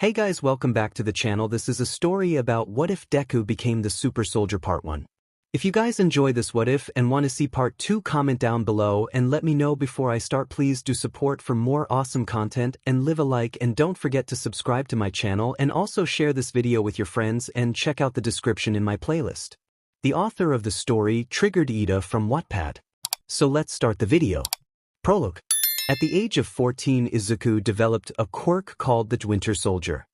Hey guys, welcome back to the channel. This is a story about what if Deku became the super soldier part 1. If you guys enjoy this what if and want to see part 2, comment down below and let me know before I start. Please do support for more awesome content and leave a like, and don't forget to subscribe to my channel and also share this video with your friends and check out the description in my playlist. The author of the story, TriggeredIida from Wattpad. So let's start the video. Prologue. At the age of 14, Izuku developed a quirk called the 𝗬𝗬𝗪.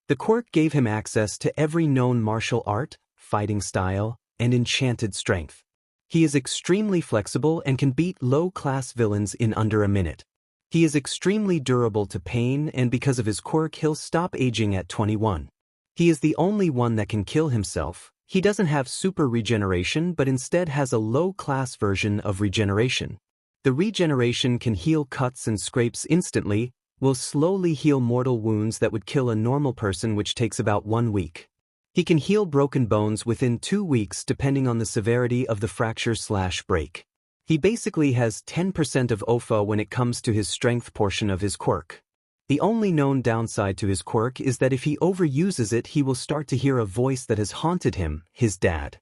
The quirk gave him access to every known martial art, fighting style, and enchanted strength. He is extremely flexible and can beat low-class villains in under a minute. He is extremely durable to pain, and because of his quirk he'll stop aging at 21. He is the only one that can kill himself. He doesn't have super regeneration but instead has a low-class version of regeneration. The regeneration can heal cuts and scrapes instantly, will slowly heal mortal wounds that would kill a normal person, which takes about 1 week. He can heal broken bones within 2 weeks depending on the severity of the fracture/break. He basically has 10% of 𝗬𝗧 when it comes to his strength portion of his quirk. The only known downside to his quirk is that if he overuses it he will start to hear a voice that has haunted him, his dad.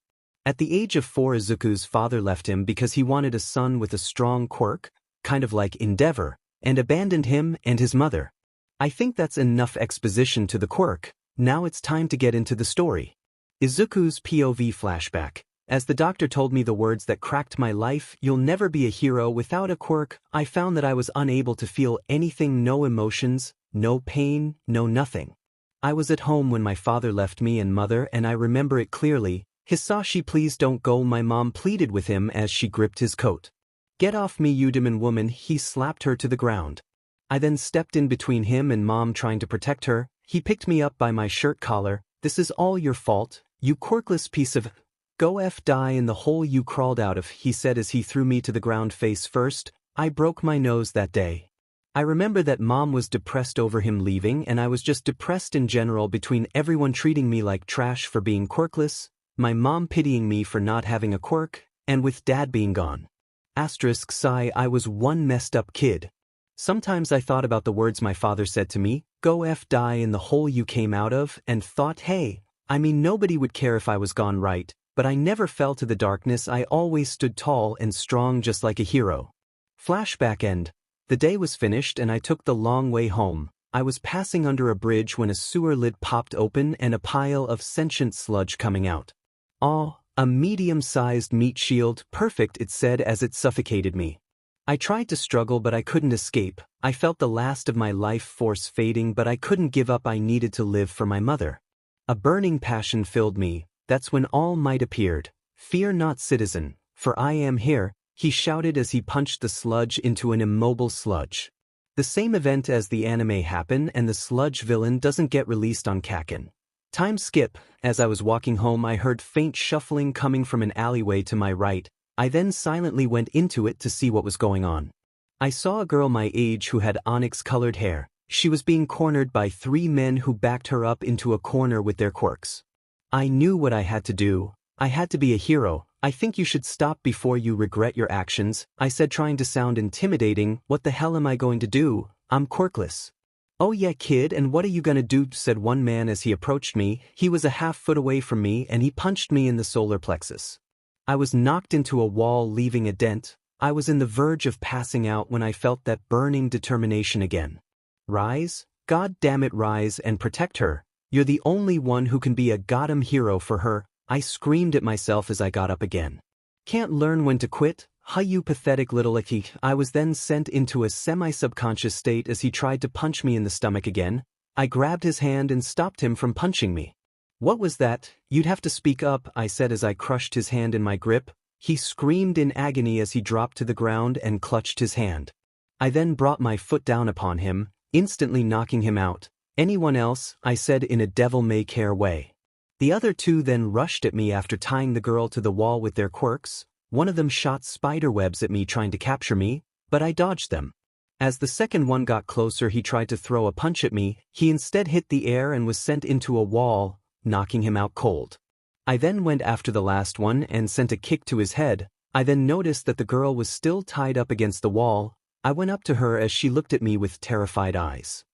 At the age of 4, Izuku's father left him because he wanted a son with a strong quirk, kind of like Endeavor, and abandoned him and his mother. I think that's enough exposition to the quirk. Now it's time to get into the story. Izuku's POV flashback. As the doctor told me the words that cracked my life, "You'll never be a hero without a quirk," I found that I was unable to feel anything, no emotions, no pain, no nothing. I was at home when my father left me and mother, and I remember it clearly. "Hisashi, please don't go," my mom pleaded with him as she gripped his coat. "Get off me, you demon woman," he slapped her to the ground. I then stepped in between him and mom trying to protect her. He picked me up by my shirt collar. "This is all your fault, you quirkless piece of go f die in the hole you crawled out of," he said as he threw me to the ground face first. I broke my nose that day. I remember that mom was depressed over him leaving, and I was just depressed in general between everyone treating me like trash for being quirkless, my mom pitying me for not having a quirk, and with dad being gone. *sigh, I was one messed up kid. Sometimes I thought about the words my father said to me, "Go f die in the hole you came out of," and thought, hey, I mean nobody would care if I was gone, right? But I never fell to the darkness. I always stood tall and strong just like a hero. Flashback end. The day was finished and I took the long way home. I was passing under a bridge when a sewer lid popped open and a pile of sentient sludge coming out. "Oh, a medium-sized meat shield, perfect," it said as it suffocated me. I tried to struggle but I couldn't escape. I felt the last of my life force fading, but I couldn't give up. I needed to live for my mother. A burning passion filled me. That's when All Might appeared. "Fear not, citizen, for I am here," he shouted as he punched the sludge into an immobile sludge. The same event as the anime happened and the sludge villain doesn't get released on Kaken. Time skip. As I was walking home I heard faint shuffling coming from an alleyway to my right. I then silently went into it to see what was going on. I saw a girl my age who had onyx-colored hair. She was being cornered by 3 men who backed her up into a corner with their quirks. I knew what I had to do. I had to be a hero. "I think you should stop before you regret your actions," I said, trying to sound intimidating. "What the hell am I going to do? I'm quirkless." "Oh yeah, kid, and what are you gonna do?" said one man as he approached me. He was a half-foot away from me and he punched me in the solar plexus. I was knocked into a wall, leaving a dent. I was in the verge of passing out when I felt that burning determination again. "Rise? God damn it, rise and protect her. You're the only one who can be a goddamn hero for her," I screamed at myself as I got up again. "Can't learn when to quit? Huh, you pathetic little 𝗧𝗪𝗧𝗪." I was then sent into a semi-subconscious state as he tried to punch me in the stomach again. I grabbed his hand and stopped him from punching me. "What was that? You'd have to speak up," I said as I crushed his hand in my grip. He screamed in agony as he dropped to the ground and clutched his hand. I then brought my foot down upon him, instantly knocking him out. "Anyone else?" I said in a 𝗬𝗪𝗪𝗀𝗪 way. The other 2 then rushed at me after tying the girl to the wall with their quirks. One of them shot spider webs at me trying to capture me, but I dodged them. As the second one got closer he tried to throw a punch at me. He instead hit the air and was sent into a wall, knocking him out cold. I then went after the last one and sent a kick to his head. I then noticed that the girl was still tied up against the wall. I went up to her as she looked at me with terrified eyes.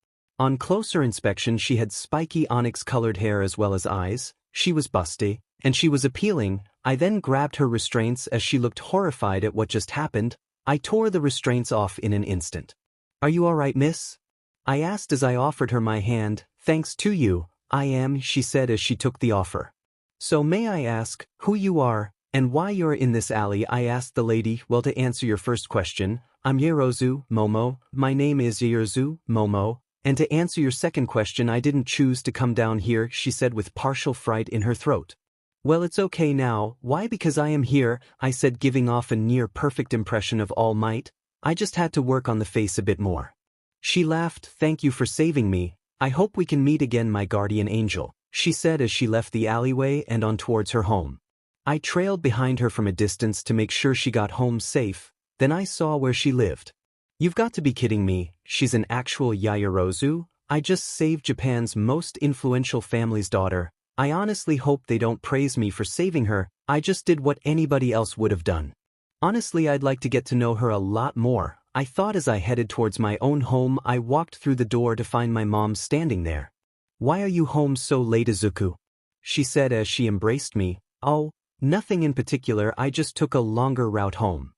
On closer inspection she had spiky onyx-colored hair as well as eyes, she was busty, and she was appealing. I then grabbed her restraints as she looked horrified at what just happened. I tore the restraints off in an instant. "Are you alright, miss?" I asked as I offered her my hand. "Thanks to you, I am," she said as she took the offer. "So may I ask who you are, and why you're in this alley?" I asked the lady. "Well, to answer your first question, I'm 𝗧𝗵𝗲, my name is 𝗧𝗵𝗲, and to answer your second question, I didn't choose to come down here," she said with partial fright in her throat. "Well, it's okay now. Why? Because I am here," I said, giving off a near-perfect impression of All Might. "I just had to work on the face a bit more." She laughed. "Thank you for saving me. I hope we can meet again, my guardian angel," she said as she left the alleyway and on towards her home. I trailed behind her from a distance to make sure she got home safe. Then I saw where she lived. You've got to be kidding me. She's an actual 𝗧𝗧𝗏? I just saved Japan's most influential family's daughter. I honestly hope they don't praise me for saving her. I just did what anybody else would have done. Honestly, I'd like to get to know her a lot more, I thought as I headed towards my own home. I walked through the door to find my mom standing there. "Why are you home so late, Izuku?" she said as she embraced me. "Oh, nothing in particular, I just took a longer route home."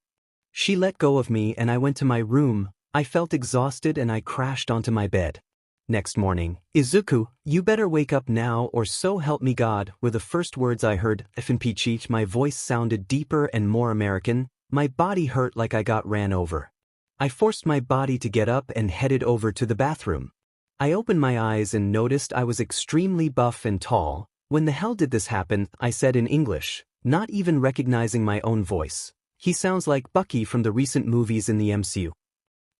She let go of me and I went to my room. I felt exhausted and I crashed onto my bed. Next morning, "Izuku, you better wake up now or so help me God," were the first words I heard. 𝗵𝗃𝗃𝗁𝗏. My voice sounded deeper and more American. My body hurt like I got ran over. I forced my body to get up and headed over to the bathroom. I opened my eyes and noticed I was extremely buff and tall. "When the hell did this happen?" I said in English, not even recognizing my own voice. He sounds like Bucky from the recent movies in the MCU.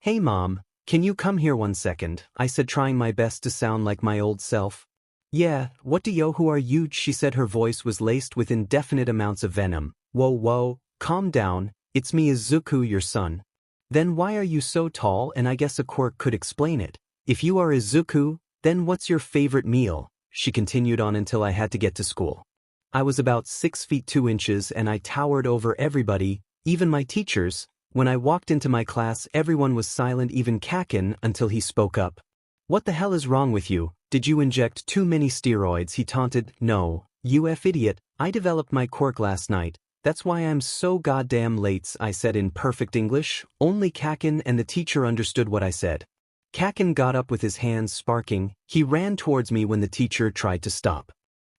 "Hey mom, can you come here 1 second?" I said, trying my best to sound like my old self. "Yeah, what do yo, who are you?" she said. Her voice was laced with indefinite amounts of venom. Whoa, calm down, it's me, Izuku, your son." "Then why are you so tall?" And I guess a quirk could explain it. "If you are Izuku, then what's your favorite meal?" she continued on until I had to get to school. I was about 6 feet 2 inches and I towered over everybody, even my teachers. When I walked into my class, everyone was silent, even 𝗧𝗃, until he spoke up. "What the hell is wrong with you? Did you inject too many steroids?" he taunted. "No, you idiot, I developed my quirk last night. That's why I'm so goddamn late," I said in perfect English. Only 𝗧𝗃 and the teacher understood what I said. 𝗧𝗃 got up with his hands sparking. He ran towards me when the teacher tried to stop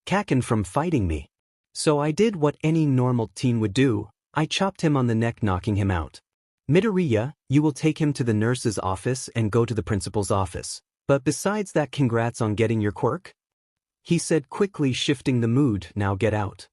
𝗧𝗃 from fighting me. So I did what any normal teen would do. I chopped him on the neck, knocking him out. "Midoriya, you will take him to the nurse's office and go to the principal's office. But besides that, congrats on getting your quirk," he said, quickly shifting the mood. "Now get out."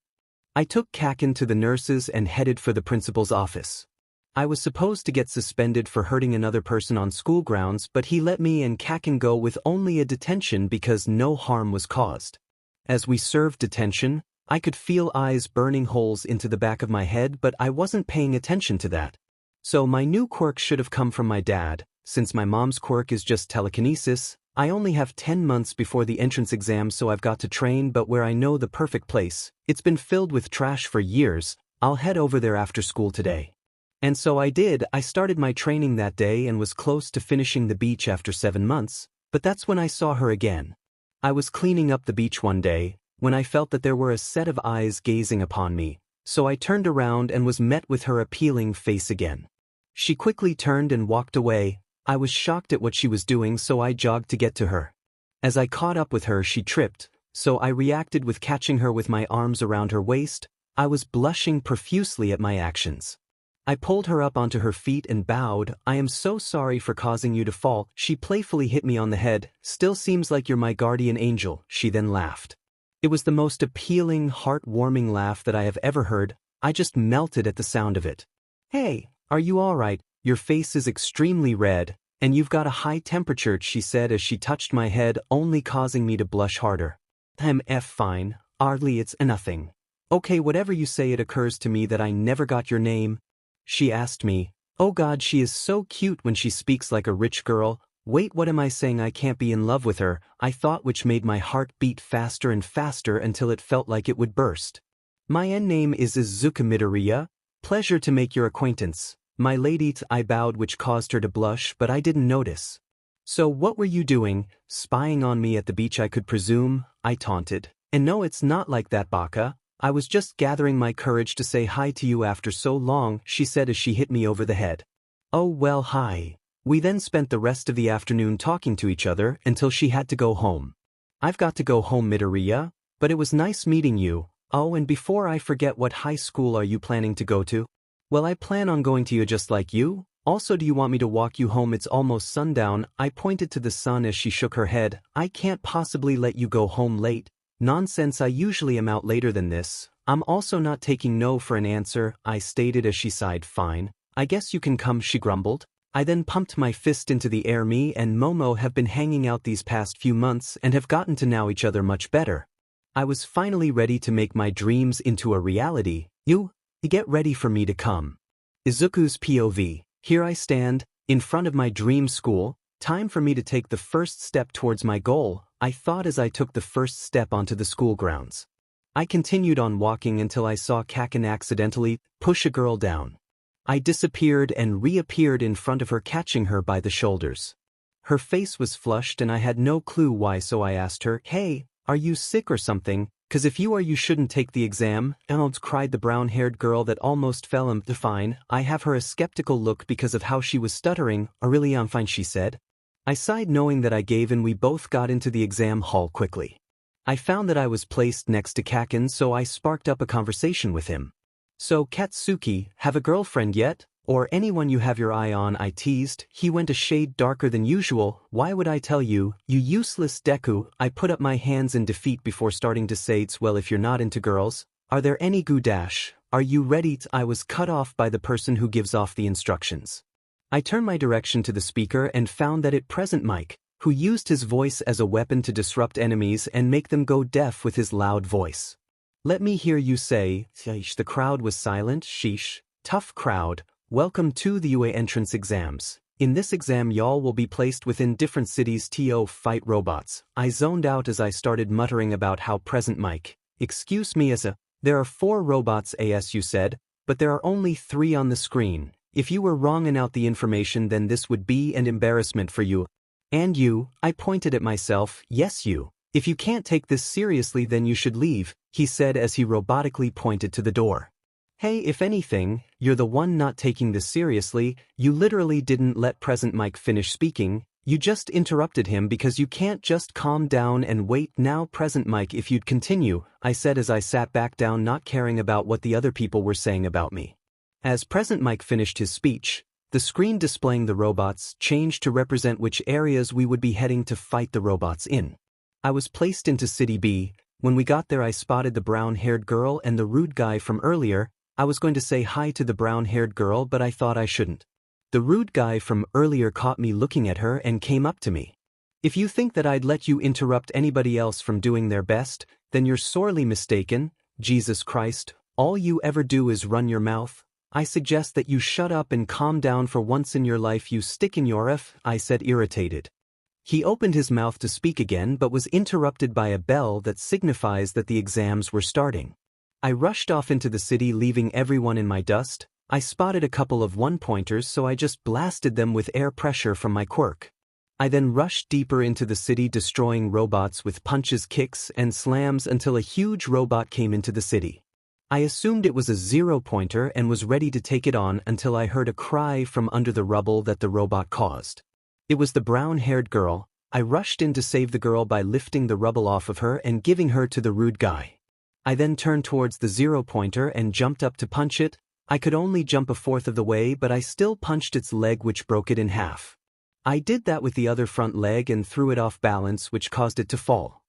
I took 𝗧𝗃 to the nurse's and headed for the principal's office. I was supposed to get suspended for hurting another person on school grounds, but he let me and 𝗧𝗃 go with only a detention because no harm was caused. As we served detention, I could feel eyes burning holes into the back of my head, but I wasn't paying attention to that. So my new quirk should have come from my dad. Since my mom's quirk is just telekinesis, I only have 10 months before the entrance exam, so I've got to train. But where I know the perfect place, it's been filled with trash for years. I'll head over there after school today. And so I did. I started my training that day and was close to finishing the beach after 7 months, but that's when I saw her again. I was cleaning up the beach one day, when I felt that there were a set of eyes gazing upon me, so I turned around and was met with her appealing face again. She quickly turned and walked away. I was shocked at what she was doing, so I jogged to get to her. As I caught up with her, she tripped, so I reacted with catching her with my arms around her waist. I was blushing profusely at my actions. I pulled her up onto her feet and bowed. "I am so sorry for causing you to fall." She playfully hit me on the head. "Still seems like you're my guardian angel," she then laughed. It was the most appealing, heartwarming laugh that I have ever heard. I just melted at the sound of it. "Hey, are you alright? Your face is extremely red, and you've got a high temperature," she said as she touched my head, only causing me to blush harder. "I'm fine, hardly, it's nothing." "Okay, whatever you say." It occurs to me that I never got your name, she asked me. Oh God, she is so cute when she speaks like a rich girl. Wait, what am I saying? I can't be in love with her, I thought, which made my heart beat faster and faster until it felt like it would burst. "My name is Izuku Midoriya. Pleasure to make your acquaintance, my lady." I bowed, which caused her to blush, but I didn't notice. So what were you doing, spying on me at the beach I could presume, I taunted. And no, it's not like that, 𝗵𝗃𝗏. I was just gathering my courage to say hi to you after so long, she said as she hit me over the head. Oh well, hi. We then spent the rest of the afternoon talking to each other until she had to go home. I've got to go home, 𝗵𝗃𝗏, but it was nice meeting you. Oh, and before I forget, what high school are you planning to go to? Well, I plan on going to you just like you. Also, do you want me to walk you home? It's almost sundown. I pointed to the sun as she shook her head. I can't possibly let you go home late. Nonsense, I usually am out later than this. I'm also not taking no for an answer, I stated as she sighed. Fine. I guess you can come, she grumbled. I then pumped my fist into the air. Me and Momo have been hanging out these past few months and have gotten to know each other much better. I was finally ready to make my dreams into a reality. You get ready for me to come. Izuku's POV. Here I stand, in front of my dream school. Time for me to take the first step towards my goal, I thought as I took the first step onto the school grounds. I continued on walking until I saw 𝗂𝗏𝗏 accidentally push a girl down. I disappeared and reappeared in front of her, catching her by the shoulders. Her face was flushed and I had no clue why, so I asked her, "Hey, are you sick or something? 'Cause if you are, you shouldn't take the exam," cried the brown-haired girl that almost fell. Fine. I have her a skeptical look because of how she was stuttering. Really, I'm fine, she said. I sighed knowing that I gave, and we both got into the exam hall quickly. I found that I was placed next to 𝗂𝗏𝗏, so I sparked up a conversation with him. "So, Katsuki, have a girlfriend yet? Or anyone you have your eye on?" I teased. He went a shade darker than usual. "Why would I tell you, you useless Deku?" I put up my hands in defeat before starting to say, "Well, if you're not into girls, are there any 𝗧𝗏𝗧𝗟𝗓? Are you ready?" I was cut off by the person who gives off the instructions. I turned my direction to the speaker and found that it 𝗵𝗃𝗏𝗏, who used his voice as a weapon to disrupt enemies and make them go deaf with his loud voice. "Let me hear you say, sheesh." The crowd was silent. Sheesh. Tough crowd. "Welcome to the UA entrance exams. In this exam y'all will be placed within different cities to fight robots." I zoned out as I started muttering about how 𝗵𝗃𝗏𝗏. "Excuse me, there are 4 robots as you said, but there are only 3 on the screen. If you were wrong about the information, then this would be an embarrassment for you. And you," I pointed at myself. "Yes, you. If you can't take this seriously, then you should leave," he said as he robotically pointed to the door. "Hey, if anything, you're the one not taking this seriously. You literally didn't let 𝗵𝗃𝗏𝗏 finish speaking. You just interrupted him because you can't just calm down and wait. Now, 𝗵𝗃𝗏𝗏, if you'd continue," I said as I sat back down, not caring about what the other people were saying about me. As 𝗵𝗃𝗏𝗏 finished his speech, the screen displaying the robots changed to represent which areas we would be heading to fight the robots in. I was placed into City B. When we got there, I spotted the brown-haired girl and the rude guy from earlier. I was going to say hi to the brown-haired girl, but I thought I shouldn't. The rude guy from earlier caught me looking at her and came up to me. "If you think that I'd let you interrupt anybody else from doing their best, then you're sorely mistaken. Jesus Christ, all you ever do is run your mouth. I suggest that you shut up and calm down for once in your life, you stick in your f," I said, irritated. He opened his mouth to speak again but was interrupted by a bell that signifies that the exams were starting. I rushed off into the city, leaving everyone in my dust. I spotted a couple of one-pointers, so I just blasted them with air pressure from my quirk. I then rushed deeper into the city, destroying robots with punches, kicks, and slams until a huge robot came into the city. I assumed it was a 0-pointer and was ready to take it on until I heard a cry from under the rubble that the robot caused. It was the brown-haired girl. I rushed in to save the girl by lifting the rubble off of her and giving her to the rude guy. I then turned towards the 0-pointer and jumped up to punch it. I could only jump a fourth of the way, but I still punched its leg, which broke it in half. I did that with the other front leg and threw it off balance, which caused it to fall.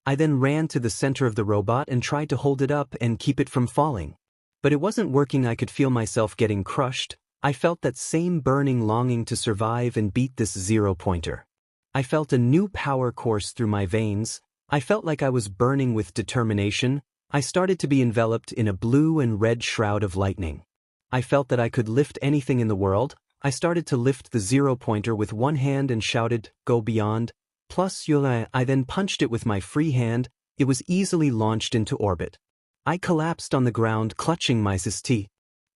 I then ran to the center of the robot and tried to hold it up and keep it from falling. But it wasn't working. I could feel myself getting crushed. I felt that same burning longing to survive and beat this 0-pointer. I felt a new power course through my veins. I felt like I was burning with determination. I started to be enveloped in a blue and red shroud of lightning. I felt that I could lift anything in the world. I started to lift the 0-pointer with one hand and shouted, "Go beyond. Plus 𝗧𝗏𝗧𝗟𝗓." I then punched it with my free hand. It was easily launched into orbit. I collapsed on the ground, clutching my 𝗧𝗏𝗧𝗟𝗓.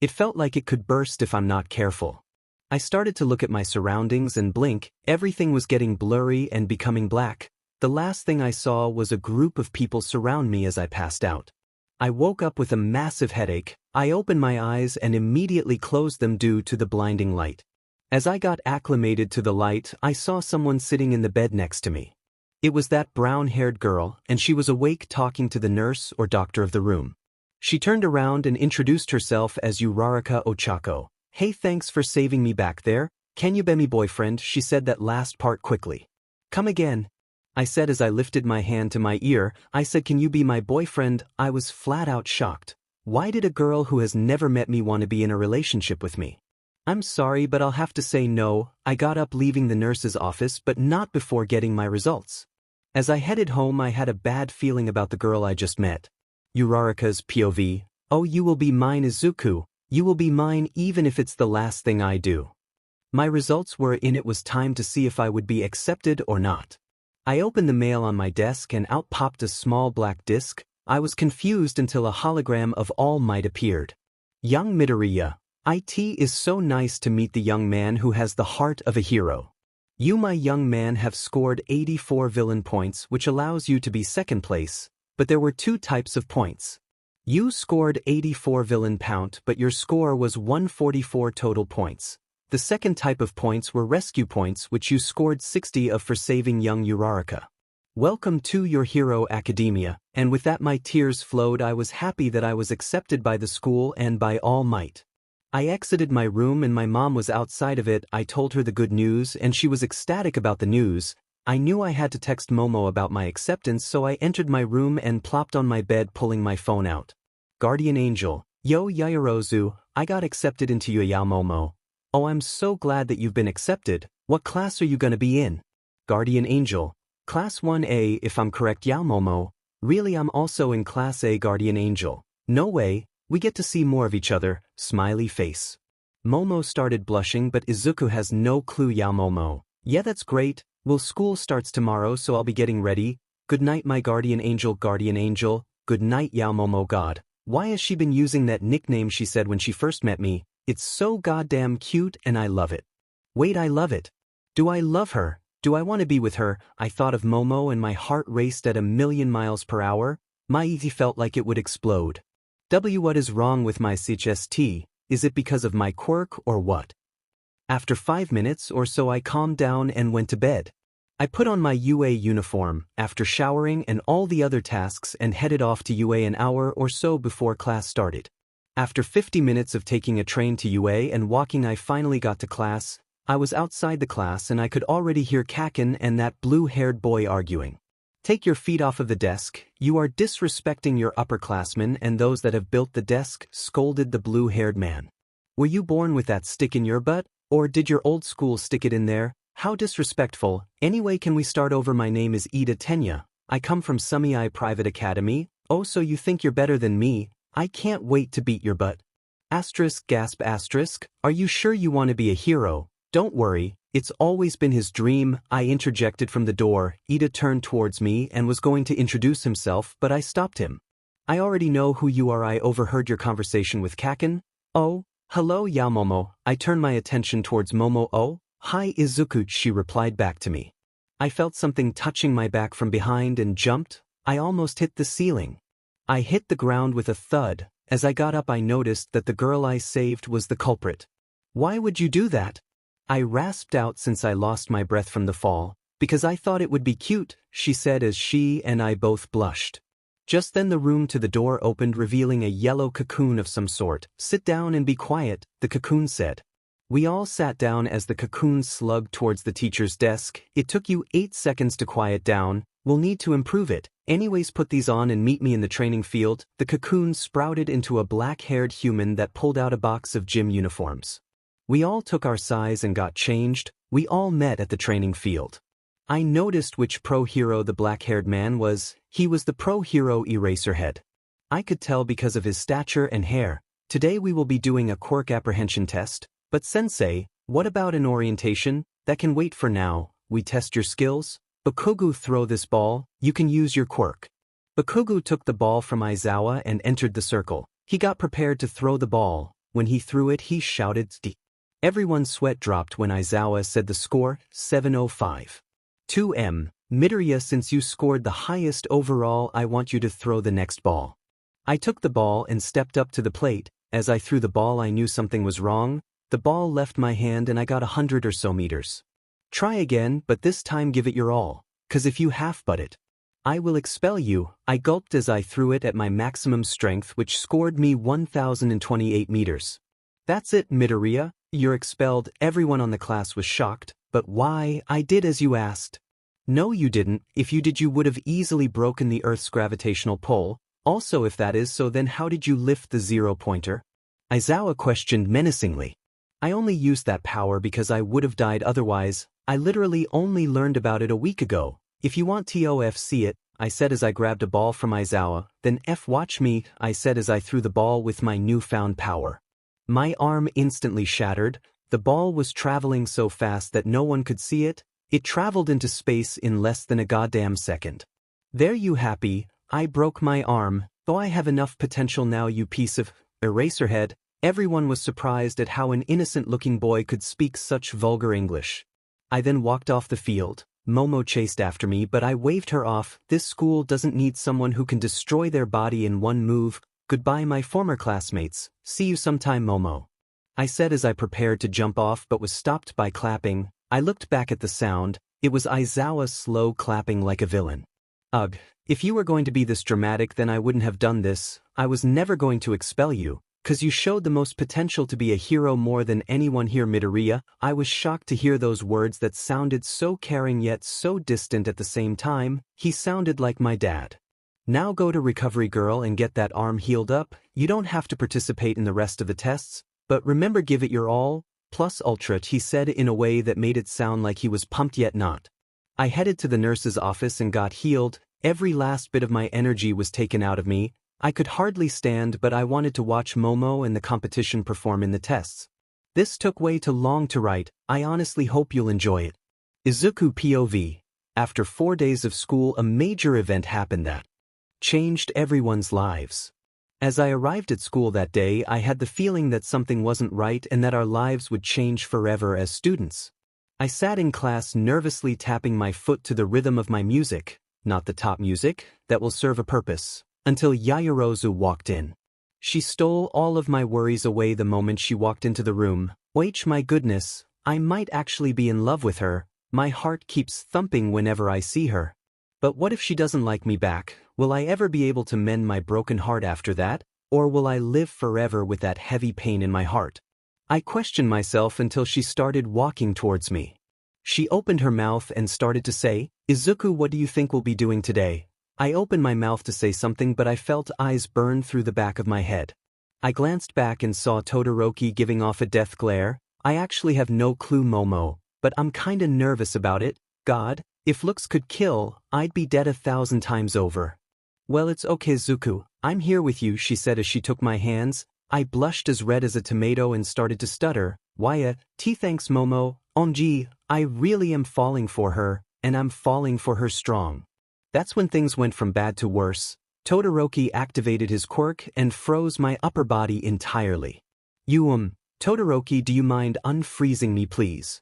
It felt like it could burst if I'm not careful. I started to look at my surroundings and blink, everything was getting blurry and becoming black. The last thing I saw was a group of people surround me as I passed out. I woke up with a massive headache. I opened my eyes and immediately closed them due to the blinding light. As I got acclimated to the light, I saw someone sitting in the bed next to me. It was that brown-haired girl, and she was awake talking to the nurse or doctor of the room. She turned around and introduced herself as 𝗧𝗵𝗃𝗃. "Hey, thanks for saving me back there. Can you be me boyfriend?" She said that last part quickly. "Come again," I said as I lifted my hand to my ear. I said, "Can you be my boyfriend?" I was flat out shocked. Why did a girl who has never met me want to be in a relationship with me? "I'm sorry, but I'll have to say no." I got up leaving the nurse's office, but not before getting my results. As I headed home, I had a bad feeling about the girl I just met. 𝗧𝗵𝗃𝗃's POV. "Oh, you will be mine, Izuku. You will be mine even if it's the last thing I do." My results were in. It was time to see if I would be accepted or not. I opened the mail on my desk and out popped a small black disc. I was confused until a hologram of All Might appeared. 𝗵𝗃𝗃. "It is so nice to meet the young man who has the heart of a hero. You, my young man, have scored 84 villain points, which allows you to be second place, but there were two types of points. You scored 84 villain points, but your score was 144 total points. The second type of points were rescue points, which you scored 60 of for saving young 𝗧𝗵𝗃𝗃. Welcome to your hero academia." And with that my tears flowed. I was happy that I was accepted by the school and by All Might. I exited my room and my mom was outside of it. I told her the good news and she was ecstatic about the news. I knew I had to text Momo about my acceptance, so I entered my room and plopped on my bed, pulling my phone out. "Guardian Angel, yo Yayarozu, I got accepted into your Momo. Oh, I'm so glad that you've been accepted. What class are you gonna be in?" Guardian Angel, "Class 1A if I'm correct, Momo. Really, I'm also in Class A." Guardian Angel, "No way, we get to see more of each other." Smiley face. Momo started blushing, but Izuku has no clue. Momo, "Yeah, that's great. Well, school starts tomorrow, so I'll be getting ready. Good night, my guardian angel." Guardian Angel, "Good night, Momo." God, why has she been using that nickname she said when she first met me? It's so goddamn cute and I love it. Wait, I love it. Do I love her? Do I want to be with her? I thought of Momo and my heart raced at 1,000,000 miles per hour. My ET felt like it would explode. What is wrong with my CHST? Is it because of my quirk or what? After 5 minutes or so I calmed down and went to bed. I put on my UA uniform after showering and all the other tasks and headed off to UA an hour or so before class started. After 50 minutes of taking a train to UA and walking, I finally got to class. I was outside the class and I could already hear Kaken and that blue-haired boy arguing. "Take your feet off of the desk, you are disrespecting your upperclassmen and those that have built the desk," scolded the blue-haired man. "Were you born with that stick in your butt, or did your old school stick it in there? How disrespectful. Anyway, can we start over? My name is Ida Tenya. I come from 𝗵𝗃𝗃𝗃 Private Academy." "Oh, so you think you're better than me? I can't wait to beat your butt." Asterisk gasp asterisk, "Are you sure you want to be a hero? Don't worry, it's always been his dream." I interjected from the door. Ida turned towards me and was going to introduce himself, but I stopped him. "I already know who you are. I overheard your conversation with Kaken." "Oh, hello Momo." I turned my attention towards Momo. "Oh, hi Izuku," she replied back to me. I felt something touching my back from behind and jumped. I almost hit the ceiling. I hit the ground with a thud. As I got up, I noticed that the girl I saved was the culprit. "Why would you do that?" I rasped out, since I lost my breath from the fall. "Because I thought it would be cute," she said as she and I both blushed. Just then the room to the door opened, revealing a yellow cocoon of some sort. "Sit down and be quiet," the cocoon said. We all sat down as the cocoon slugged towards the teacher's desk. "It took you 8 seconds to quiet down. We'll need to improve it. Anyways, put these on and meet me in the training field." The cocoon sprouted into a black-haired human that pulled out a box of gym uniforms. We all took our size and got changed. We all met at the training field. I noticed which pro hero the black-haired man was. He was the pro hero Eraserhead. I could tell because of his stature and hair. "Today we will be doing a quirk apprehension test. But sensei, what about an orientation? That can wait for now. We test your skills. Bakugo, throw this ball. You can use your quirk." Bakugo took the ball from Aizawa and entered the circle. He got prepared to throw the ball. When he threw it, he shouted, "Sti." Everyone's sweat dropped when 𝗧𝗏𝗧𝗟 said the score, 705. 2 𝗵𝗃𝗲, since you scored the highest overall, I want you to throw the next ball. I took the ball and stepped up to the plate. As I threw the ball, I knew something was wrong. The ball left my hand and I got 100 or so meters. Try again, but this time give it your all, 'cause if you half-butt it, I will expel you. I gulped as I threw it at my maximum strength, which scored me 1,028 meters. That's it, 𝗵𝗃𝗲, you're expelled. Everyone on the class was shocked. But why? I did as you asked. No, you didn't. If you did, you would have easily broken the Earth's gravitational pull. Also, if that is so, then how did you lift the 0-pointer? 𝗧𝗏𝗧𝗏 questioned menacingly. I only used that power because I would have died otherwise. I literally only learned about it a week ago. If you want to see it, I said as I grabbed a ball from 𝗧𝗏𝗧𝗏, then watch me, I said as I threw the ball with my newfound power. My arm instantly shattered. The ball was traveling so fast that no one could see it. It traveled into space in less than a goddamn second. There you happy, I broke my arm, though I have enough potential now, you piece of eraserhead. Everyone was surprised at how an innocent-looking boy could speak such vulgar English. I then walked off the field. Momo chased after me, but I waved her off. This school doesn't need someone who can destroy their body in one move. Goodbye, my former classmates. See you sometime, Momo. I said as I prepared to jump off, but was stopped by clapping. I looked back at the sound. It was 𝗧𝗏𝗧𝗏 slow clapping like a villain. Ugh, if you were going to be this dramatic, then I wouldn't have done this. I was never going to expel you, 'cause you showed the most potential to be a hero more than anyone here, 𝗵𝗃𝗲𝗏. I was shocked to hear those words that sounded so caring yet so distant at the same time. He sounded like my dad. Now go to recovery, girl, and get that arm healed up. You don't have to participate in the rest of the tests, but remember, give it your all. Plus ultra, he said in a way that made it sound like he was pumped yet not. I headed to the nurse's office and got healed. Every last bit of my energy was taken out of me. I could hardly stand, but I wanted to watch Momo and the competition perform in the tests. This took way too long to write. I honestly hope you'll enjoy it. Izuku POV. After 4 days of school, a major event happened that changed everyone's lives. As I arrived at school that day, I had the feeling that something wasn't right and that our lives would change forever as students. I sat in class nervously tapping my foot to the rhythm of my music, not the top music, that will serve a purpose, until Yaoyorozu walked in. She stole all of my worries away the moment she walked into the room. Wait, my goodness, I might actually be in love with her. My heart keeps thumping whenever I see her. But what if she doesn't like me back? Will I ever be able to mend my broken heart after that? Or will I live forever with that heavy pain in my heart? I questioned myself until she started walking towards me. She opened her mouth and started to say, "Izuku, what do you think we'll be doing today?" I opened my mouth to say something, but I felt eyes burn through the back of my head. I glanced back and saw Todoroki giving off a death glare. I actually have no clue, Momo, but I'm kinda nervous about it. God, if looks could kill, I'd be dead 1,000 times over. Well, it's okay, Izuku, I'm here with you, she said as she took my hands. I blushed as red as a tomato and started to stutter. Thanks, Momo. OMG, I really am falling for her, and I'm falling for her strong. That's when things went from bad to worse. Todoroki activated his quirk and froze my upper body entirely. Todoroki, do you mind unfreezing me, please?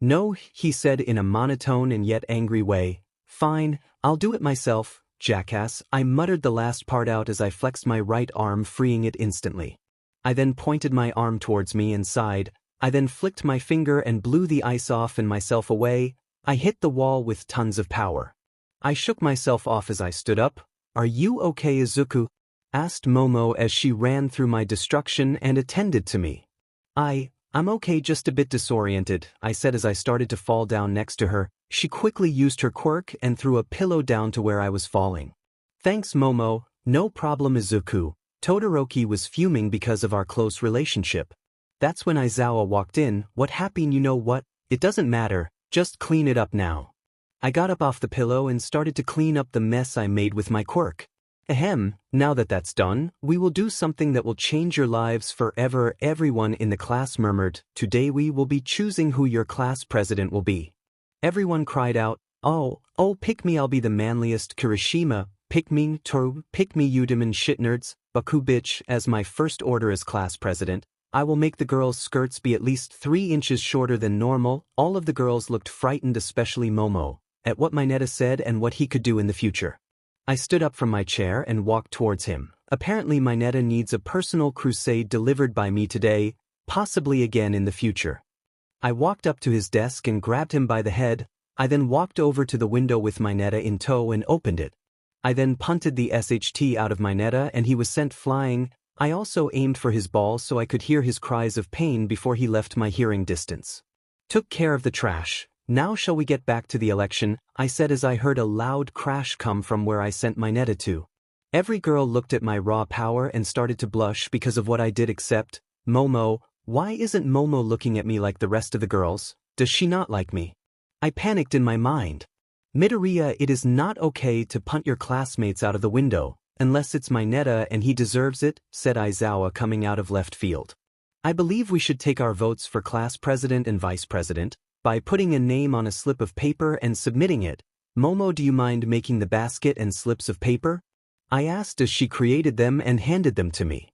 No, he said in a monotone and yet angry way. Fine, I'll do it myself, jackass. I muttered the last part out as I flexed my right arm, freeing it instantly. I then pointed my arm towards me and sighed. I then flicked my finger and blew the ice off and myself away. I hit the wall with tons of power. I shook myself off as I stood up. Are you okay, Izuku? Asked Momo as she ran through my destruction and attended to me. I'm okay, just a bit disoriented, I said as I started to fall down next to her. She quickly used her quirk and threw a pillow down to where I was falling. Thanks, Momo. No problem, Izuku. Todoroki was fuming because of our close relationship. That's when 𝗧𝗏𝗧𝗏 walked in. What happened? You know what? It doesn't matter. Just clean it up now. I got up off the pillow and started to clean up the mess I made with my quirk. Now that that's done, we will do something that will change your lives forever. Everyone in the class murmured. Today we will be choosing who your class president will be. Everyone cried out, oh, pick me, I'll be the manliest. Kirishima, pick me. Toru, pick me. 𝗷𝗵𝗏 𝗔𝗂𝗫𝗁 as my first order as class president. I will make the girls' skirts be at least 3 inches shorter than normal. All of the girls looked frightened, especially Momo, at what 𝗵𝗃𝗧𝗏 said and what he could do in the future. I stood up from my chair and walked towards him. Apparently 𝗵𝗃𝗧𝗏 needs a personal crusade delivered by me today, possibly again in the future. I walked up to his desk and grabbed him by the head. I then walked over to the window with 𝗵𝗃𝗧𝗏 in tow and opened it. I then punted the SHT out of 𝗵𝗃𝗧𝗏 and he was sent flying. I also aimed for his ball so I could hear his cries of pain before he left my hearing distance. Took care of the trash. Now shall we get back to the election, I said as I heard a loud crash come from where I sent 𝗵𝗃𝗧𝗏 to. Every girl looked at my raw power and started to blush because of what I did except Momo. Why isn't Momo looking at me like the rest of the girls? Does she not like me? I panicked in my mind. Midoriya, it is not okay to punt your classmates out of the window, unless it's 𝗵𝗃𝗧𝗏 and he deserves it, said Izuku coming out of left field. I believe we should take our votes for class president and vice president by putting a name on a slip of paper and submitting it. Momo, do you mind making the basket and slips of paper? I asked as she created them and handed them to me.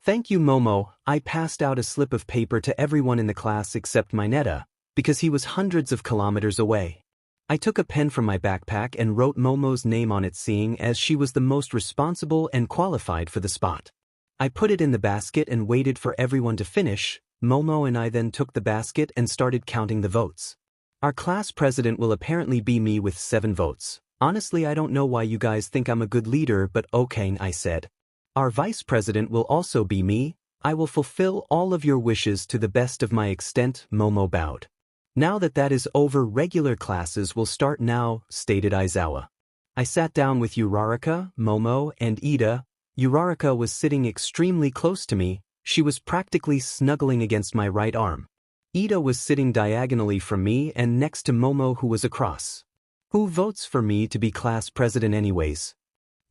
Thank you, Momo. I passed out a slip of paper to everyone in the class except 𝗵𝗃𝗧𝗏, because he was hundreds of kilometers away. I took a pen from my backpack and wrote Momo's name on it, seeing as she was the most responsible and qualified for the spot. I put it in the basket and waited for everyone to finish. Momo and I then took the basket and started counting the votes. Our class president will apparently be me with 7 votes. Honestly, I don't know why you guys think I'm a good leader, but okay, I said. Our vice president will also be me. I will fulfill all of your wishes to the best of my extent, Momo bowed. Now that is over, regular classes will start now, stated Izuku. I sat down with Uraraka, Momo, and Iida. Uraraka was sitting extremely close to me. She was practically snuggling against my right arm. Iida was sitting diagonally from me and next to Momo, who was across. Who votes for me to be class president anyways?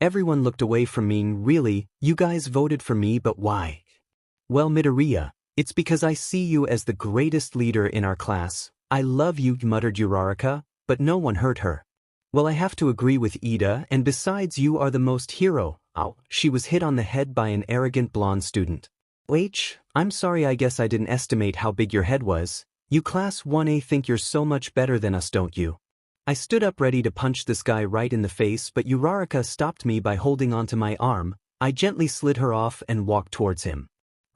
Everyone looked away from me. Really, you guys voted for me, but why? Well, Midoriya, it's because I see you as the greatest leader in our class. I love you, muttered Uraraka, but no one heard her. Well, I have to agree with Iida, and besides, you are the most hero. Ow, she was hit on the head by an arrogant blonde student. I'm sorry, I guess I didn't estimate how big your head was. You class 1A think you're so much better than us, don't you? I stood up ready to punch this guy right in the face, but Uraraka stopped me by holding onto my arm. I gently slid her off and walked towards him.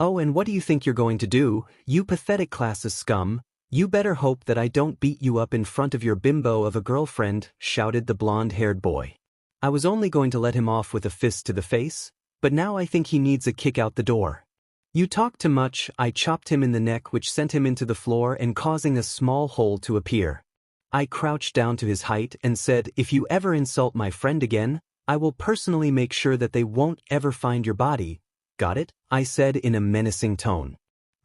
Oh, and what do you think you're going to do, you pathetic class's scum? You better hope that I don't beat you up in front of your bimbo of a girlfriend, shouted the blonde-haired boy. I was only going to let him off with a fist to the face, but now I think he needs a kick out the door. You talk too much. I chopped him in the neck, which sent him into the floor and causing a small hole to appear. I crouched down to his height and said, if you ever insult my friend again, I will personally make sure that they won't ever find your body. Got it? I said in a menacing tone.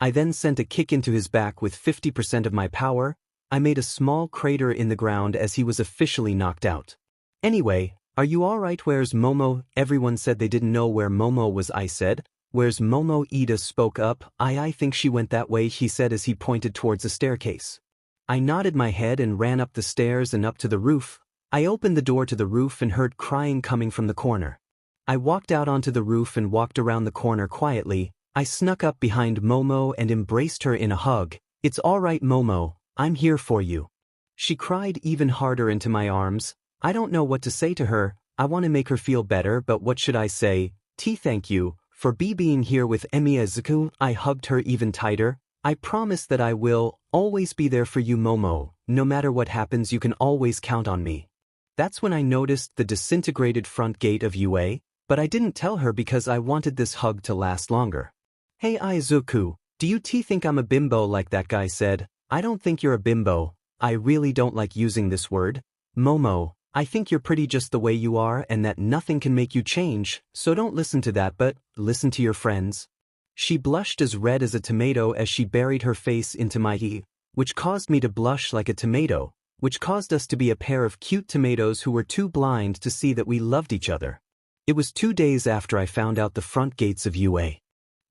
I then sent a kick into his back with 50% of my power. I made a small crater in the ground as he was officially knocked out. Anyway, are you alright? Where's Momo? Everyone said they didn't know where Momo was. I said, where's Momo? Iida spoke up. I think she went that way, he said as he pointed towards the staircase. I nodded my head and ran up the stairs and up to the roof. I opened the door to the roof and heard crying coming from the corner. I walked out onto the roof and walked around the corner quietly. I snuck up behind Momo and embraced her in a hug. It's alright, Momo, I'm here for you. She cried even harder into my arms. I don't know what to say to her. I want to make her feel better, but what should I say? Thank you for being here with Izuku. I hugged her even tighter. I promise that I will always be there for you, Momo. No matter what happens, you can always count on me. That's when I noticed the disintegrated front gate of UA, but I didn't tell her because I wanted this hug to last longer. Hey Izuku, do you think I'm a bimbo like that guy said? I don't think you're a bimbo. I really don't like using this word. Momo, I think you're pretty just the way you are and that nothing can make you change, so don't listen to that, but listen to your friends. She blushed as red as a tomato as she buried her face into my tea, which caused me to blush like a tomato, which caused us to be a pair of cute tomatoes who were too blind to see that we loved each other. It was 2 days after I found out the front gates of UA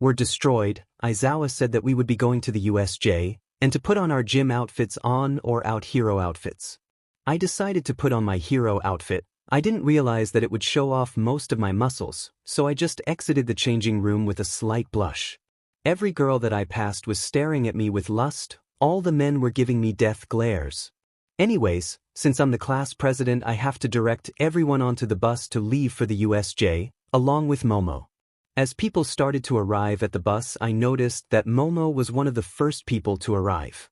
were destroyed. Izuku said that we would be going to the USJ, and to put on our gym outfits on or out hero outfits. I decided to put on my hero outfit. I didn't realize that it would show off most of my muscles, so I just exited the changing room with a slight blush. Every girl that I passed was staring at me with lust, all the men were giving me death glares. Anyways, since I'm the class president, I have to direct everyone onto the bus to leave for the USJ, along with Momo. As people started to arrive at the bus, I noticed that Momo was one of the first people to arrive.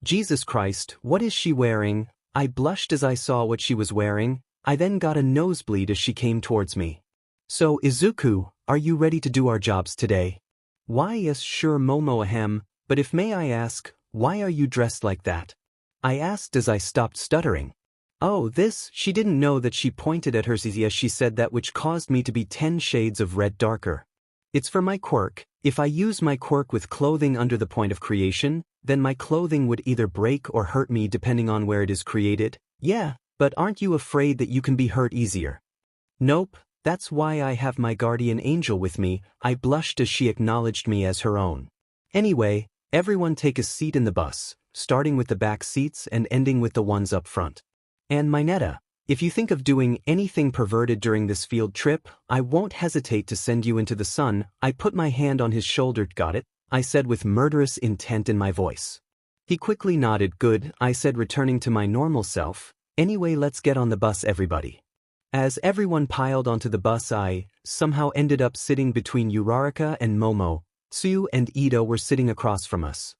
Jesus Christ, what is she wearing? I blushed as I saw what she was wearing. I then got a nosebleed as she came towards me. So Izuku, are you ready to do our jobs today? Why yes sure Momo ahem, but if may I ask, why are you dressed like that? I asked as I stopped stuttering. Oh this, she didn't know that she pointed at her 𝗧𝗑𝗧𝗍 as she said that, which caused me to be 10 shades of red darker. It's for my quirk. If I use my quirk with clothing under the point of creation, then my clothing would either break or hurt me depending on where it is created. Yeah, but aren't you afraid that you can be hurt easier? Nope, that's why I have my guardian angel with me. I blushed as she acknowledged me as her own. Anyway, everyone take a seat in the bus, starting with the back seats and ending with the ones up front. And Mineta, if you think of doing anything perverted during this field trip, I won't hesitate to send you into the sun. I put my hand on his shoulder. Got it? I said with murderous intent in my voice. He quickly nodded. Good, I said, returning to my normal self. Anyway, let's get on the bus everybody. As everyone piled onto the bus, I somehow ended up sitting between Uraraka and Momo. Tsuyu and Ito were sitting across from us.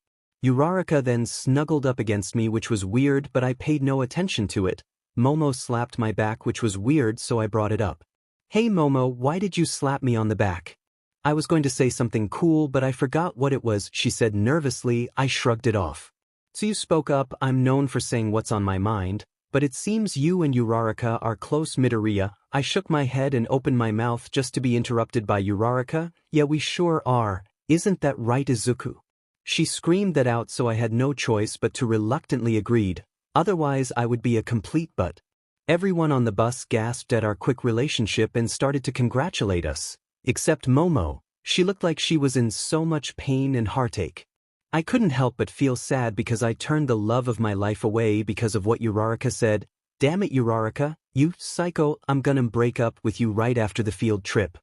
Uraraka then snuggled up against me, which was weird, but I paid no attention to it. Momo slapped my back, which was weird, so I brought it up. Hey Momo, why did you slap me on the back? I was going to say something cool, but I forgot what it was, she said nervously. I shrugged it off. Tsuyu spoke up. I'm known for saying what's on my mind, but it seems you and Uraraka are close. Midoriya. I shook my head and opened my mouth just to be interrupted by Uraraka. Yeah, we sure are. Isn't that right, Izuku? She screamed that out, so I had no choice but to reluctantly agreed. Otherwise I would be a complete butt. Everyone on the bus gasped at our quick relationship and started to congratulate us. Except Momo. She looked like she was in so much pain and heartache. I couldn't help but feel sad because I turned the love of my life away because of what Uraraka said. Damn it Uraraka, you psycho, I'm gonna break up with you right after the field trip.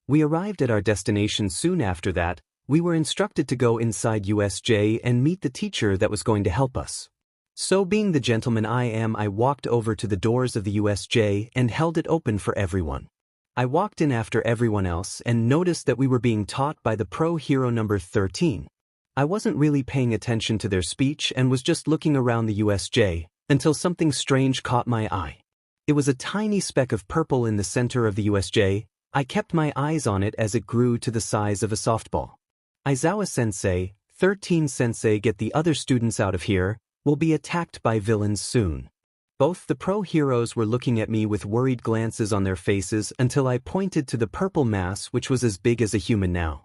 We arrived at our destination soon after that. We were instructed to go inside USJ and meet the teacher that was going to help us. So being the gentleman I am, I walked over to the doors of the USJ and held it open for everyone. I walked in after everyone else and noticed that we were being taught by the pro hero number 13. I wasn't really paying attention to their speech and was just looking around the USJ until something strange caught my eye. It was a tiny speck of purple in the center of the USJ. I kept my eyes on it as it grew to the size of a softball. Aizawa-sensei, 13-sensei, get the other students out of here. We'll be attacked by villains soon. Both the pro heroes were looking at me with worried glances on their faces until I pointed to the purple mass, which was as big as a human now.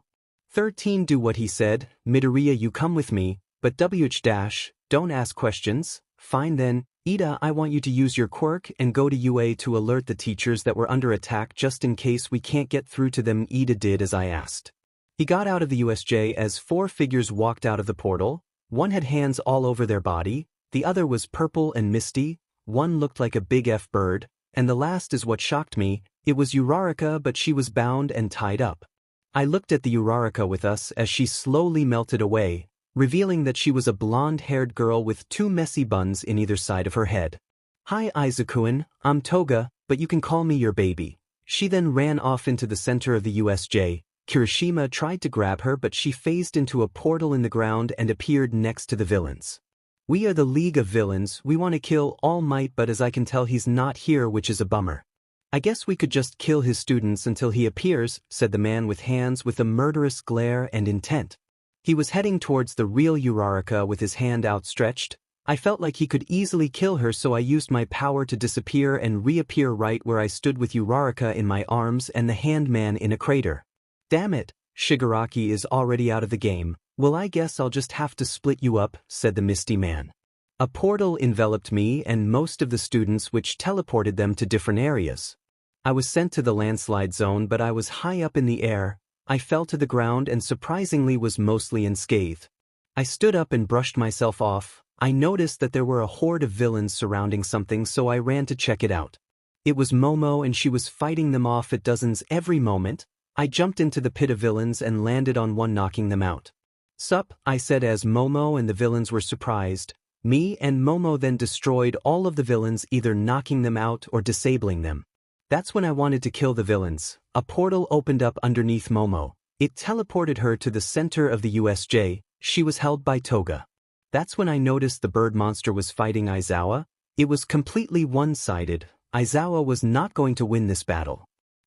13, do what he said. Midoriya, you come with me, but don't ask questions. Fine then. Ida, I want you to use your quirk and go to UA to alert the teachers that we're under attack just in case we can't get through to them. Ida did as I asked. He got out of the USJ as 4 figures walked out of the portal. One had hands all over their body, the other was purple and misty, one looked like a big F bird, and the last is what shocked me. It was Uraraka, but she was bound and tied up. I looked at the Uraraka with us as she slowly melted away, revealing that she was a blonde-haired girl with 2 messy buns in either side of her head. Hi Izuku, I'm Toga, but you can call me your baby. She then ran off into the center of the USJ. Kirishima tried to grab her, but she phased into a portal in the ground and appeared next to the villains. We are the League of Villains. We want to kill All Might, but as I can tell he's not here, which is a bummer. I guess we could just kill his students until he appears, said the man with hands with a murderous glare and intent. He was heading towards the real Uraraka with his hand outstretched. I felt like he could easily kill her, so I used my power to disappear and reappear right where I stood with Uraraka in my arms and the hand man in a crater. Damn it, Shigaraki is already out of the game. Well, I guess I'll just have to split you up, said the misty man. A portal enveloped me and most of the students, which teleported them to different areas. I was sent to the landslide zone, but I was high up in the air. I fell to the ground and surprisingly was mostly unscathed. I stood up and brushed myself off. I noticed that there were a horde of villains surrounding something, so I ran to check it out. It was Momo, and she was fighting them off at dozens every moment. I jumped into the pit of villains and landed on one, knocking them out. "Sup," I said as Momo and the villains were surprised. Me and Momo then destroyed all of the villains, either knocking them out or disabling them. That's when I wanted to kill the villains. A portal opened up underneath Momo. It teleported her to the center of the USJ. She was held by Toga. That's when I noticed the bird monster was fighting Izuku. It was completely one-sided. Izuku was not going to win this battle.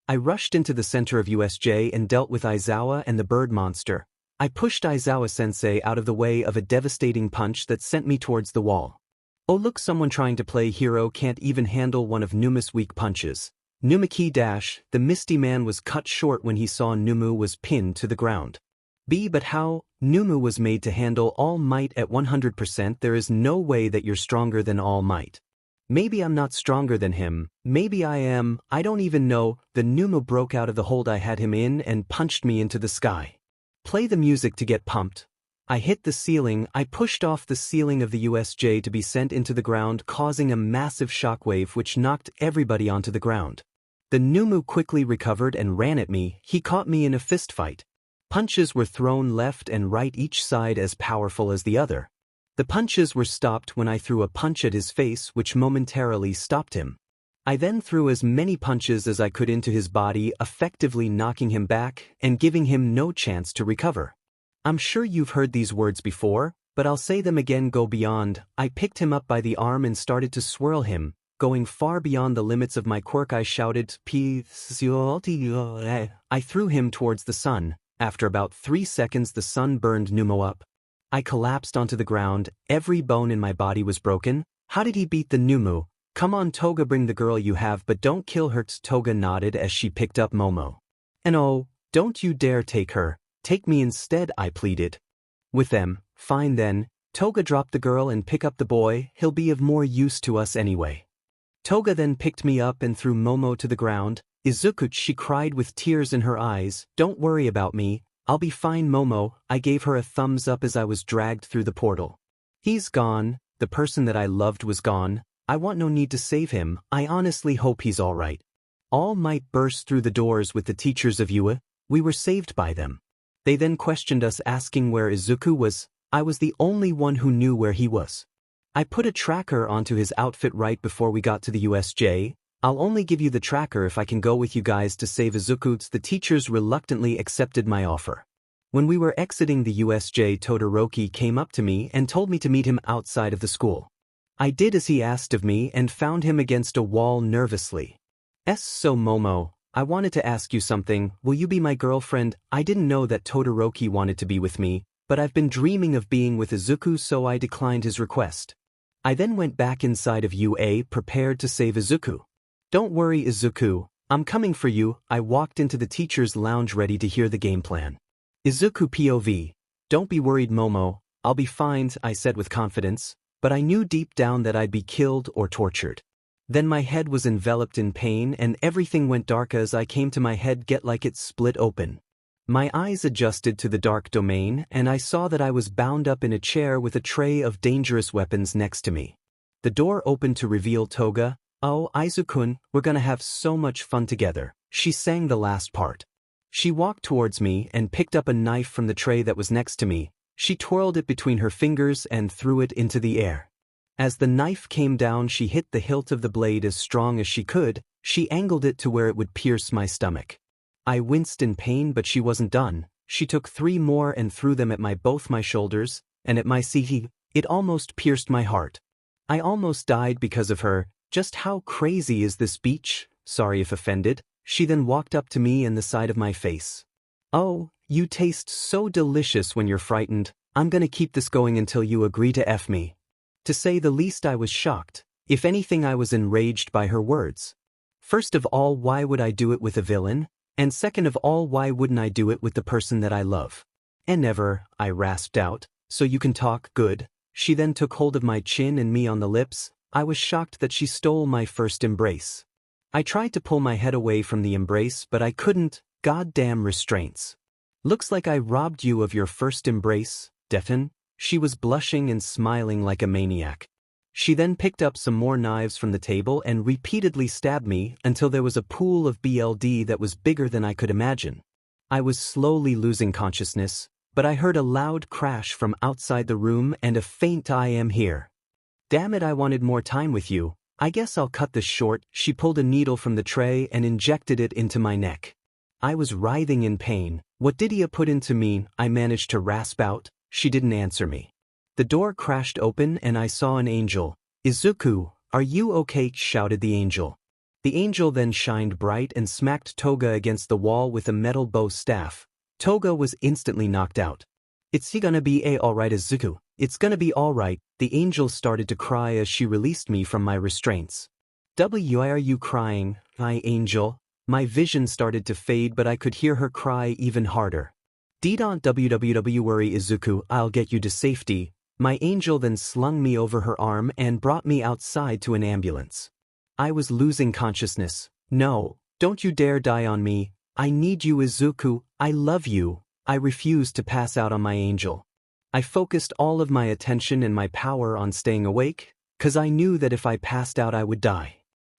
I rushed into the center of USJ and dealt with Izuku and the bird monster. I pushed Izuku-sensei out of the way of a devastating punch that sent me towards the wall. Oh look, someone trying to play hero can't even handle one of Numa's weak punches. 𝗵𝗃 the Misty Man was cut short when he saw Numu was pinned to the ground. But how? Numu was made to handle All Might at 100%. There is no way that you're stronger than All Might. Maybe I'm not stronger than him, maybe I am, I don't even know. The Numu broke out of the hold I had him in and punched me into the sky. Play the music to get pumped. I hit the ceiling. I pushed off the ceiling of the USJ to be sent into the ground, causing a massive shockwave which knocked everybody onto the ground. The Numu quickly recovered and ran at me. He caught me in a fist fight. Punches were thrown left and right, each side as powerful as the other. The punches were stopped when I threw a punch at his face, which momentarily stopped him. I then threw as many punches as I could into his body, effectively knocking him back and giving him no chance to recover. I'm sure you've heard these words before, but I'll say them again. Go beyond. I picked him up by the arm and started to swirl him. Going far beyond the limits of my quirk, I shouted, 𝗵𝗃𝗃𝗃. I threw him towards the sun. After about 3 seconds, the sun burned Numo up. I collapsed onto the ground. Every bone in my body was broken. How did he beat the Numu? Come on, Toga, bring the girl you have, but don't kill her. Toga nodded as she picked up Momo. And oh, don't you dare take her. Take me instead, I pleaded. With them, fine then. Toga dropped the girl and pick up the boy. He'll be of more use to us anyway. Toga then picked me up and threw Momo to the ground. Izuku, she cried with tears in her eyes. Don't worry about me. I'll be fine, Momo. I gave her a thumbs up as I was dragged through the portal. He's gone. The person that I loved was gone. I want no need to save him. I honestly hope he's all right. All Might burst through the doors with the teachers of 𝗧𝗬𝗏. We were saved by them. They then questioned us, asking where Izuku was. I was the only one who knew where he was. I put a tracker onto his outfit right before we got to the USJ. I'll only give you the tracker if I can go with you guys to save Izuku. The teachers reluctantly accepted my offer. When we were exiting the USJ, Todoroki came up to me and told me to meet him outside of the school. I did as he asked of me and found him against a wall nervously. So Momo, I wanted to ask you something. Will you be my girlfriend? I didn't know that Todoroki wanted to be with me, but I've been dreaming of being with Izuku, so I declined his request. I then went back inside of UA, prepared to save Izuku. Don't worry, Izuku, I'm coming for you. I walked into the teacher's lounge ready to hear the game plan. Izuku POV. Don't be worried, Momo. I'll be fine, I said with confidence, but I knew deep down that I'd be killed or tortured. Then my head was enveloped in pain and everything went dark as I came to my head get like it split open. My eyes adjusted to the dark domain and I saw that I was bound up in a chair with a tray of dangerous weapons next to me. The door opened to reveal Toga. Oh, Izuku, we're gonna have so much fun together. She sang the last part. She walked towards me and picked up a knife from the tray that was next to me. She twirled it between her fingers and threw it into the air. As the knife came down, she hit the hilt of the blade as strong as she could. She angled it to where it would pierce my stomach. I winced in pain, but she wasn't done. She took 3 more and threw them at both my shoulders, and at my 𝗧𝗍. It almost pierced my heart. I almost died because of her. Just how crazy is this beach? Sorry if offended. She then walked up to me and the side of my face. Oh, you taste so delicious when you're frightened. I'm gonna keep this going until you agree to F me. To say the least, I was shocked. If anything, I was enraged by her words. First of all, why would I do it with a villain? And second of all, why wouldn't I do it with the person that I love? And never, I rasped out. So you can talk, good. She then took hold of my chin and me on the lips. I was shocked that she stole my first embrace. I tried to pull my head away from the embrace, but I couldn't. Goddamn restraints. Looks like I robbed you of your first embrace, Defen. She was blushing and smiling like a maniac. She then picked up some more knives from the table and repeatedly stabbed me until there was a pool of blood that was bigger than I could imagine. I was slowly losing consciousness. But I heard a loud crash from outside the room and a faint "I am here." "Damn it, I wanted more time with you. I guess I'll cut this short." She pulled a needle from the tray and injected it into my neck. I was writhing in pain. "What did he put into me?" I managed to rasp out. She didn't answer me. The door crashed open and I saw an angel. "Izuku, are you okay?" shouted the angel. The angel then shined bright and smacked Toga against the wall with a metal bow staff. Toga was instantly knocked out. "It's gonna be alright, Izuku. It's gonna be alright." The angel started to cry as she released me from my restraints. "Why are you crying, my angel?" My vision started to fade, but I could hear her cry even harder. "Don't worry, Izuku, I'll get you to safety." My angel then slung me over her arm and brought me outside to an ambulance. I was losing consciousness. "No, don't you dare die on me. I need you, Izuku. I love you." I refused to pass out on my angel. I focused all of my attention and my power on staying awake, 'cause I knew that if I passed out I would die.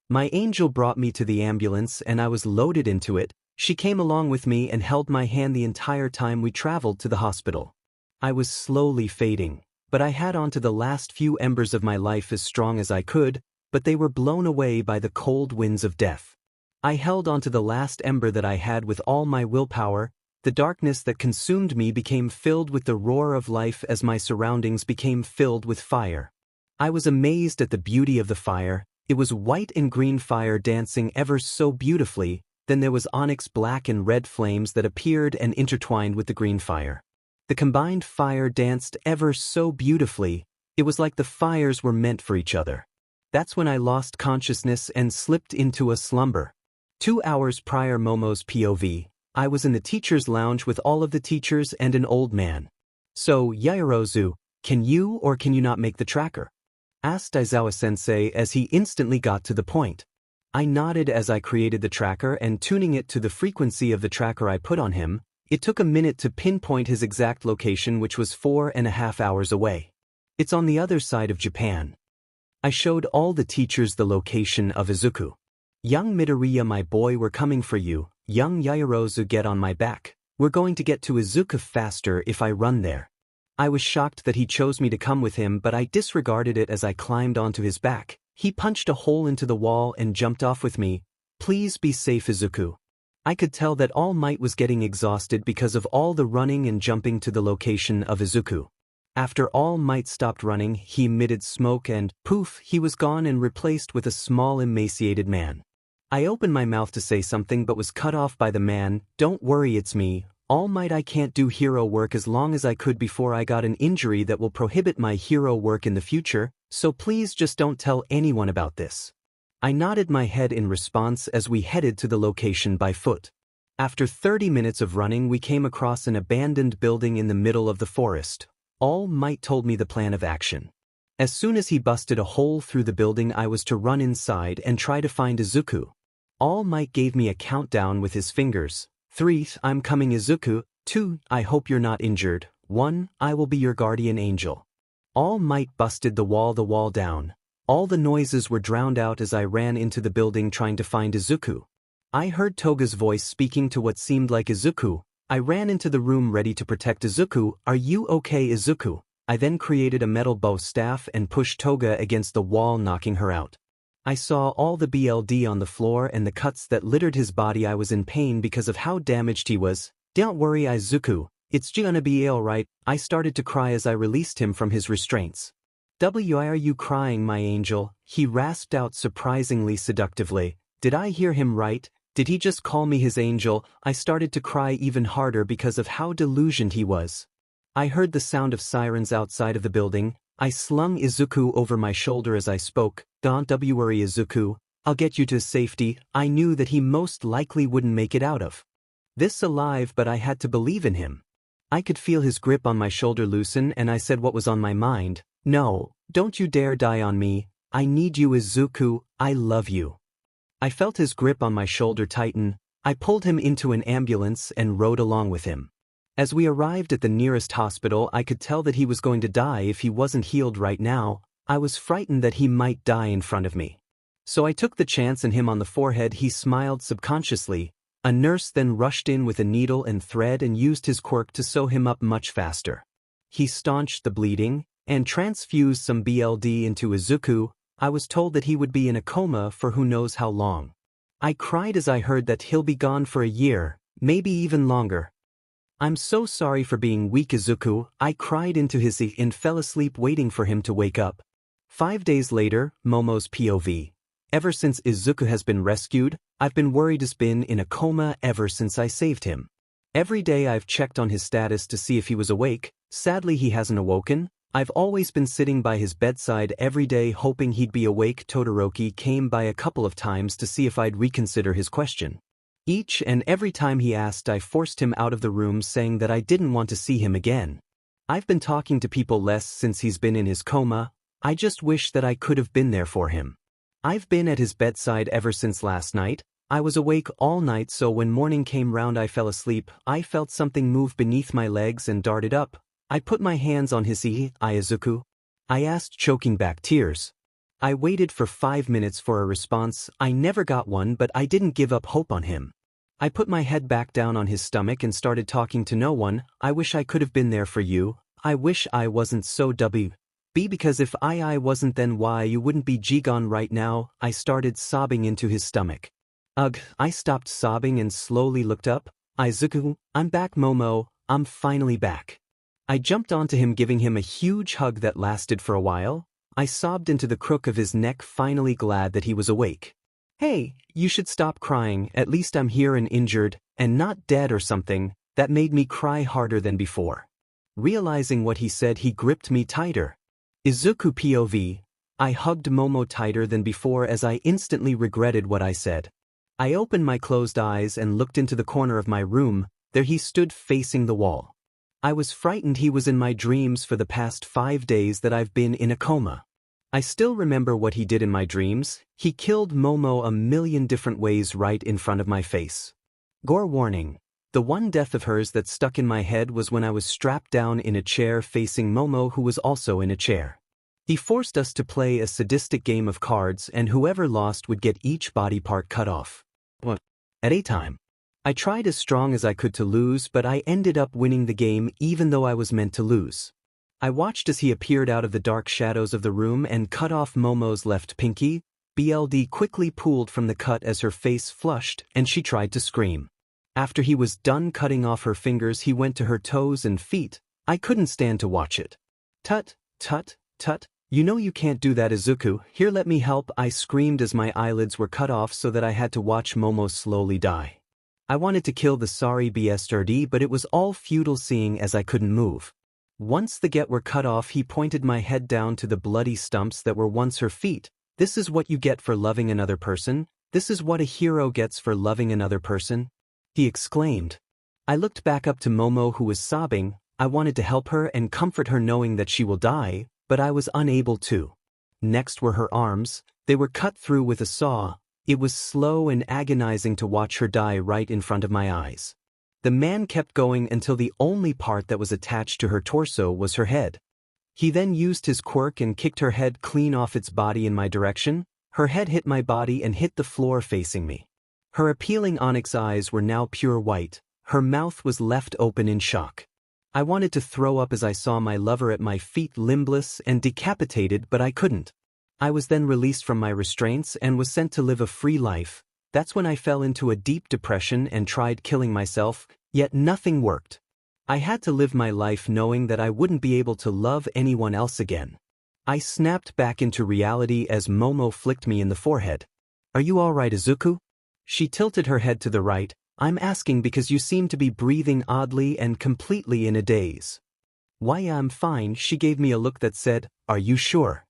My angel brought me to the ambulance and I was loaded into it. She came along with me and held my hand the entire time we traveled to the hospital. I was slowly fading, but I had on to the last few embers of my life as strong as I could, but they were blown away by the cold winds of death. I held onto the last ember that I had with all my willpower. The darkness that consumed me became filled with the roar of life as my surroundings became filled with fire. I was amazed at the beauty of the fire. It was white and green fire dancing ever so beautifully. Then there was onyx black and red flames that appeared and intertwined with the green fire. The combined fire danced ever so beautifully. It was like the fires were meant for each other. That's when I lost consciousness and slipped into a slumber. 2 hours prior Momo's POV, I was in the teacher's lounge with all of the teachers and an old man. "So, Yaoyorozu, can you or can you not make the tracker?" asked Aizawa-sensei as he instantly got to the point. I nodded as I created the tracker and tuning it to the frequency of the tracker I put on him. It took a minute to pinpoint his exact location, which was 4.5 hours away. "It's on the other side of Japan." I showed all the teachers the location of Izuku. "Young Midoriya, my boy, we're coming for you. Young Yaoyorozu, get on my back. We're going to get to Izuku faster if I run there." I was shocked that he chose me to come with him, but I disregarded it as I climbed onto his back. He punched a hole into the wall and jumped off with me. "Please be safe, Izuku." I could tell that All Might was getting exhausted because of all the running and jumping to the location of Izuku. After All Might stopped running, he emitted smoke and, poof, he was gone and replaced with a small emaciated man. I opened my mouth to say something but was cut off by the man. "Don't worry, it's me, All Might. I can't do hero work as long as I could before I got an injury that will prohibit my hero work in the future, so please just don't tell anyone about this." I nodded my head in response as we headed to the location by foot. After 30 minutes of running, we came across an abandoned building in the middle of the forest. All Might told me the plan of action. As soon as he busted a hole through the building, I was to run inside and try to find Izuku. All Might gave me a countdown with his fingers. 3, I'm coming, Izuku. 2, I hope you're not injured. 1, I will be your guardian angel. All Might busted the wall down. All the noises were drowned out as I ran into the building trying to find Izuku. I heard Toga's voice speaking to what seemed like Izuku. I ran into the room ready to protect Izuku. "Are you okay, Izuku?" I then created a metal bow staff and pushed Toga against the wall, knocking her out. I saw all the blood on the floor and the cuts that littered his body. I was in pain because of how damaged he was. "Don't worry, Izuku. It's gonna be alright." I started to cry as I released him from his restraints. "Why are you crying, my angel?" he rasped out surprisingly seductively. Did I hear him right? Did he just call me his angel? I started to cry even harder because of how delusioned he was. I heard the sound of sirens outside of the building. I slung Izuku over my shoulder as I spoke. "Don't worry, Izuku. I'll get you to safety." I knew that he most likely wouldn't make it out of this alive, but I had to believe in him. I could feel his grip on my shoulder loosen and I said what was on my mind. "No, don't you dare die on me. I need you, Izuku. I love you." I felt his grip on my shoulder tighten. I pulled him into an ambulance and rode along with him. As we arrived at the nearest hospital, I could tell that he was going to die if he wasn't healed right now. I was frightened that he might die in front of me. So I took the chance and him on the forehead. He smiled subconsciously. A nurse then rushed in with a needle and thread and used his quirk to sew him up much faster. He staunched the bleeding and transfused some BLD into Izuku. I was told that he would be in a coma for who knows how long. I cried as I heard that he'll be gone for a year, maybe even longer. I'm so sorry for being weak, Izuku, I cried into his ear and fell asleep waiting for him to wake up. 5 days later, Momo's POV. Ever since Izuku has been rescued, I've been worried he's been in a coma ever since I saved him. Every day I've checked on his status to see if he was awake. Sadly he hasn't awoken. I've always been sitting by his bedside every day hoping he'd be awake. Todoroki came by a couple of times to see if I'd reconsider his question. Each and every time he asked, I forced him out of the room saying that I didn't want to see him again. I've been talking to people less since he's been in his coma. I just wish that I could have been there for him. I've been at his bedside ever since last night. I was awake all night, so when morning came round I fell asleep. I felt something move beneath my legs and darted up. I put my hands on his Izuku. I asked, choking back tears. I waited for 5 minutes for a response. I never got one, but I didn't give up hope on him. I put my head back down on his stomach and started talking to no one. I wish I could have been there for you. I wish I wasn't so WB, because if I wasn't, then why you wouldn't be gone right now. I started sobbing into his stomach. Ugh, I stopped sobbing and slowly looked up. Izuku, I'm back, Momo, I'm finally back. I jumped onto him, giving him a huge hug that lasted for a while. I sobbed into the crook of his neck, finally glad that he was awake. Hey, you should stop crying, at least I'm here and injured, and not dead or something. That made me cry harder than before. Realizing what he said, he gripped me tighter. Izuku POV. I hugged Momo tighter than before as I instantly regretted what I said. I opened my closed eyes and looked into the corner of my room. There he stood facing the wall. I was frightened. He was in my dreams for the past 5 days that I've been in a coma. I still remember what he did in my dreams. He killed Momo a million different ways right in front of my face. Gore warning. The one death of hers that stuck in my head was when I was strapped down in a chair facing Momo, who was also in a chair. He forced us to play a sadistic game of cards, and whoever lost would get each body part cut off. At a time. I tried as strong as I could to lose, but I ended up winning the game even though I was meant to lose. I watched as he appeared out of the dark shadows of the room and cut off Momo's left pinky. BLD quickly pooled from the cut as her face flushed and she tried to scream. After he was done cutting off her fingers, he went to her toes and feet. I couldn't stand to watch it. Tut, tut, tut. You know you can't do that, Izuku. Here, let me help, I screamed as my eyelids were cut off so that I had to watch Momo slowly die. I wanted to kill the 𝗧𝗵𝗵𝗺, but it was all futile seeing as I couldn't move. Once the get were cut off, he pointed my head down to the bloody stumps that were once her feet. This is what you get for loving another person. This is what a hero gets for loving another person, he exclaimed. I looked back up to Momo, who was sobbing. I wanted to help her and comfort her knowing that she will die, but I was unable to. Next were her arms. They were cut through with a saw. It was slow and agonizing to watch her die right in front of my eyes. The man kept going until the only part that was attached to her torso was her head. He then used his quirk and kicked her head clean off its body in my direction. Her head hit my body and hit the floor facing me. Her appealing onyx eyes were now pure white. Her mouth was left open in shock. I wanted to throw up as I saw my lover at my feet, limbless and decapitated, but I couldn't. I was then released from my restraints and was sent to live a free life. That's when I fell into a deep depression and tried killing myself, yet nothing worked. I had to live my life knowing that I wouldn't be able to love anyone else again. I snapped back into reality as Momo flicked me in the forehead. Are you all right, Izuku? She tilted her head to the right. I'm asking because you seem to be breathing oddly and completely in a daze. Why, I'm fine. She gave me a look that said, are you sure?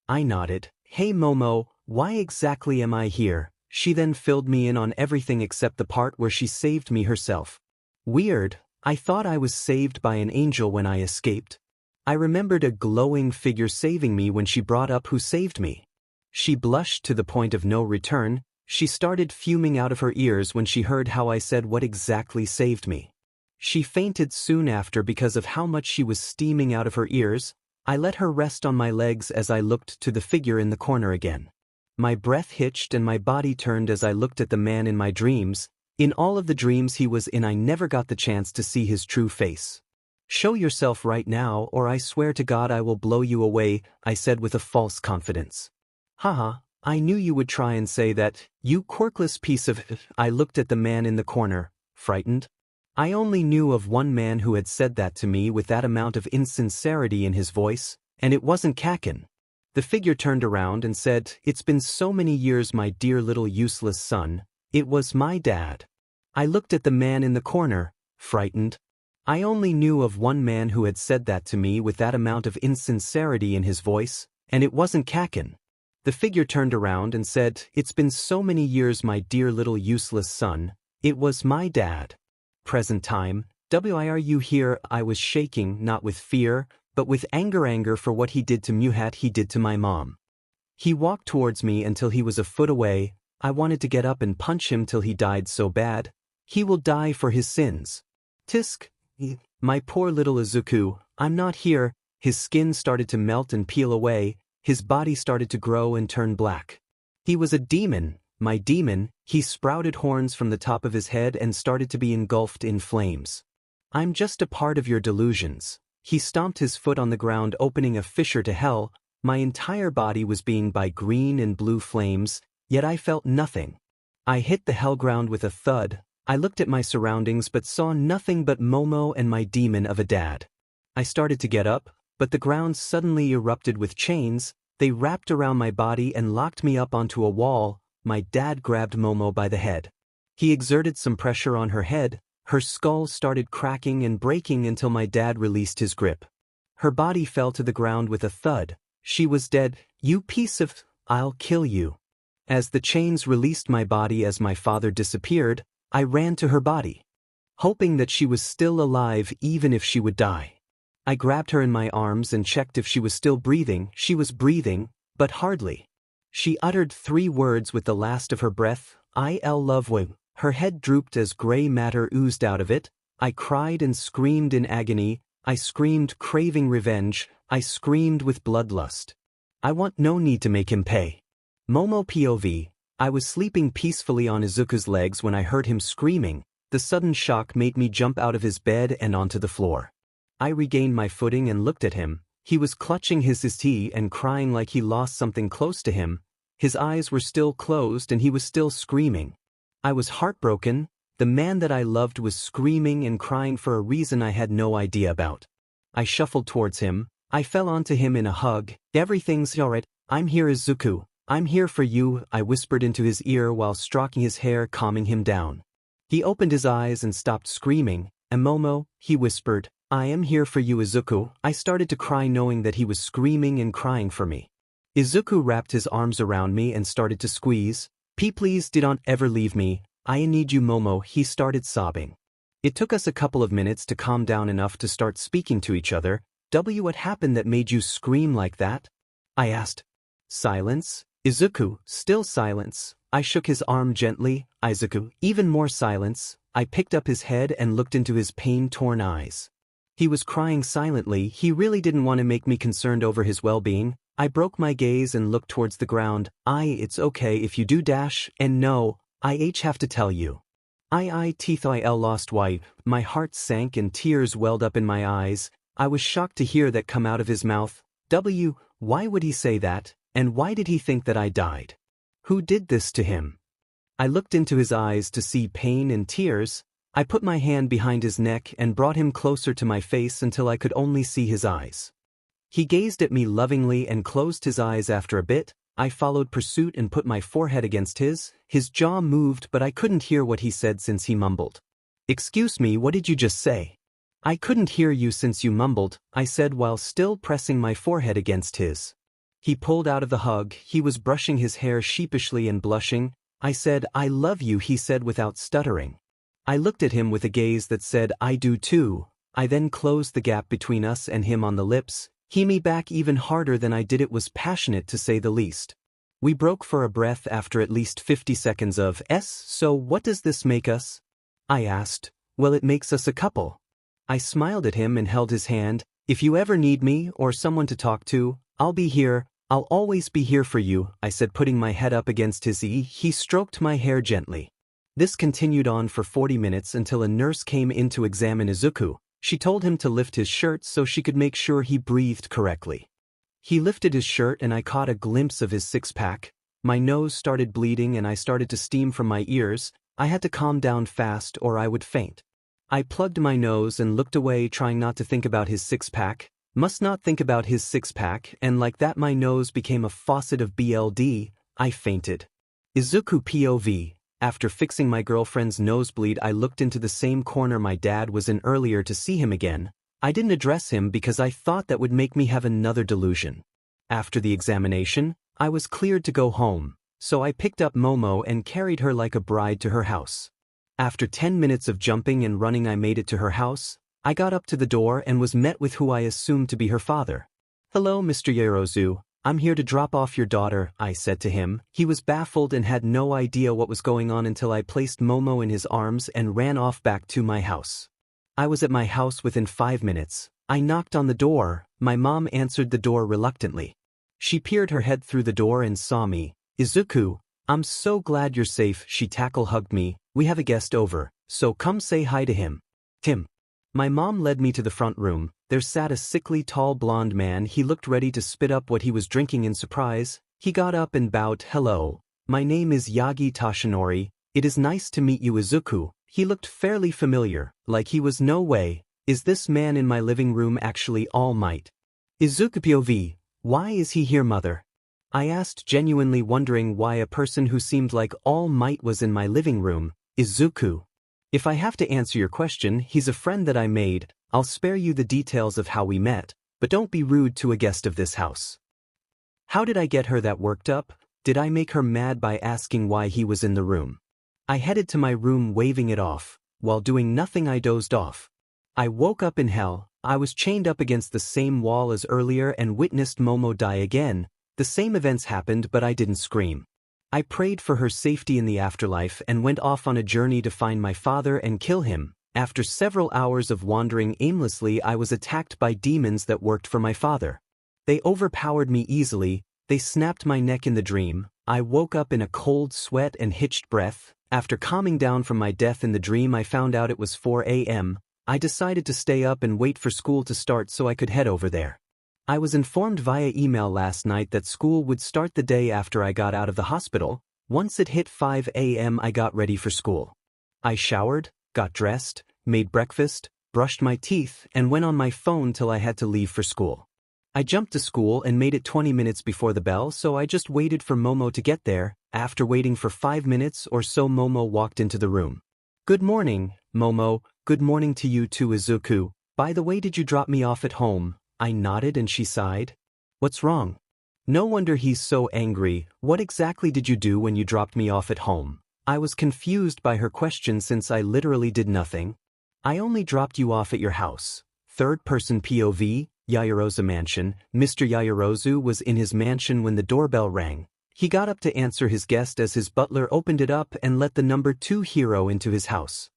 I nodded. Hey Momo, why exactly am I here? She then filled me in on everything except the part where she saved me herself. Weird, I thought I was saved by an angel when I escaped. I remembered a glowing figure saving me when she brought up who saved me. She blushed to the point of no return. She started fuming out of her ears when she heard how I said what exactly saved me. She fainted soon after because of how much she was steaming out of her ears. I let her rest on my legs as I looked to the figure in the corner again. My breath hitched and my body turned as I looked at the man in my dreams. In all of the dreams he was in, I never got the chance to see his true face. "Show yourself right now, or I swear to God I will blow you away," I said with a false confidence. "Haha, I knew you would try and say that, you quirkless piece of..." I looked at the man in the corner, frightened. I only knew of one man who had said that to me with that amount of insincerity in his voice, and it wasn't 𝗂𝗂𝗃. The figure turned around and said, "It's been so many years, my dear little useless son. It was my dad." I looked at the man in the corner, frightened. I only knew of one man who had said that to me with that amount of insincerity in his voice, and it wasn't 𝗂𝗂𝗃. The figure turned around and said, "It's been so many years, my dear little useless son. It was my dad." Present time, "Are you here?" I was shaking, not with fear, but with anger for what he did to 𝗵𝗃 he did to my mom. He walked towards me until he was a foot away. I wanted to get up and punch him till he died so bad. He will die for his sins. 𝗧𝗵𝗲, my poor little Izuku, I'm not here. His skin started to melt and peel away, his body started to grow and turn black. He was a demon, my demon. He sprouted horns from the top of his head and started to be engulfed in flames. "I'm just a part of your delusions." He stomped his foot on the ground, opening a fissure to hell. My entire body was being by green and blue flames, yet I felt nothing. I hit the hell ground with a thud. I looked at my surroundings but saw nothing but Momo and my demon of a dad. I started to get up, but the ground suddenly erupted with chains. They wrapped around my body and locked me up onto a wall. My dad grabbed Momo by the head. He exerted some pressure on her head. Her skull started cracking and breaking until my dad released his grip. Her body fell to the ground with a thud. She was dead. "You piece of... I'll kill you." As the chains released my body as my father disappeared, I ran to her body, hoping that she was still alive even if she would die. I grabbed her in my arms and checked if she was still breathing. She was breathing, but hardly. She uttered 3 words with the last of her breath, "I love you." Her head drooped as gray matter oozed out of it. I cried and screamed in agony. I screamed craving revenge. I screamed with bloodlust. I want no need to make him pay. Momo POV. I was sleeping peacefully on Izuku's legs when I heard him screaming. The sudden shock made me jump out of his bed and onto the floor. I regained my footing and looked at him. He was clutching his tea and crying like he lost something close to him. His eyes were still closed and he was still screaming. I was heartbroken. The man that I loved was screaming and crying for a reason I had no idea about. I shuffled towards him. I fell onto him in a hug. "Everything's alright. I'm here, Izuku. I'm here for you," I whispered into his ear while stroking his hair, calming him down. He opened his eyes and stopped screaming. "Momo," he whispered, "I am here for you, Izuku." I started to cry knowing that he was screaming and crying for me. Izuku wrapped his arms around me and started to squeeze. Please don't ever leave me. I need you, Momo." He started sobbing. It took us a couple of minutes to calm down enough to start speaking to each other. "What happened that made you scream like that?" I asked. "Silence." Izuku, still silence. I shook his arm gently. "Izuku, even more silence." I picked up his head and looked into his pain-torn eyes. He was crying silently. He really didn't want to make me concerned over his well-being. I broke my gaze and looked towards the ground. It's okay if you do dash, and no, I have to tell you. I lost wife." My heart sank and tears welled up in my eyes. I was shocked to hear that come out of his mouth. Why would he say that, and why did he think that I died? Who did this to him? I looked into his eyes to see pain and tears. I put my hand behind his neck and brought him closer to my face until I could only see his eyes. He gazed at me lovingly and closed his eyes. After a bit, I followed pursuit and put my forehead against his. His jaw moved, but I couldn't hear what he said since he mumbled. "Excuse me, what did you just say?" "I couldn't hear you since you mumbled," I said while still pressing my forehead against his. He pulled out of the hug. He was brushing his hair sheepishly and blushing. I said, "I love you," he said without stuttering. I looked at him with a gaze that said, "I do too." I then closed the gap between us and him on the lips. He me back even harder than I did. It was passionate to say the least. We broke for a breath after at least 50 seconds of "So what does this make us?" I asked. "Well, it makes us a couple." I smiled at him and held his hand. "If you ever need me or someone to talk to, I'll be here. I'll always be here for you," I said, putting my head up against his ear. He stroked my hair gently. This continued on for 40 minutes until a nurse came in to examine Izuku. She told him to lift his shirt so she could make sure he breathed correctly. He lifted his shirt and I caught a glimpse of his six-pack. My nose started bleeding and I started to steam from my ears. I had to calm down fast or I would faint. I plugged my nose and looked away, trying not to think about his six-pack. Must not think about his six-pack, and like that my nose became a faucet of BLD. I fainted. Izuku POV. After fixing my girlfriend's nosebleed, I looked into the same corner my dad was in earlier to see him again. I didn't address him because I thought that would make me have another delusion. After the examination, I was cleared to go home, so I picked up Momo and carried her like a bride to her house. After 10 minutes of jumping and running, I made it to her house. I got up to the door and was met with who I assumed to be her father. "Hello, Mr. Yaoyorozu. I'm here to drop off your daughter," I said to him. He was baffled and had no idea what was going on until I placed Momo in his arms and ran off back to my house. I was at my house within 5 minutes. I knocked on the door. My mom answered the door reluctantly. She peered her head through the door and saw me. "Izuku, I'm so glad you're safe." She hugged me. "We have a guest over, so come say hi to him." Tim. My mom led me to the front room. There sat a sickly, tall, blonde man. He looked ready to spit up what he was drinking in surprise. He got up and bowed. "Hello. My name is 𝗳𝗲𝗄𝗧𝗏 Tashinori. It is nice to meet you, Izuku." He looked fairly familiar, like he was no way. Is this man in my living room actually All Might? Izuku POV. Why is he here, mother? I asked, genuinely wondering why a person who seemed like All Might was in my living room. Izuku. If I have to answer your question, he's a friend that I made. I'll spare you the details of how we met, but don't be rude to a guest of this house. How did I get her that worked up? Did I make her mad by asking why he was in the room? I headed to my room waving it off. While doing nothing, I dozed off. I woke up in hell. I was chained up against the same wall as earlier and witnessed Momo die again. The same events happened, but I didn't scream. I prayed for her safety in the afterlife and went off on a journey to find my father and kill him. After several hours of wandering aimlessly, I was attacked by demons that worked for my father. They overpowered me easily. They snapped my neck in the dream. I woke up in a cold sweat and hitched breath. After calming down from my death in the dream, I found out it was 4 a.m. I decided to stay up and wait for school to start so I could head over there. I was informed via email last night that school would start the day after I got out of the hospital. Once it hit 5 a.m., I got ready for school. I showered, got dressed, made breakfast, brushed my teeth, and went on my phone till I had to leave for school. I jumped to school and made it 20 minutes before the bell, so I just waited for Momo to get there. After waiting for 5 minutes or so, Momo walked into the room. "Good morning, Momo." "Good morning to you too, Izuku. By the way, did you drop me off at home?" I nodded and she sighed. "What's wrong?" "No wonder he's so angry. What exactly did you do when you dropped me off at home?" I was confused by her question since I literally did nothing. "I only dropped you off at your house." Third person POV, Yaoyorozu mansion. Mr. Yaoyorozu was in his mansion when the doorbell rang. He got up to answer his guest as his butler opened it up and let the number 2 hero into his house.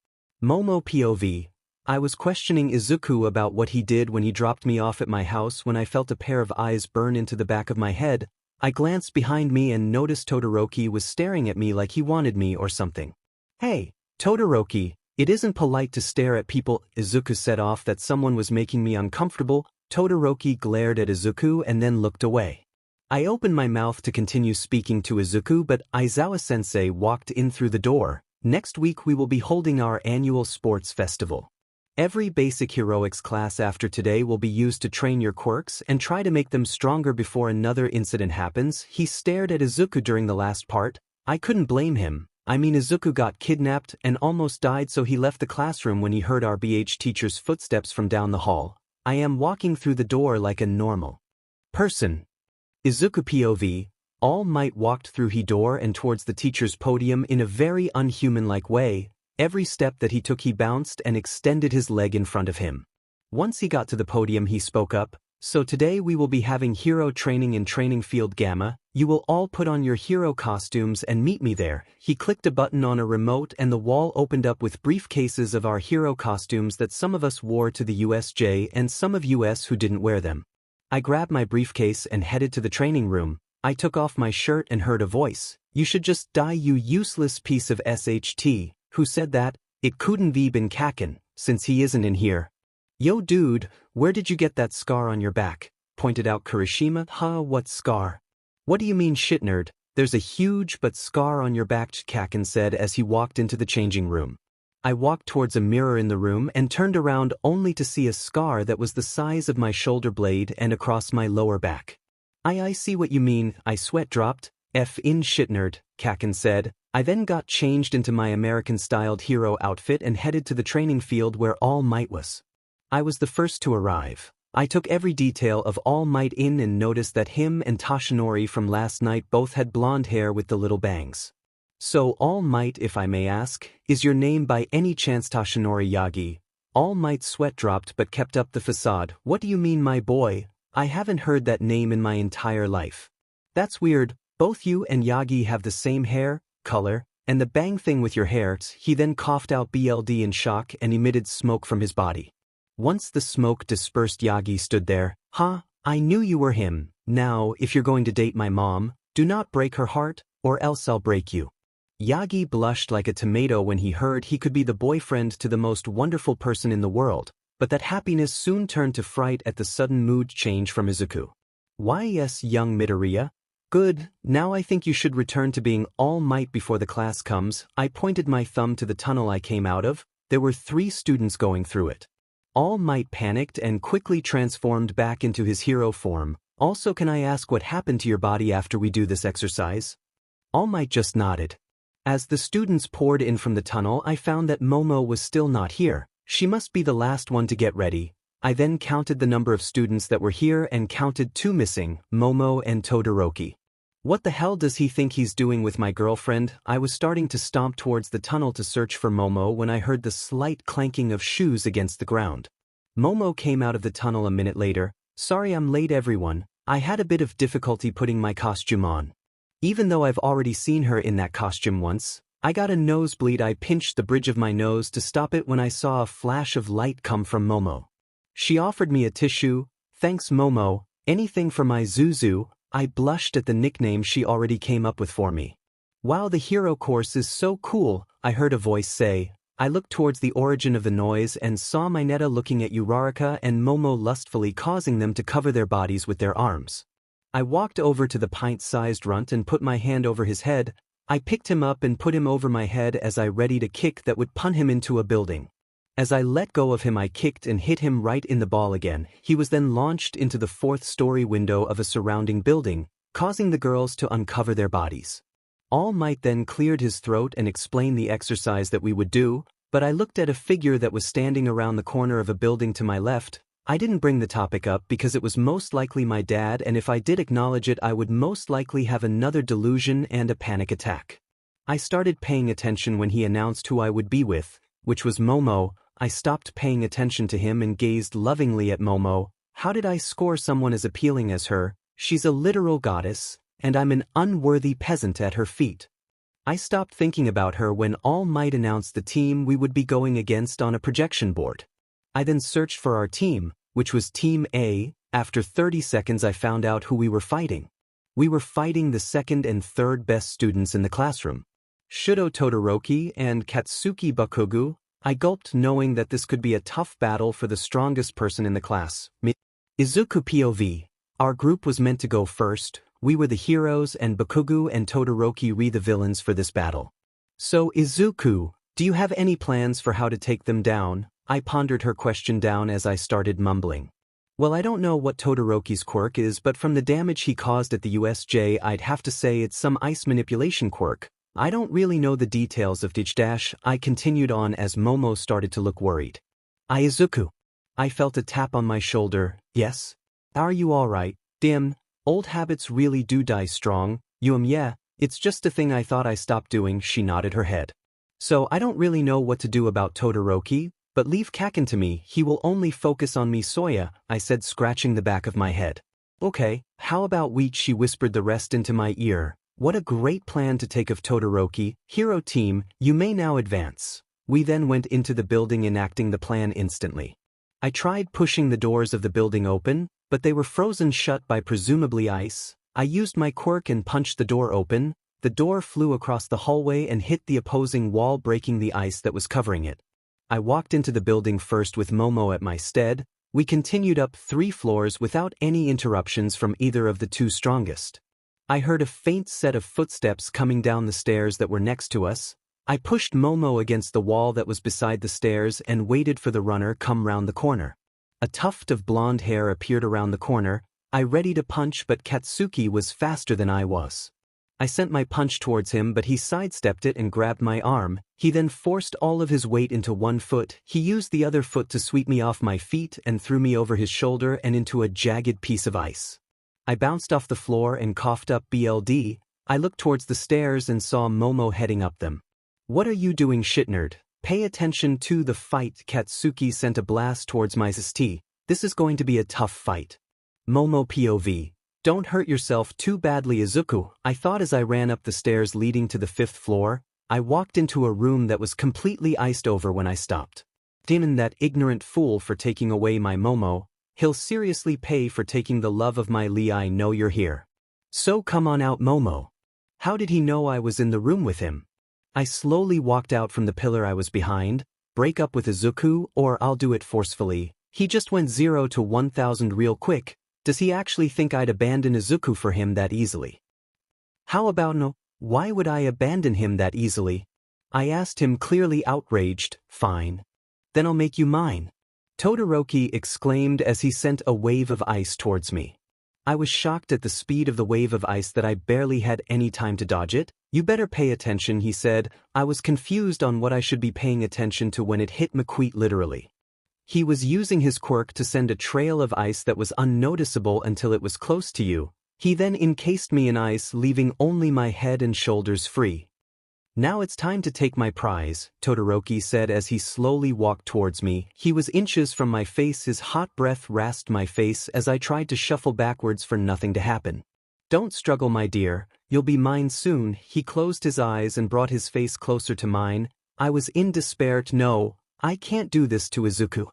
Momo POV. I was questioning Izuku about what he did when he dropped me off at my house when I felt a pair of eyes burn into the back of my head. I glanced behind me and noticed Todoroki was staring at me like he wanted me or something. "Hey, Todoroki, it isn't polite to stare at people." Izuku set off that someone was making me uncomfortable. Todoroki glared at Izuku and then looked away. I opened my mouth to continue speaking to Izuku, but Aizawa-sensei walked in through the door. "Next week we will be holding our annual sports festival. Every basic heroics class after today will be used to train your quirks and try to make them stronger before another incident happens." He stared at Izuku during the last part. I couldn't blame him. I mean, Izuku got kidnapped and almost died, so he left the classroom when he heard our BH teacher's footsteps from down the hall. I am walking through the door like a normal person. Izuku POV. All Might walked through the door and towards the teacher's podium in a very unhuman-like way. Every step that he took, he bounced and extended his leg in front of him. Once he got to the podium, he spoke up. "So today we will be having hero training in Training Field Gamma. You will all put on your hero costumes and meet me there." He clicked a button on a remote and the wall opened up with briefcases of our hero costumes that some of us wore to the USJ and some of us who didn't wear them. I grabbed my briefcase and headed to the training room. I took off my shirt and heard a voice. You should just die, you useless piece of SHT. Who said that? 𝗧𝗵𝗃𝗏, since he isn't in here. Yo dude, where did you get that scar on your back? Pointed out Kirishima. What scar? What do you mean shit nerd? There's a huge but scar on your back, Kaken said as he walked into the changing room. I walked towards a mirror in the room and turned around only to see a scar that was the size of my shoulder blade and across my lower back. I see what you mean, I sweat dropped. In shit nerd, Kaken said. I then got changed into my American-styled hero outfit and headed to the training field where All Might was. I was the first to arrive. I took every detail of All Might in and noticed that him and Toshinori from last night both had blonde hair with the little bangs. So All Might, if I may ask, is your name by any chance Toshinori Yagi? All Might's sweat dropped but kept up the facade. What do you mean my boy? I haven't heard that name in my entire life. That's weird, both you and Yagi have the same hair, color, and the bang thing with your hair. He then coughed out BLD in shock and emitted smoke from his body. Once the smoke dispersed, Yagi stood there. I knew you were him. Now, if you're going to date my mom, do not break her heart, or else I'll break you. Yagi blushed like a tomato when he heard he could be the boyfriend to the most wonderful person in the world, but that happiness soon turned to fright at the sudden mood change from Izuku. Why yes, young Midoriya? Good, now I think you should return to being All Might before the class comes. I pointed my thumb to the tunnel I came out of. There were 3 students going through it. All Might panicked and quickly transformed back into his hero form. Also, can I ask what happened to your body after we do this exercise? All Might just nodded. As the students poured in from the tunnel, I found that Momo was still not here. She must be the last one to get ready. I then counted the number of students that were here and counted 2 missing, Momo and Todoroki. What the hell does he think he's doing with my girlfriend? I was starting to stomp towards the tunnel to search for Momo when I heard the slight clanking of shoes against the ground. Momo came out of the tunnel a minute later. Sorry I'm late everyone, I had a bit of difficulty putting my costume on. Even though I've already seen her in that costume once, I got a nosebleed. I pinched the bridge of my nose to stop it when I saw a flash of light come from Momo. She offered me a tissue. Thanks Momo, anything for my Zuzu. I blushed at the nickname she already came up with for me. Wow, the hero course is so cool, I heard a voice say. I looked towards the origin of the noise and saw Mineta looking at Uraraka and Momo lustfully, causing them to cover their bodies with their arms. I walked over to the pint-sized runt and put my hand over his head. I picked him up and put him over my head as I readied a kick that would punt him into a building. As I let go of him, I kicked and hit him right in the ball again. He was then launched into the 4th-story window of a surrounding building, causing the girls to uncover their bodies. All Might then cleared his throat and explained the exercise that we would do, but I looked at a figure that was standing around the corner of a building to my left. I didn't bring the topic up because it was most likely my dad, and if I did acknowledge it I would most likely have another delusion and a panic attack. I started paying attention when he announced who I would be with, which was Momo. I stopped paying attention to him and gazed lovingly at Momo. How did I score someone as appealing as her? She's a literal goddess, and I'm an unworthy peasant at her feet. I stopped thinking about her when All Might announced the team we would be going against on a projection board. I then searched for our team, which was Team A. After 30 seconds I found out who we were fighting. We were fighting the 2nd and 3rd best students in the classroom. Shudo Todoroki and Katsuki Bakugu. I gulped, knowing that this could be a tough battle for the strongest person in the class. Izuku POV. Our group was meant to go first. We were the heroes and Bakugu and Todoroki were the villains for this battle. So Izuku, do you have any plans for how to take them down? I pondered her question down as I started mumbling. Well, I don't know what Todoroki's quirk is, but from the damage he caused at the USJ I'd have to say it's some ice manipulation quirk. I don't really know the details of 𝗧𝗵𝗏. I continued on as Momo started to look worried. Izuku. I felt a tap on my shoulder. Yes? Are you alright? Damn, old habits really do die strong. Yeah, it's just a thing I thought I stopped doing. She nodded her head. So I don't really know what to do about Todoroki, but leave Kaken to me. He will only focus on 𝗵𝘃𝗏, I said, scratching the back of my head. Okay, how about we? She whispered the rest into my ear. What a great plan to take of Todoroki. Hero team, you may now advance. We then went into the building, enacting the plan instantly. I tried pushing the doors of the building open, but they were frozen shut by presumably ice. I used my quirk and punched the door open. The door flew across the hallway and hit the opposing wall, breaking the ice that was covering it. I walked into the building first with Momo at my stead. We continued up 3 floors without any interruptions from either of the 2 strongest. I heard a faint set of footsteps coming down the stairs that were next to us. I pushed Momo against the wall that was beside the stairs and waited for the runner come round the corner. A tuft of blonde hair appeared around the corner. I ready to punch, but Katsuki was faster than I was. I sent my punch towards him, but he sidestepped it and grabbed my arm. He then forced all of his weight into one foot. He used the other foot to sweep me off my feet and threw me over his shoulder and into a jagged piece of ice. I bounced off the floor and coughed up blood. I looked towards the stairs and saw Momo heading up them. "What are you doing, shitnerd? Pay attention to the fight." Katsuki sent a blast towards my 𝗧𝗍𝗧. "This is going to be a tough fight." Momo POV. "Don't hurt yourself too badly, Izuku," I thought as I ran up the stairs leading to the 5th floor. I walked into a room that was completely iced over when I stopped. "Demon, that ignorant fool for taking away my Momo. He'll seriously pay for taking the love of my Lee. I know you're here. So come on out, Momo." How did he know I was in the room with him? I slowly walked out from the pillar I was behind. Break up with Izuku, or I'll do it forcefully. He just went 0 to 1000 real quick. Does he actually think I'd abandon Izuku for him that easily? How about no? Why would I abandon him that easily? I asked him, clearly outraged. "Fine. Then I'll make you mine," Todoroki exclaimed as he sent a wave of ice towards me. I was shocked at the speed of the wave of ice that I barely had any time to dodge it. "You better pay attention," he said. I was confused on what I should be paying attention to when it hit 𝗵𝗃 literally. He was using his quirk to send a trail of ice that was unnoticeable until it was close to you. He then encased me in ice, leaving only my head and shoulders free. "Now it's time to take my prize," Todoroki said as he slowly walked towards me. He was inches from my face. His hot breath rasped my face as I tried to shuffle backwards for nothing to happen. "Don't struggle, my dear. You'll be mine soon." He closed his eyes and brought his face closer to mine. I was in despair. "No, I can't do this to Izuku."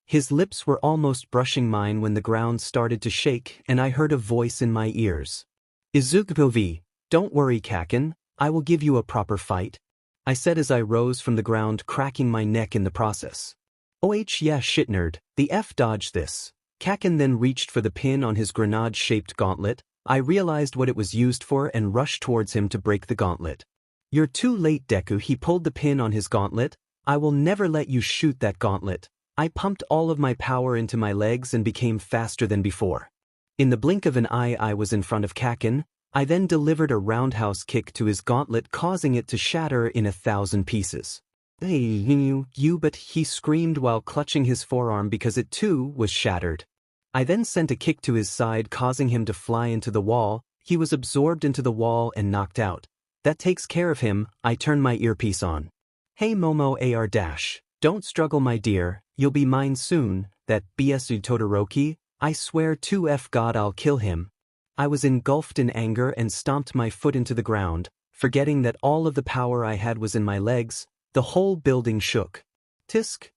His lips were almost brushing mine when the ground started to shake and I heard a voice in my ears. "Izuku POV, don't worry, Kaken. I will give you a proper fight," I said as I rose from the ground, cracking my neck in the process. "Oh yeah, shitnerd, the F dodged this." Kaken then reached for the pin on his grenade-shaped gauntlet. I realized what it was used for and rushed towards him to break the gauntlet. "You're too late, Deku." He pulled the pin on his gauntlet. "I will never let you shoot that gauntlet." I pumped all of my power into my legs and became faster than before. In the blink of an eye, I was in front of Kaken. I then delivered a roundhouse kick to his gauntlet, causing it to shatter in 1000 pieces. "Hey, you," but he screamed while clutching his forearm because it too was shattered. I then sent a kick to his side, causing him to fly into the wall. He was absorbed into the wall and knocked out. That takes care of him. I turned my earpiece on. "Hey Momo AR dash. Don't struggle, my dear. You'll be mine soon." "That BS Todoroki. I swear to God I'll kill him." I was engulfed in anger and stomped my foot into the ground, forgetting that all of the power I had was in my legs. The whole building shook. "Tisk.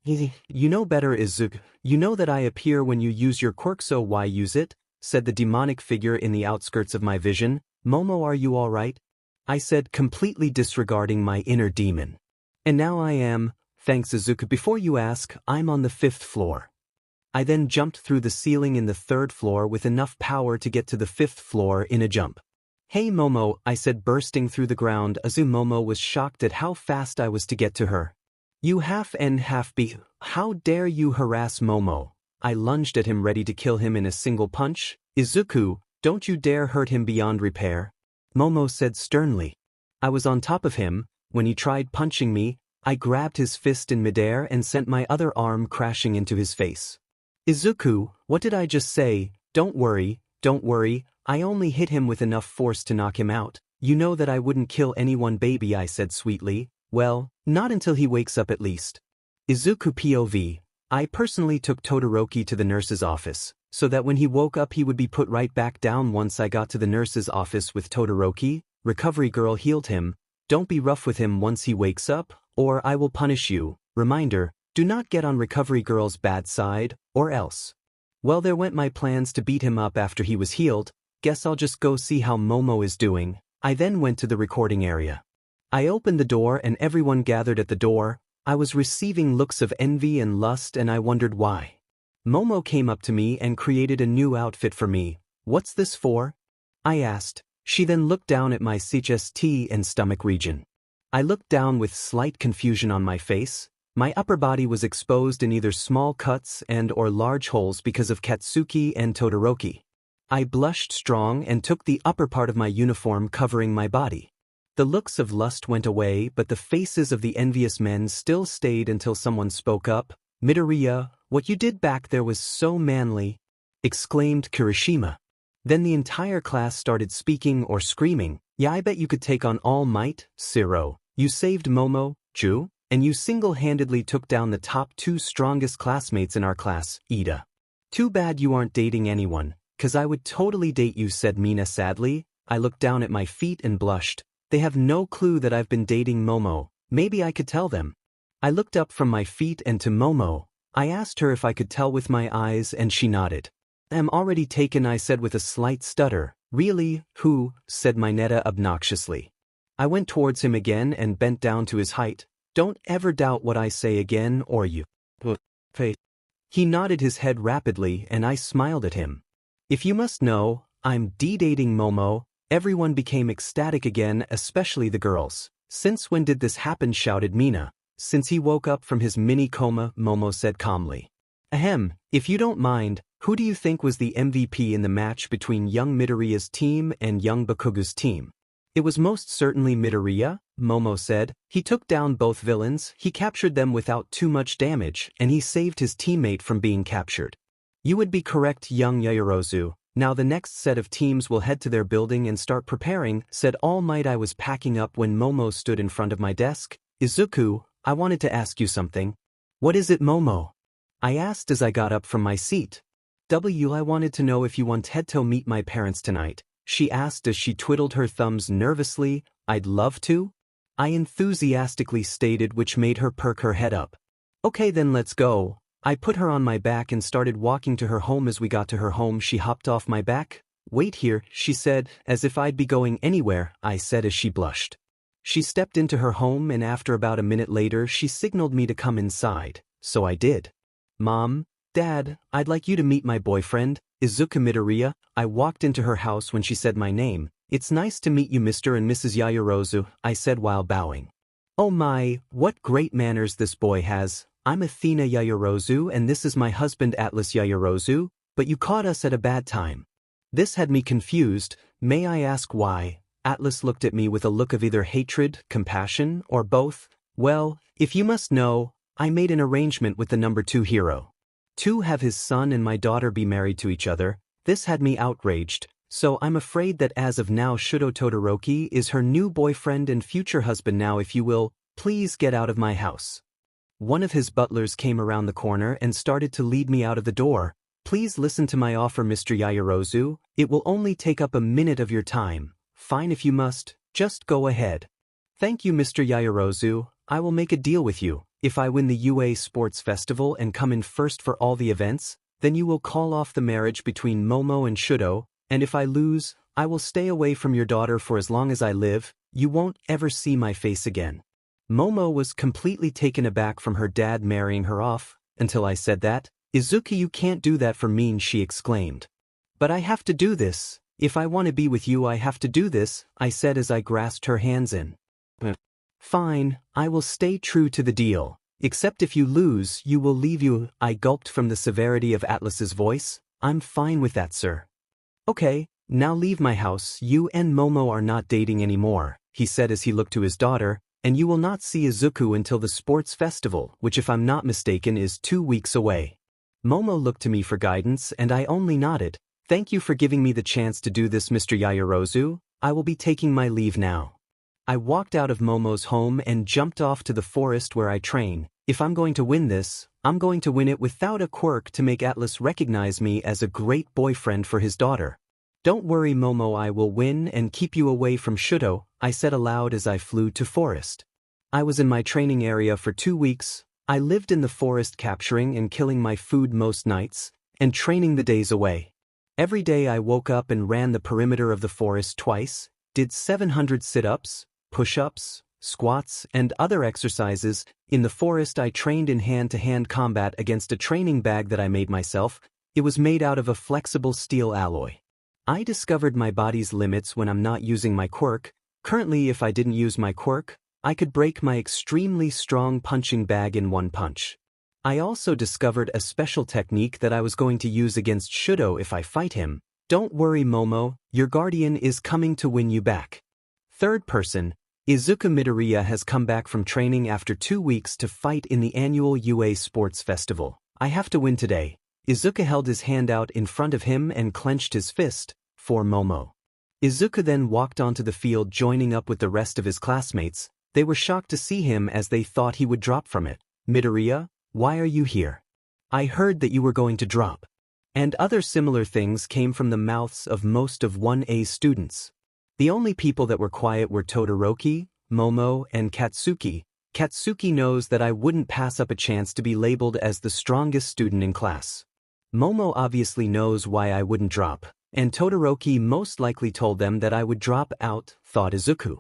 You know better, Izuku. You know that I appear when you use your quirk, so why use it?" said the demonic figure in the outskirts of my vision. "Momo, are you all right?" I said, completely disregarding my inner demon. "And now I am. Thanks, Izuku. Before you ask, I'm on the 5th floor." I then jumped through the ceiling in the 3rd floor with enough power to get to the 5th floor in a jump. "Hey Momo," I said, bursting through the ground. Momo was shocked at how fast I was to get to her. "You half N half B. How dare you harass Momo?" I lunged at him, ready to kill him in a single punch. "Izuku, don't you dare hurt him beyond repair," Momo said sternly. I was on top of him. When he tried punching me, I grabbed his fist in midair and sent my other arm crashing into his face. "Izuku, what did I just say?" Don't worry. I only hit him with enough force to knock him out." "You know that I wouldn't kill anyone, baby," I said sweetly. "Well, not until he wakes up at least." Izuku POV. I personally took Todoroki to the nurse's office, so that when he woke up he would be put right back down. Once I got to the nurse's office with Todoroki, Recovery Girl healed him. "Don't be rough with him once he wakes up, or I will punish you." Reminder, do not get on Recovery Girl's bad side, or else. Well, there went my plans to beat him up after he was healed. guess I'll just go see how Momo is doing. I then went to the recording area. I opened the door and everyone gathered at the door. I was receiving looks of envy and lust and I wondered why. Momo came up to me and created a new outfit for me. What's this for? I asked. She then looked down at my chest and stomach region. I looked down with slight confusion on my face. My upper body was exposed in either small cuts and or large holes because of 𝗧𝗵𝗃 and 𝗳𝗏𝗃. I blushed strong and took the upper part of my uniform covering my body. The looks of lust went away but the faces of the envious men still stayed until someone spoke up. 𝗵𝗃, what you did back there was so manly, exclaimed Kirishima. Then the entire class started speaking or screaming. Yeah, I bet you could take on All Might, 𝗧𝗏. You saved Momo, Ju, and you single-handedly took down the top 2 strongest classmates in our class, Ida. Too bad you aren't dating anyone, 'cause I would totally date you, said Mina sadly. I looked down at my feet and blushed. They have no clue that I've been dating Momo. Maybe I could tell them. I looked up from my feet and to Momo. I asked her if I could tell with my eyes and she nodded. I'm already taken, I said with a slight stutter. Really? Who? Said Mineta obnoxiously. I went towards him again and bent down to his height. Don't ever doubt what I say again or you. He nodded his head rapidly and I smiled at him. If you must know, I'm dating Momo. Everyone became ecstatic again, especially the girls. Since when did this happen? Shouted Mina. Since he woke up from his mini coma, Momo said calmly. Ahem, if you don't mind, who do you think was the MVP in the match between young 𝗵𝗃𝗃's team and young 𝗵𝗃𝗃's team? It was most certainly 𝗵𝗃𝗃, Momo said. He took down both villains, he captured them without too much damage, and he saved his teammate from being captured. You would be correct, young 𝗳𝗧𝗏. Now the next set of teams will head to their building and start preparing, said All Might. I was packing up when Momo stood in front of my desk. Izuku, I wanted to ask you something. What is it, Momo? I asked as I got up from my seat. I wanted to know if you want to meet my parents tonight, she asked as she twiddled her thumbs nervously. I'd love to, I enthusiastically stated, which made her perk her head up. Okay then, let's go. I put her on my back and started walking to her home. As we got to her home, she hopped off my back. Wait here, she said, as if I'd be going anywhere, I said as she blushed. She stepped into her home and after about a minute later she signaled me to come inside, so I did. Mom, Dad, I'd like you to meet my boyfriend, Izuku 𝗵𝗃𝗃. I walked into her house when she said my name. It's nice to meet you, Mr. and Mrs. 𝗳𝗧𝗏, I said while bowing. Oh my, what great manners this boy has. I'm Athena 𝗳𝗧𝗏 and this is my husband Atlas 𝗳𝗧𝗏, but you caught us at a bad time. This had me confused. May I ask why? Atlas looked at me with a look of either hatred, compassion, or both. Well, if you must know, I made an arrangement with the number 2 hero. To have his son and my daughter be married to each other. This had me outraged, so I'm afraid that as of now Shudo Todoroki is her new boyfriend and future husband. Now if you will, please get out of my house. One of his butlers came around the corner and started to lead me out of the door. Please listen to my offer, Mr. 𝗳𝗧𝗏. It will only take up a minute of your time. Fine if you must, just go ahead. Thank you, Mr. 𝗳𝗧𝗏. I will make a deal with you. If I win the UA Sports Festival and come in first for all the events, then you will call off the marriage between Momo and Shudo, and if I lose, I will stay away from your daughter for as long as I live. You won't ever see my face again. Momo was completely taken aback from her dad marrying her off, until I said that. Izuku, you can't do that for me, she exclaimed. But I have to do this. If I want to be with you, I have to do this, I said as I grasped her hands in. Fine, I will stay true to the deal. Except if you lose, you will leave you. I gulped from the severity of Atlas's voice. I'm fine with that, sir. Okay, now leave my house. You and Momo are not dating anymore, he said as he looked to his daughter, and you will not see Izuku until the sports festival, which if I'm not mistaken is 2 weeks away. Momo looked to me for guidance and I only nodded. Thank you for giving me the chance to do this, Mr. 𝗳𝗧𝗏. I will be taking my leave now. I walked out of Momo's home and jumped off to the forest where I train. If I'm going to win this, I'm going to win it without a quirk to make Atlas recognize me as a great boyfriend for his daughter. Don't worry, Momo, I will win and keep you away from Shudo, I said aloud as I flew to forest. I was in my training area for 2 weeks. I lived in the forest capturing and killing my food most nights, and training the days away. Every day I woke up and ran the perimeter of the forest twice, did 700 sit-ups, push-ups, squats, and other exercises. In the forest I trained in hand-to-hand combat against a training bag that I made myself. It was made out of a flexible steel alloy. I discovered my body's limits when I'm not using my quirk. Currently, if I didn't use my quirk, I could break my extremely strong punching bag in one punch. I also discovered a special technique that I was going to use against 𝗧𝗪𝗧 if I fight him. Don't worry, Momo, your guardian is coming to win you back. Third person, 𝗧𝗵𝗵𝗃 has come back from training after 2 weeks to fight in the annual UA Sports Festival. I have to win today. Izuku held his hand out in front of him and clenched his fist for Momo. Izuku then walked onto the field, joining up with the rest of his classmates. They were shocked to see him as they thought he would drop from it. Midoriya, why are you here? I heard that you were going to drop. And other similar things came from the mouths of most of 1A students. The only people that were quiet were Todoroki, Momo, and Katsuki. Katsuki knows that I wouldn't pass up a chance to be labeled as the strongest student in class. Momo obviously knows why I wouldn't drop, and Todoroki most likely told them that I would drop out, thought Izuku.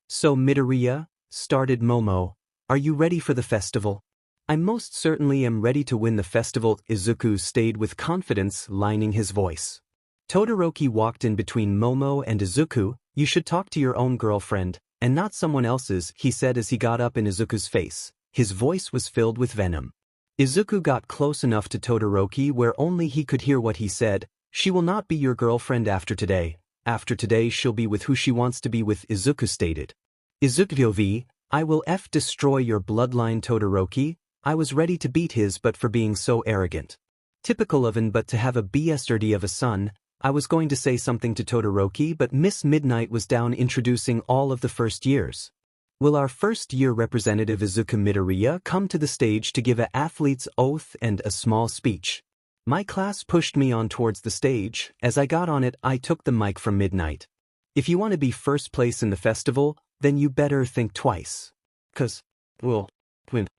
So Midoriya, started Momo, are you ready for the festival? I most certainly am ready to win the festival, Izuku stayed with confidence, lining his voice. Todoroki walked in between Momo and Izuku. You should talk to your own girlfriend, and not someone else's, he said as he got up in Izuku's face. His voice was filled with venom. Izuku got close enough to Todoroki where only he could hear what he said. She will not be your girlfriend after today. After today she'll be with who she wants to be with, Izuku stated. Izuku, I will destroy your bloodline, Todoroki. I was ready to beat his but for being so arrogant. Typical of an but to have a 𝗬𝗧𝗟𝗘 of a son. I was going to say something to Todoroki but Miss Midnight was down introducing all of the first years. Will our first year representative 𝗧𝗵𝗵𝗃 come to the stage to give an athlete's oath and a small speech? My class pushed me on towards the stage. As I got on it, I took the mic from Midnight. If you want to be first place in the festival, then you better think twice. 'Cause we'll win.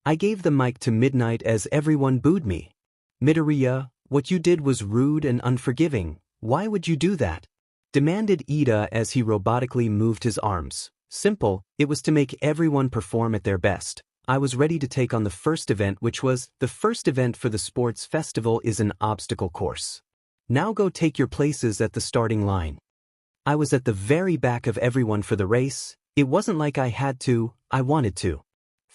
I gave the mic to Midnight as everyone booed me. Midoriya, what you did was rude and unforgiving. Why would you do that? Demanded Iida as he robotically moved his arms. Simple, it was to make everyone perform at their best. I was ready to take on the first event, which was, the first event for the sports festival is an obstacle course. Now go take your places at the starting line. I was at the very back of everyone for the race. It wasn't like I had to, I wanted to.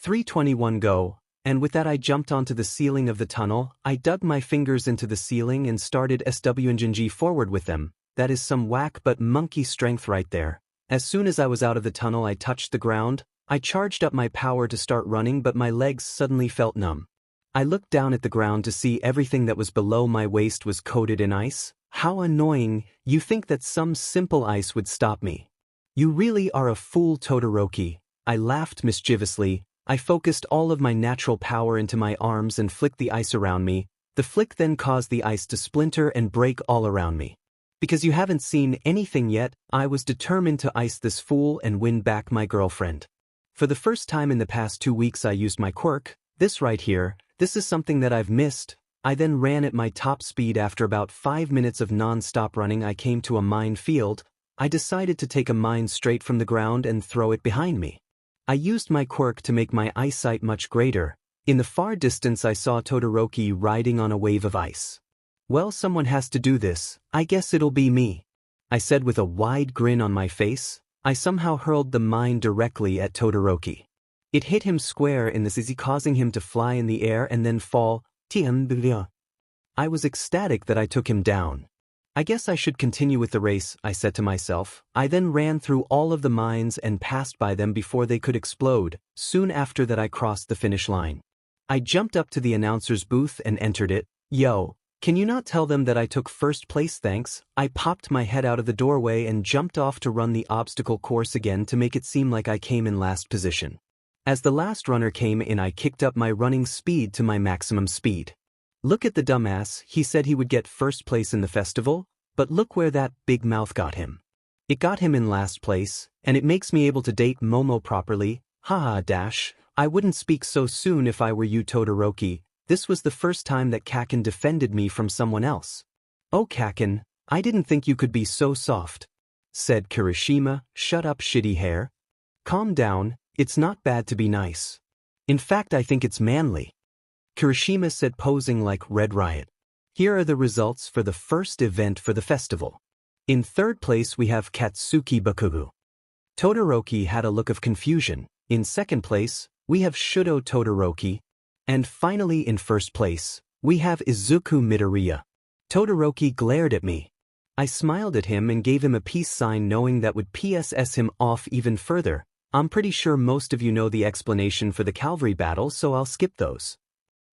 3:21 go, and with that I jumped onto the ceiling of the tunnel. I dug my fingers into the ceiling and started 𝗧𝗵𝗃𝗃 forward with them. That is some whack but monkey strength right there. As soon as I was out of the tunnel I touched the ground. I charged up my power to start running but my legs suddenly felt numb. I looked down at the ground to see everything that was below my waist was coated in ice. How annoying, you think that some simple ice would stop me. You really are a fool, Todoroki. I laughed mischievously. I focused all of my natural power into my arms and flicked the ice around me. The flick then caused the ice to splinter and break all around me. Because you haven't seen anything yet, I was determined to ice this fool and win back my girlfriend. For the first time in the past 2 weeks I used my quirk, this right here. This is something that I've missed. I then ran at my top speed. After about 5 minutes of non-stop running I came to a mine field. I decided to take a mine straight from the ground and throw it behind me. I used my quirk to make my eyesight much greater. In the far distance I saw Todoroki riding on a wave of ice. Well, someone has to do this. I guess it'll be me, I said with a wide grin on my face. I somehow hurled the mine directly at Todoroki. It hit him square in the sisi, causing him to fly in the air and then fall. I was ecstatic that I took him down. I guess I should continue with the race, I said to myself. I then ran through all of the mines and passed by them before they could explode. Soon after that I crossed the finish line. I jumped up to the announcer's booth and entered it. Yo, can you not tell them that I took first place, thanks? I popped my head out of the doorway and jumped off to run the obstacle course again to make it seem like I came in last position. As the last runner came in I kicked up my running speed to my maximum speed. Look at the dumbass, he said he would get first place in the festival, but look where that big mouth got him. It got him in last place, and it makes me able to date Momo properly. Haha dash, I wouldn't speak so soon if I were you, Todoroki. This was the first time that Kaken defended me from someone else. "Oh Kaken, I didn't think you could be so soft," said Kirishima. "Shut up, shitty hair. Calm down, it's not bad to be nice. In fact, I think it's manly," Kirishima said, posing like Red Riot. Here are the results for the first event for the festival. In third place we have Katsuki Bakugo. Todoroki had a look of confusion. In second place, we have Shudo Todoroki. And finally in first place, we have Izuku Midoriya. Todoroki glared at me. I smiled at him and gave him a peace sign, knowing that would PSS him off even further. I'm pretty sure most of you know the explanation for the cavalry battle, so I'll skip those.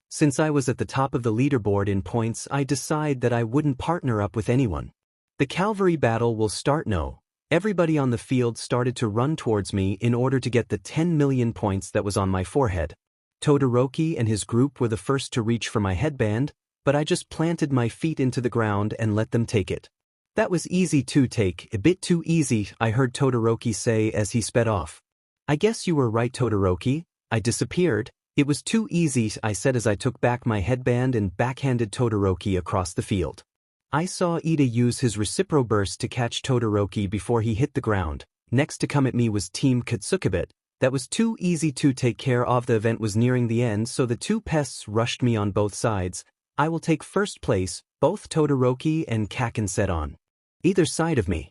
Since I was at the top of the leaderboard in points, I decided that I wouldn't partner up with anyone. The cavalry battle will start now. Everybody on the field started to run towards me in order to get the 10 million points that was on my forehead. Todoroki and his group were the first to reach for my headband, but I just planted my feet into the ground and let them take it. "That was easy to take, a bit too easy," I heard Todoroki say as he sped off. "I guess you were right, Todoroki." I disappeared. "It was too easy," I said as I took back my headband and backhanded Todoroki across the field. I saw Iida use his reciprocal burst to catch Todoroki before he hit the ground. Next to come at me was Team 𝗧𝗵𝗵𝗺. That was too easy to take care of. The event was nearing the end, so the two pests rushed me on both sides. "I will take first place," both Todoroki and Kaken said on either side of me.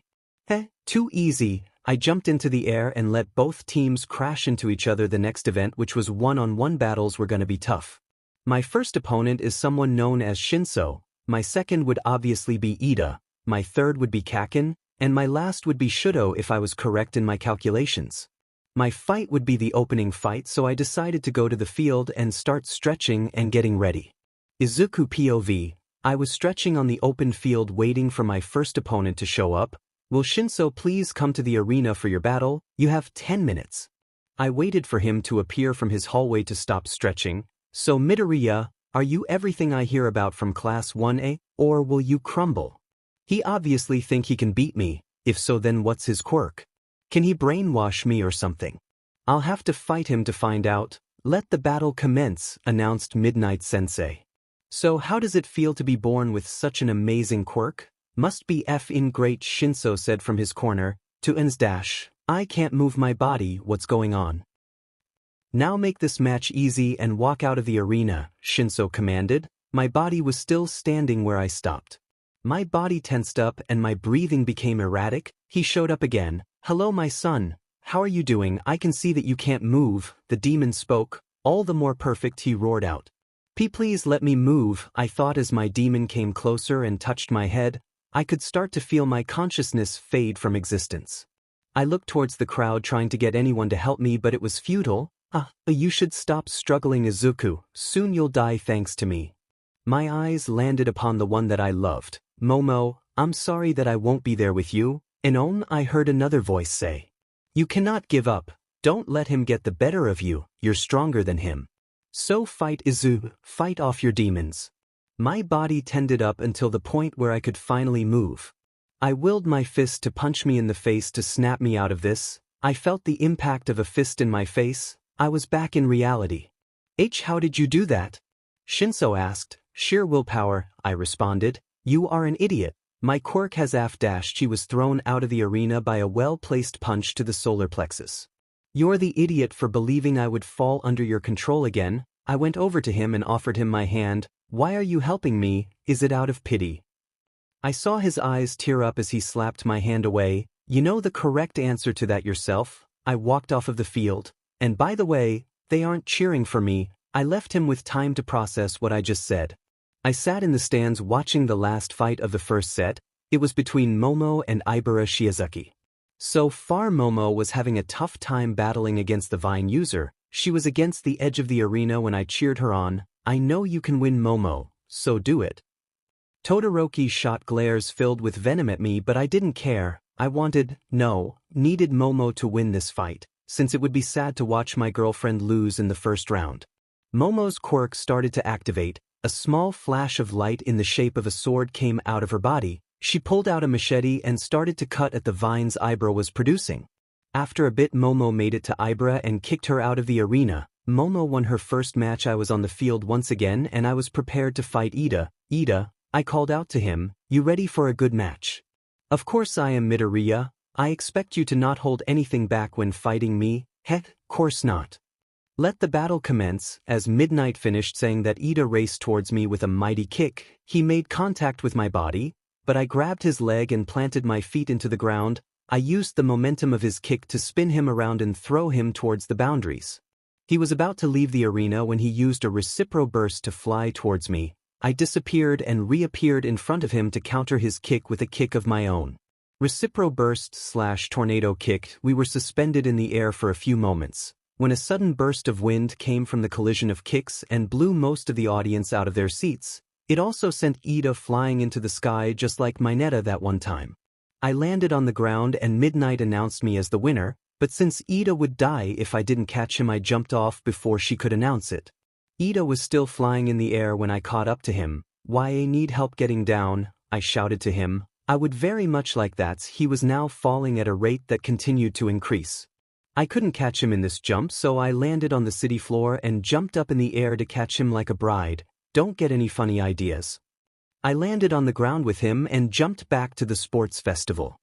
Too easy." I jumped into the air and let both teams crash into each other. The next event, which was one-on-one battles, were gonna be tough. My first opponent is someone known as 𝗫𝗪. My second would obviously be Iida. My third would be Kaken, and my last would be Shudo if I was correct in my calculations. My fight would be the opening fight, so I decided to go to the field and start stretching and getting ready. Izuku POV. I was stretching on the open field waiting for my first opponent to show up. "Will 𝗫𝗪 please come to the arena for your battle? You have 10 minutes. I waited for him to appear from his hallway to stop stretching. "So Midoriya, are you everything I hear about from Class 1A, or will you crumble? He obviously think he can beat me. If so, then what's his quirk? Can he brainwash me or something? I'll have to fight him to find out." "Let the battle commence," announced Midnight Sensei. "So how does it feel to be born with such an amazing quirk?" "Must be effing great," 𝗫𝗪 said from his corner. To ends dash. "I can't move my body, what's going on?" "Now make this match easy and walk out of the arena," 𝗫𝗪 commanded. My body was still standing where I stopped. My body tensed up and my breathing became erratic. He showed up again. "Hello my son, how are you doing? I can see that you can't move." The demon spoke. "All the more perfect," he roared out. Please let me move," I thought as my demon came closer and touched my head. I could start to feel my consciousness fade from existence. I looked towards the crowd trying to get anyone to help me, but it was futile. You should stop struggling, Izuku. Soon you'll die thanks to me." My eyes landed upon the one that I loved. "Momo, I'm sorry that I won't be there with you." "Inon," I heard another voice say. "You cannot give up. Don't let him get the better of you. You're stronger than him. So fight, Izuku. Fight off your demons." My body tended up until the point where I could finally move. I willed my fist to punch me in the face to snap me out of this. I felt the impact of a fist in my face. I was back in reality. "How did you do that?" 𝗫𝗪 asked. "Sheer willpower," I responded. "You are an idiot. My quirk has 𝗳𝗧𝗏. She was thrown out of the arena by a well-placed punch to the solar plexus. "You're the idiot for believing I would fall under your control again." I went over to him and offered him my hand. "Why are you helping me? Is it out of pity?" I saw his eyes tear up as he slapped my hand away. "You know the correct answer to that yourself." I walked off of the field. "And by the way, they aren't cheering for me." I left him with time to process what I just said. I sat in the stands watching the last fight of the first set. It was between Momo and Ibara Shizuki. So far Momo was having a tough time battling against the Vine user. She was against the edge of the arena when I cheered her on. "I know you can win, Momo, so do it." Todoroki shot glares filled with venom at me, but I didn't care. I needed Momo to win this fight, since it would be sad to watch my girlfriend lose in the first round. Momo's quirk started to activate. A small flash of light in the shape of a sword came out of her body. She pulled out a machete and started to cut at the vines Ibara was producing. After a bit, Momo made it to Ibara and kicked her out of the arena. Momo won her first match. I was on the field once again and I was prepared to fight Iida. "Iida, I called out to him, "You ready for a good match?" "Of course I am, Midoriya. I expect you to not hold anything back when fighting me." Course not." "Let the battle commence." As Midnight finished saying that, Iida raced towards me with a mighty kick. He made contact with my body, but I grabbed his leg and planted my feet into the ground. I used the momentum of his kick to spin him around and throw him towards the boundaries. He was about to leave the arena when he used a 𝗧𝗵𝗲 burst to fly towards me. I disappeared and reappeared in front of him to counter his kick with a kick of my own. 𝗧𝗵𝗲 burst/tornado kick. We were suspended in the air for a few moments, when a sudden burst of wind came from the collision of kicks and blew most of the audience out of their seats. It also sent Iida flying into the sky just like 𝗵𝗃𝗏 that one time. I landed on the ground and Midnight announced me as the winner, but since Iida would die if I didn't catch him, I jumped off before she could announce it. Iida was still flying in the air when I caught up to him. "I need help getting down," I shouted to him. I would very much like that. He was now falling at a rate that continued to increase. I couldn't catch him in this jump, so I landed on the city floor and jumped up in the air to catch him like a bride. Don't get any funny ideas. I landed on the ground with him and jumped back to the sports festival.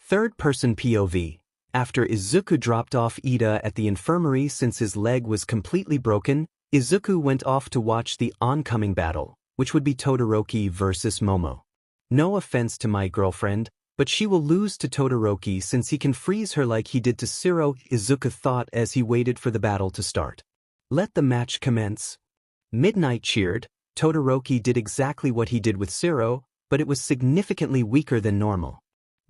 Third-person POV. After Izuku dropped off Iida at the infirmary since his leg was completely broken, Izuku went off to watch the oncoming battle, which would be Todoroki versus Momo. No offense to my girlfriend, but she will lose to Todoroki since he can freeze her like he did to 𝗧𝗏, Izuku thought as he waited for the battle to start. "Let the match commence." Midnight cheered. Todoroki did exactly what he did with 𝗧𝗏, but it was significantly weaker than normal.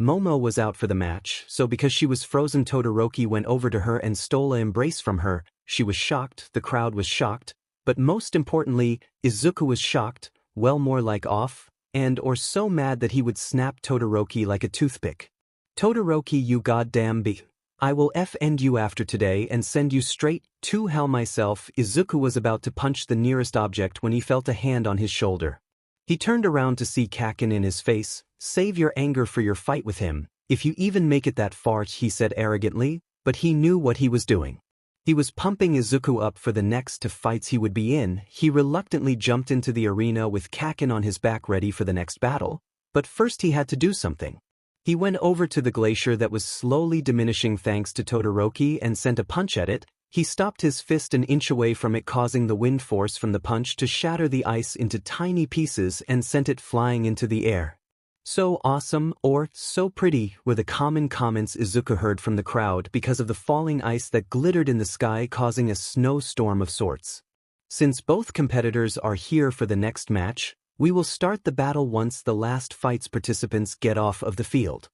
Momo was out for the match, so because she was frozen, Todoroki went over to her and stole an embrace from her. She was shocked, the crowd was shocked, but most importantly, Izuku was shocked, well, more like off, or so mad that he would snap Todoroki like a toothpick. "Todoroki, you goddamn I will end you after today and send you straight to hell myself." Izuku was about to punch the nearest object when he felt a hand on his shoulder. He turned around to see Kakin in his face. "Save your anger for your fight with him, if you even make it that far," he said arrogantly, but he knew what he was doing. He was pumping Izuku up for the next 2 fights he would be in. He reluctantly jumped into the arena with Kakin on his back ready for the next battle, but first he had to do something. He went over to the glacier that was slowly diminishing thanks to Todoroki and sent a punch at it. He stopped his fist an inch away from it, causing the wind force from the punch to shatter the ice into tiny pieces and sent it flying into the air. "So awesome," or "so pretty," were the common comments Izuku heard from the crowd because of the falling ice that glittered in the sky, causing a snowstorm of sorts. Since both competitors are here for the next match, we will start the battle once the last fight's participants get off of the field.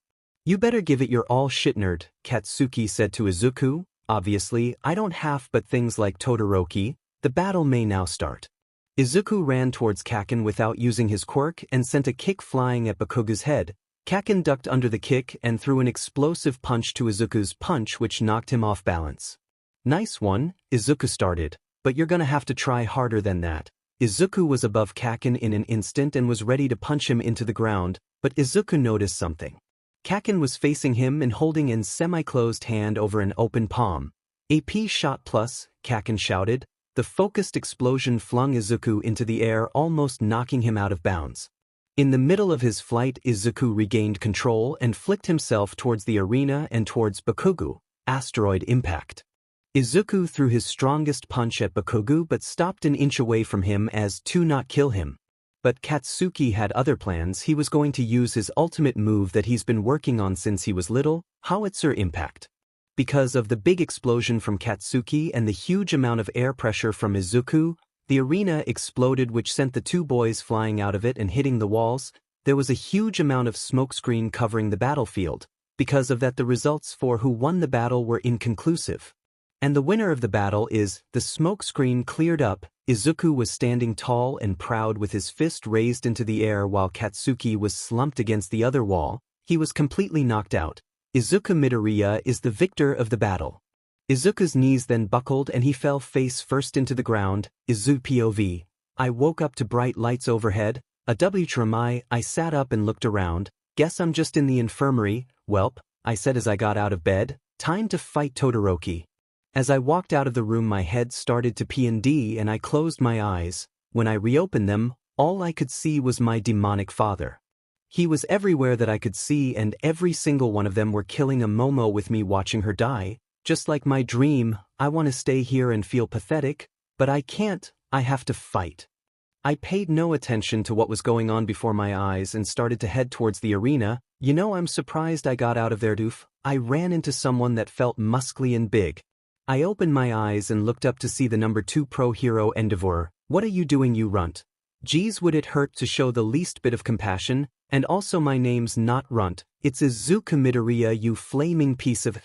"You better give it your all, shit nerd," Katsuki said to Izuku. "Obviously, I don't have but things like Todoroki. The battle may now start." Izuku ran towards Kakin without using his quirk and sent a kick flying at Bakuga's head. Kakin ducked under the kick and threw an explosive punch to Izuku's punch, which knocked him off balance. "Nice one," Izuku started, "but you're gonna have to try harder than that." Izuku was above Kakin in an instant and was ready to punch him into the ground, but Izuku noticed something. Kakin was facing him and holding a semi-closed hand over an open palm. "AP shot plus," Kakin shouted. The focused explosion flung Izuku into the air, almost knocking him out of bounds. In the middle of his flight, Izuku regained control and flicked himself towards the arena and towards Bakugo. Asteroid impact. Izuku threw his strongest punch at Bakugo but stopped an inch away from him as to not kill him. But Katsuki had other plans. He was going to use his ultimate move that he's been working on since he was little, howitzer impact. Because of the big explosion from Katsuki and the huge amount of air pressure from Izuku, the arena exploded, which sent the 2 boys flying out of it and hitting the walls. There was a huge amount of smokescreen covering the battlefield. Because of that, the results for who won the battle were inconclusive. And the winner of the battle is, the smokescreen cleared up. Izuku was standing tall and proud with his fist raised into the air while Katsuki was slumped against the other wall. He was completely knocked out. Izuku Midoriya is the victor of the battle. Izuku's knees then buckled and he fell face first into the ground. Izu POV. I woke up to bright lights overhead. A 𝗬𝗏𝗏. I sat up and looked around. "Guess I'm just in the infirmary. Welp," I said as I got out of bed. "Time to fight Todoroki." As I walked out of the room, my head started to P&D and I closed my eyes. When I reopened them, All I could see was my demonic father. He was everywhere that I could see, and every single one of them were killing 𝗵𝗃 with me watching her die. Just like my dream, I want to stay here and feel pathetic, but I can't, I have to fight. I paid no attention to what was going on before my eyes and started to head towards the arena. You know, I'm surprised I got out of there. I ran into someone that felt muscly and big. I opened my eyes and looked up to see the number 2 pro hero 𝗵𝗃. What are you doing, you runt? Geez, would it hurt to show the least bit of compassion? And also, my name's not runt, it's 𝗧𝗵𝗵𝗲, you flaming piece of...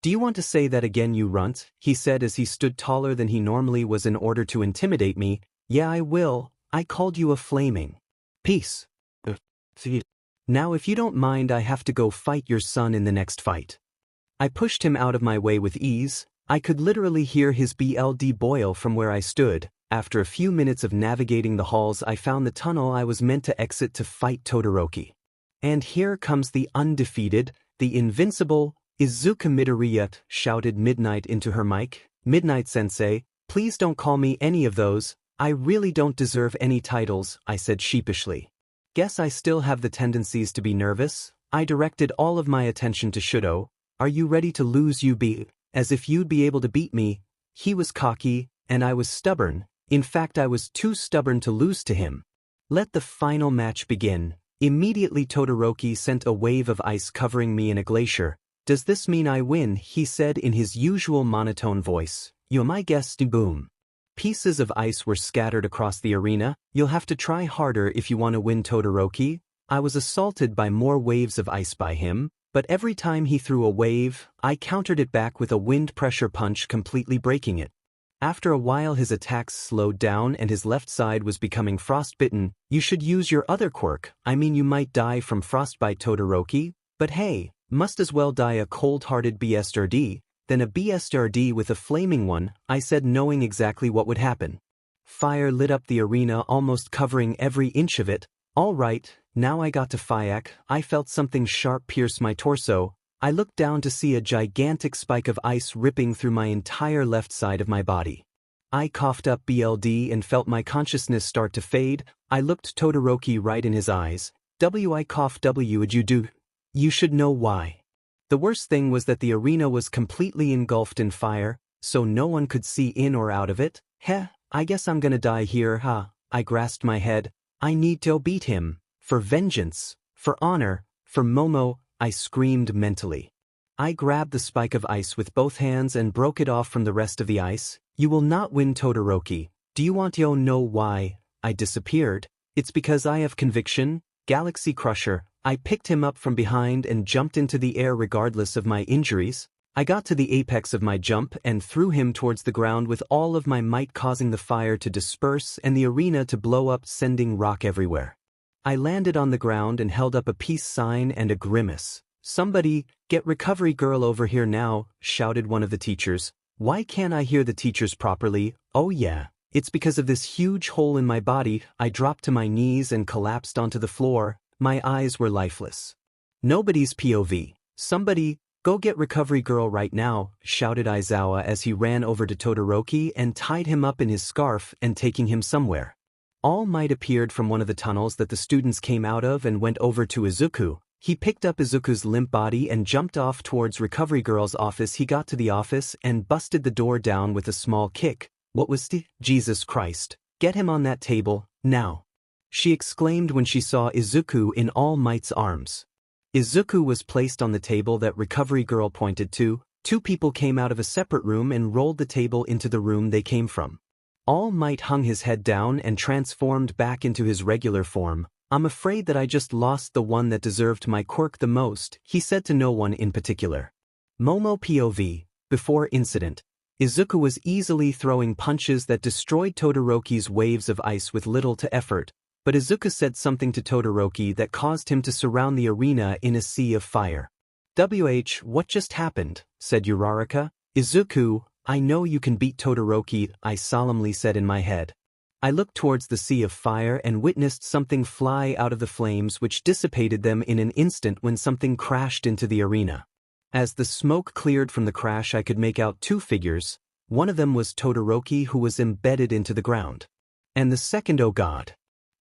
Do you want to say that again, you runt? He said as he stood taller than he normally was in order to intimidate me. Yeah, I will. I called you a flaming piece. Now if you don't mind, I have to go fight your son in the next fight. I pushed him out of my way with ease. I could literally hear his blood boil from where I stood. After a few minutes of navigating the halls, I found the tunnel I was meant to exit to fight Todoroki. And here comes the undefeated, the invincible, 𝗧𝗵𝗵𝗲, shouted Midnight into her mic. Midnight-sensei, please don't call me any of those. I really don't deserve any titles, I said sheepishly. Guess I still have the tendencies to be nervous. I directed all of my attention to Shudo. Are you ready to lose, you be? As if you'd be able to beat me. He was cocky, and I was stubborn. In fact, I was too stubborn to lose to him. Let the final match begin. Immediately Todoroki sent a wave of ice covering me in a glacier. Does this mean I win? He said in his usual monotone voice. You're my guest, boom. Pieces of ice were scattered across the arena. You'll have to try harder if you want to win, Todoroki. I was assaulted by more waves of ice by him, but every time he threw a wave, I countered it back with a wind pressure punch, completely breaking it. After a while his attacks slowed down and his left side was becoming frostbitten. You should use your other quirk. I mean, you might die from frostbite, Todoroki, but hey, must as well die a cold-hearted 𝗬𝗧𝗟𝗃 than a 𝗬𝗧𝗟𝗃 with a flaming one, I said, knowing exactly what would happen. Fire lit up the arena, almost covering every inch of it. All right, now I got to 𝗧𝗏𝗃. I felt something sharp pierce my torso. I looked down to see a gigantic spike of ice ripping through my entire left side of my body. I coughed up blood and felt my consciousness start to fade. I looked Todoroki right in his eyes. I coughed, would you do? You should know why. The worst thing was that the arena was completely engulfed in fire, so no one could see in or out of it. Heh, I guess I'm gonna die here, huh? I grasped my head. I need to beat him. For vengeance. For honor. For Momo, I screamed mentally. I grabbed the spike of ice with both hands and broke it off from the rest of the ice. You will not win, Todoroki. Do you want to know why? I disappeared. It's because I have conviction. Galaxy Crusher. I picked him up from behind and jumped into the air regardless of my injuries. I got to the apex of my jump and threw him towards the ground with all of my might, causing the fire to disperse and the arena to blow up, sending rock everywhere. I landed on the ground and held up a peace sign and a grimace. Somebody, get Recovery Girl over here now, shouted one of the teachers. Why can't I hear the teachers properly? Oh yeah, it's because of this huge hole in my body. I dropped to my knees and collapsed onto the floor. My eyes were lifeless. Nobody's POV. Somebody, go get Recovery Girl right now, shouted Izawa as he ran over to Todoroki and tied him up in his scarf and taking him somewhere. All Might appeared from one of the tunnels that the students came out of and went over to Izuku. He picked up Izuku's limp body and jumped off towards Recovery Girl's office. He got to the office and busted the door down with a small kick. What was the... Jesus Christ. Get him on that table, now. She exclaimed when she saw Izuku in All Might's arms. Izuku was placed on the table that Recovery Girl pointed to. Two people came out of a separate room and rolled the table into the room they came from. All Might hung his head down and transformed back into his regular form. I'm afraid that I just lost the one that deserved my quirk the most, he said to no one in particular. Momo POV. Before incident, Izuku was easily throwing punches that destroyed Todoroki's waves of ice with little to effort. But Izuku said something to Todoroki that caused him to surround the arena in a sea of fire. What just happened? Said Uraraka. Izuku, I know you can beat Todoroki, I solemnly said in my head. I looked towards the sea of fire and witnessed something fly out of the flames, which dissipated them in an instant when something crashed into the arena. As the smoke cleared from the crash, I could make out two figures. One of them was Todoroki, who was embedded into the ground. And the second, oh God.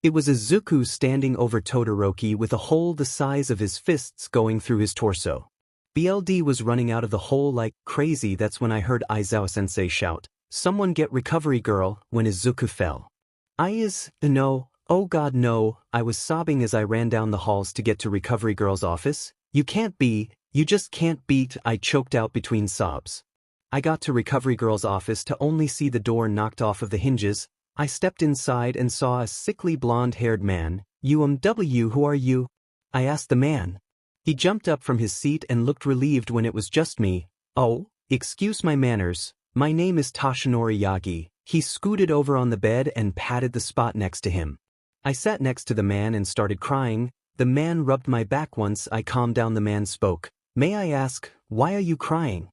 It was Izuku standing over Todoroki with a hole the size of his fists going through his torso. BLD was running out of the hole like crazy. That's when I heard Aizawa-sensei shout, "Someone get recovery girl," when Izuku fell. No, oh god no, I was sobbing as I ran down the halls to get to recovery girl's office. You just can't beat, I choked out between sobs. I got to recovery girl's office to only see the door knocked off of the hinges. I stepped inside and saw a sickly blonde-haired man. 𝗵𝗃, who are you? I asked the man. He jumped up from his seat and looked relieved when it was just me. Oh, excuse my manners, my name is Toshinori Yagi. He scooted over on the bed and patted the spot next to him. I sat next to the man and started crying. The man rubbed my back. Once I calmed down, the man spoke. May I ask, why are you crying?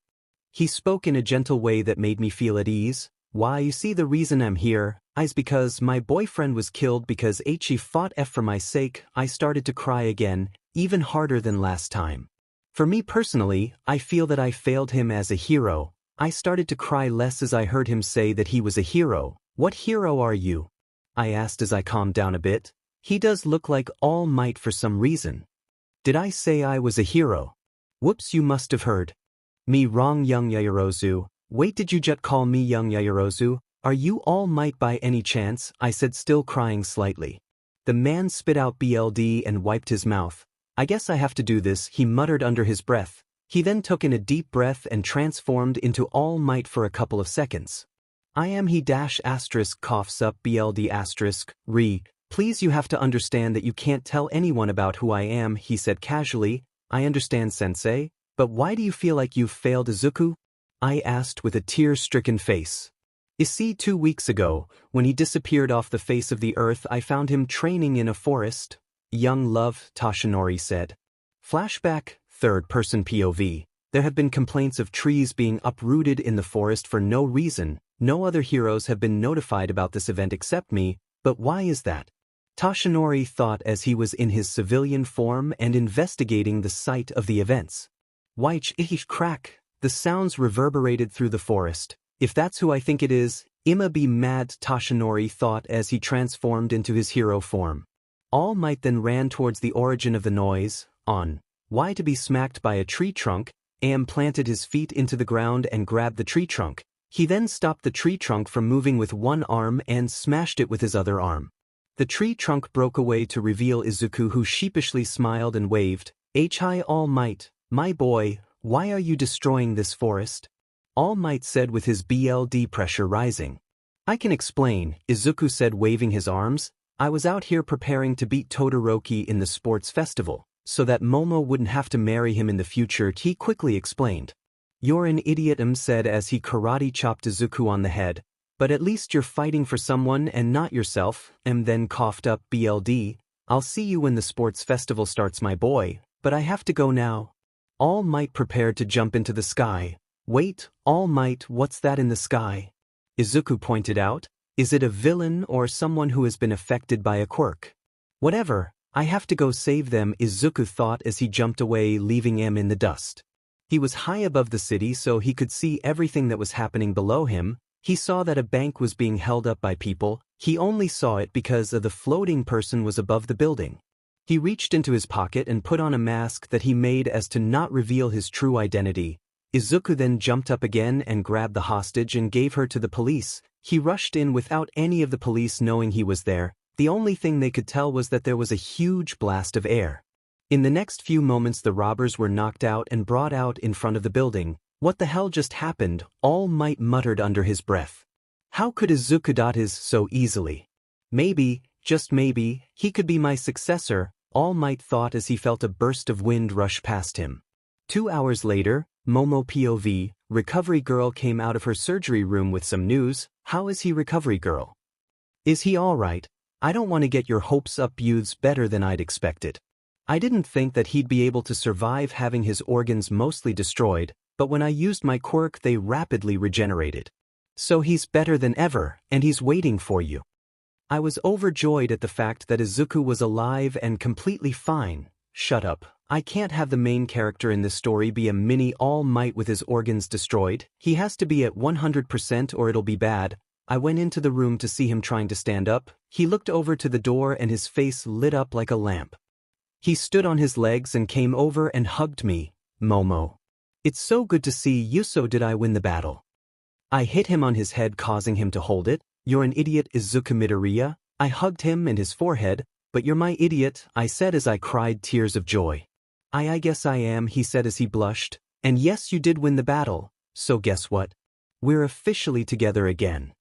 He spoke in a gentle way that made me feel at ease. Why, you see, the reason I'm here is because my boyfriend was killed because 𝗧𝗵𝗃 fought for my sake. I started to cry again, even harder than last time. For me personally, I feel that I failed him as a hero. I started to cry less as I heard him say that he was a hero. What hero are you? I asked as I calmed down a bit. He does look like All Might for some reason. Did I say I was a hero? Whoops, you must have heard. Me wrong, young Yaoyorozu. Wait, did you just call me young Yaoyorozu? Are you All Might by any chance? I said, still crying slightly. The man spit out BLD and wiped his mouth. I guess I have to do this, he muttered under his breath. He then took in a deep breath and transformed into All Might for a couple of seconds. I am he ** coughs up BLD *. Please, you have to understand that you can't tell anyone about who I am, he said casually. I understand, sensei, but why do you feel like you've failed Izuku? I asked with a tear-stricken face. You see, 2 weeks ago, when he disappeared off the face of the earth, I found him training in a forest. Young love, Toshinori said. Flashback, third-person POV. There have been complaints of trees being uprooted in the forest for no reason. No other heroes have been notified about this event except me, but why is that? Toshinori thought as he was in his civilian form and investigating the site of the events. Which crack, the sounds reverberated through the forest. If that's who I think it is, I'ma be mad, Toshinori thought as he transformed into his hero form. All Might then ran towards the origin of the noise, on. Why to be smacked by a tree trunk, planted his feet into the ground and grabbed the tree trunk. He then stopped the tree trunk from moving with one arm and smashed it with his other arm. The tree trunk broke away to reveal Izuku, who sheepishly smiled and waved. Hi, All Might, my boy, why are you destroying this forest? All Might said with his BLD pressure rising. I can explain, Izuku said, waving his arms. I was out here preparing to beat Todoroki in the sports festival, so that Momo wouldn't have to marry him in the future, he quickly explained. You're an idiot, said as he karate chopped Izuku on the head. But at least you're fighting for someone and not yourself, then coughed up BLD. I'll see you when the sports festival starts, my boy, but I have to go now. All Might prepared to jump into the sky. Wait, All Might, what's that in the sky? Izuku pointed out. Is it a villain or someone who has been affected by a quirk? Whatever, I have to go save them, Izuku thought as he jumped away, leaving him in the dust. He was high above the city so he could see everything that was happening below him. He saw that a bank was being held up by people. He only saw it because the floating person was above the building. He reached into his pocket and put on a mask that he made as to not reveal his true identity. Izuku then jumped up again and grabbed the hostage and gave her to the police. He rushed in without any of the police knowing he was there. The only thing they could tell was that there was a huge blast of air. In the next few moments, the robbers were knocked out and brought out in front of the building. What the hell just happened? All Might muttered under his breath. How could Izuku do this so easily? Maybe, just maybe, he could be my successor, All Might thought as he felt a burst of wind rush past him. 2 hours later, Momo POV, Recovery Girl came out of her surgery room with some news. How is he, Recovery Girl? Is he alright? I don't want to get your hopes up, 𝗧𝗵𝗃 better than I'd expected. I didn't think that he'd be able to survive having his organs mostly destroyed, but when I used my quirk they rapidly regenerated. So he's better than ever, and he's waiting for you. I was overjoyed at the fact that Izuku was alive and completely fine. Shut up. I can't have the main character in this story be a mini All Might with his organs destroyed. He has to be at 100% or it'll be bad. I went into the room to see him trying to stand up. He looked over to the door and his face lit up like a lamp. He stood on his legs and came over and hugged me. Momo. It's so good to see you. So did I win the battle? I hit him on his head, causing him to hold it. You're an idiot, 𝗧𝗵𝗲𝗵𝗃. I hugged him and his forehead. But you're my idiot, I said as I cried tears of joy. I guess I am, he said as he blushed. And yes, you did win the battle. So guess what? We're officially together again.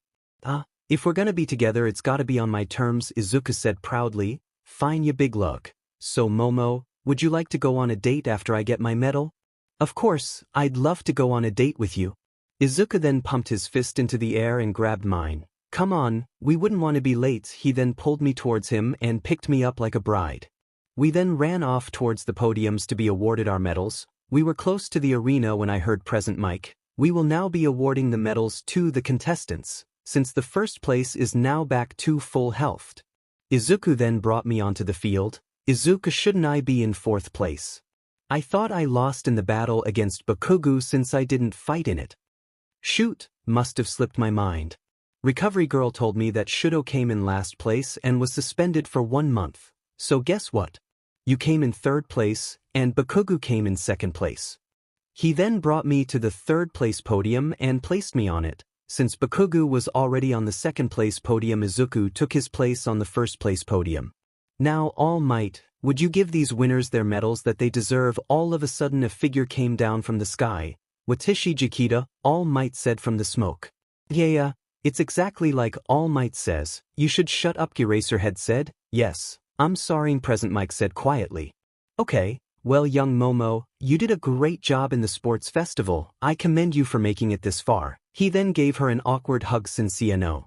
If we're gonna be together, it's gotta be on my terms, Izuku said proudly. Fine, you big lug. So Momo, would you like to go on a date after I get my medal? Of course, I'd love to go on a date with you. Izuku then pumped his fist into the air and grabbed mine. Come on, we wouldn't want to be late. He then pulled me towards him and picked me up like a bride. We then ran off towards the podiums to be awarded our medals. We were close to the arena when I heard Present Mic. We will now be awarding the medals to the contestants, since the first place is now back to full health. Izuku then brought me onto the field. Izuku, shouldn't I be in fourth place? I thought I lost in the battle against Bakugo since I didn't fight in it. Shoot, must have slipped my mind. Recovery girl told me that 𝗧𝗍𝗪 came in last place and was suspended for 1 month. So guess what? You came in third place, and Bakugo came in second place. He then brought me to the third place podium and placed me on it. Since Bakugo was already on the second place podium, Izuku took his place on the first place podium. Now, All Might, would you give these winners their medals that they deserve? All of a sudden a figure came down from the sky. Watashi Jikita, All Might said from the smoke. Yeah, it's exactly like All Might says. You should shut up, 𝗧𝗓𝗃 said. Yes, I'm sorry, Present Mic said quietly. Okay, well young Momo, you did a great job in the sports festival. I commend you for making it this far. He then gave her an awkward hug 𝗓𝗍𝗪.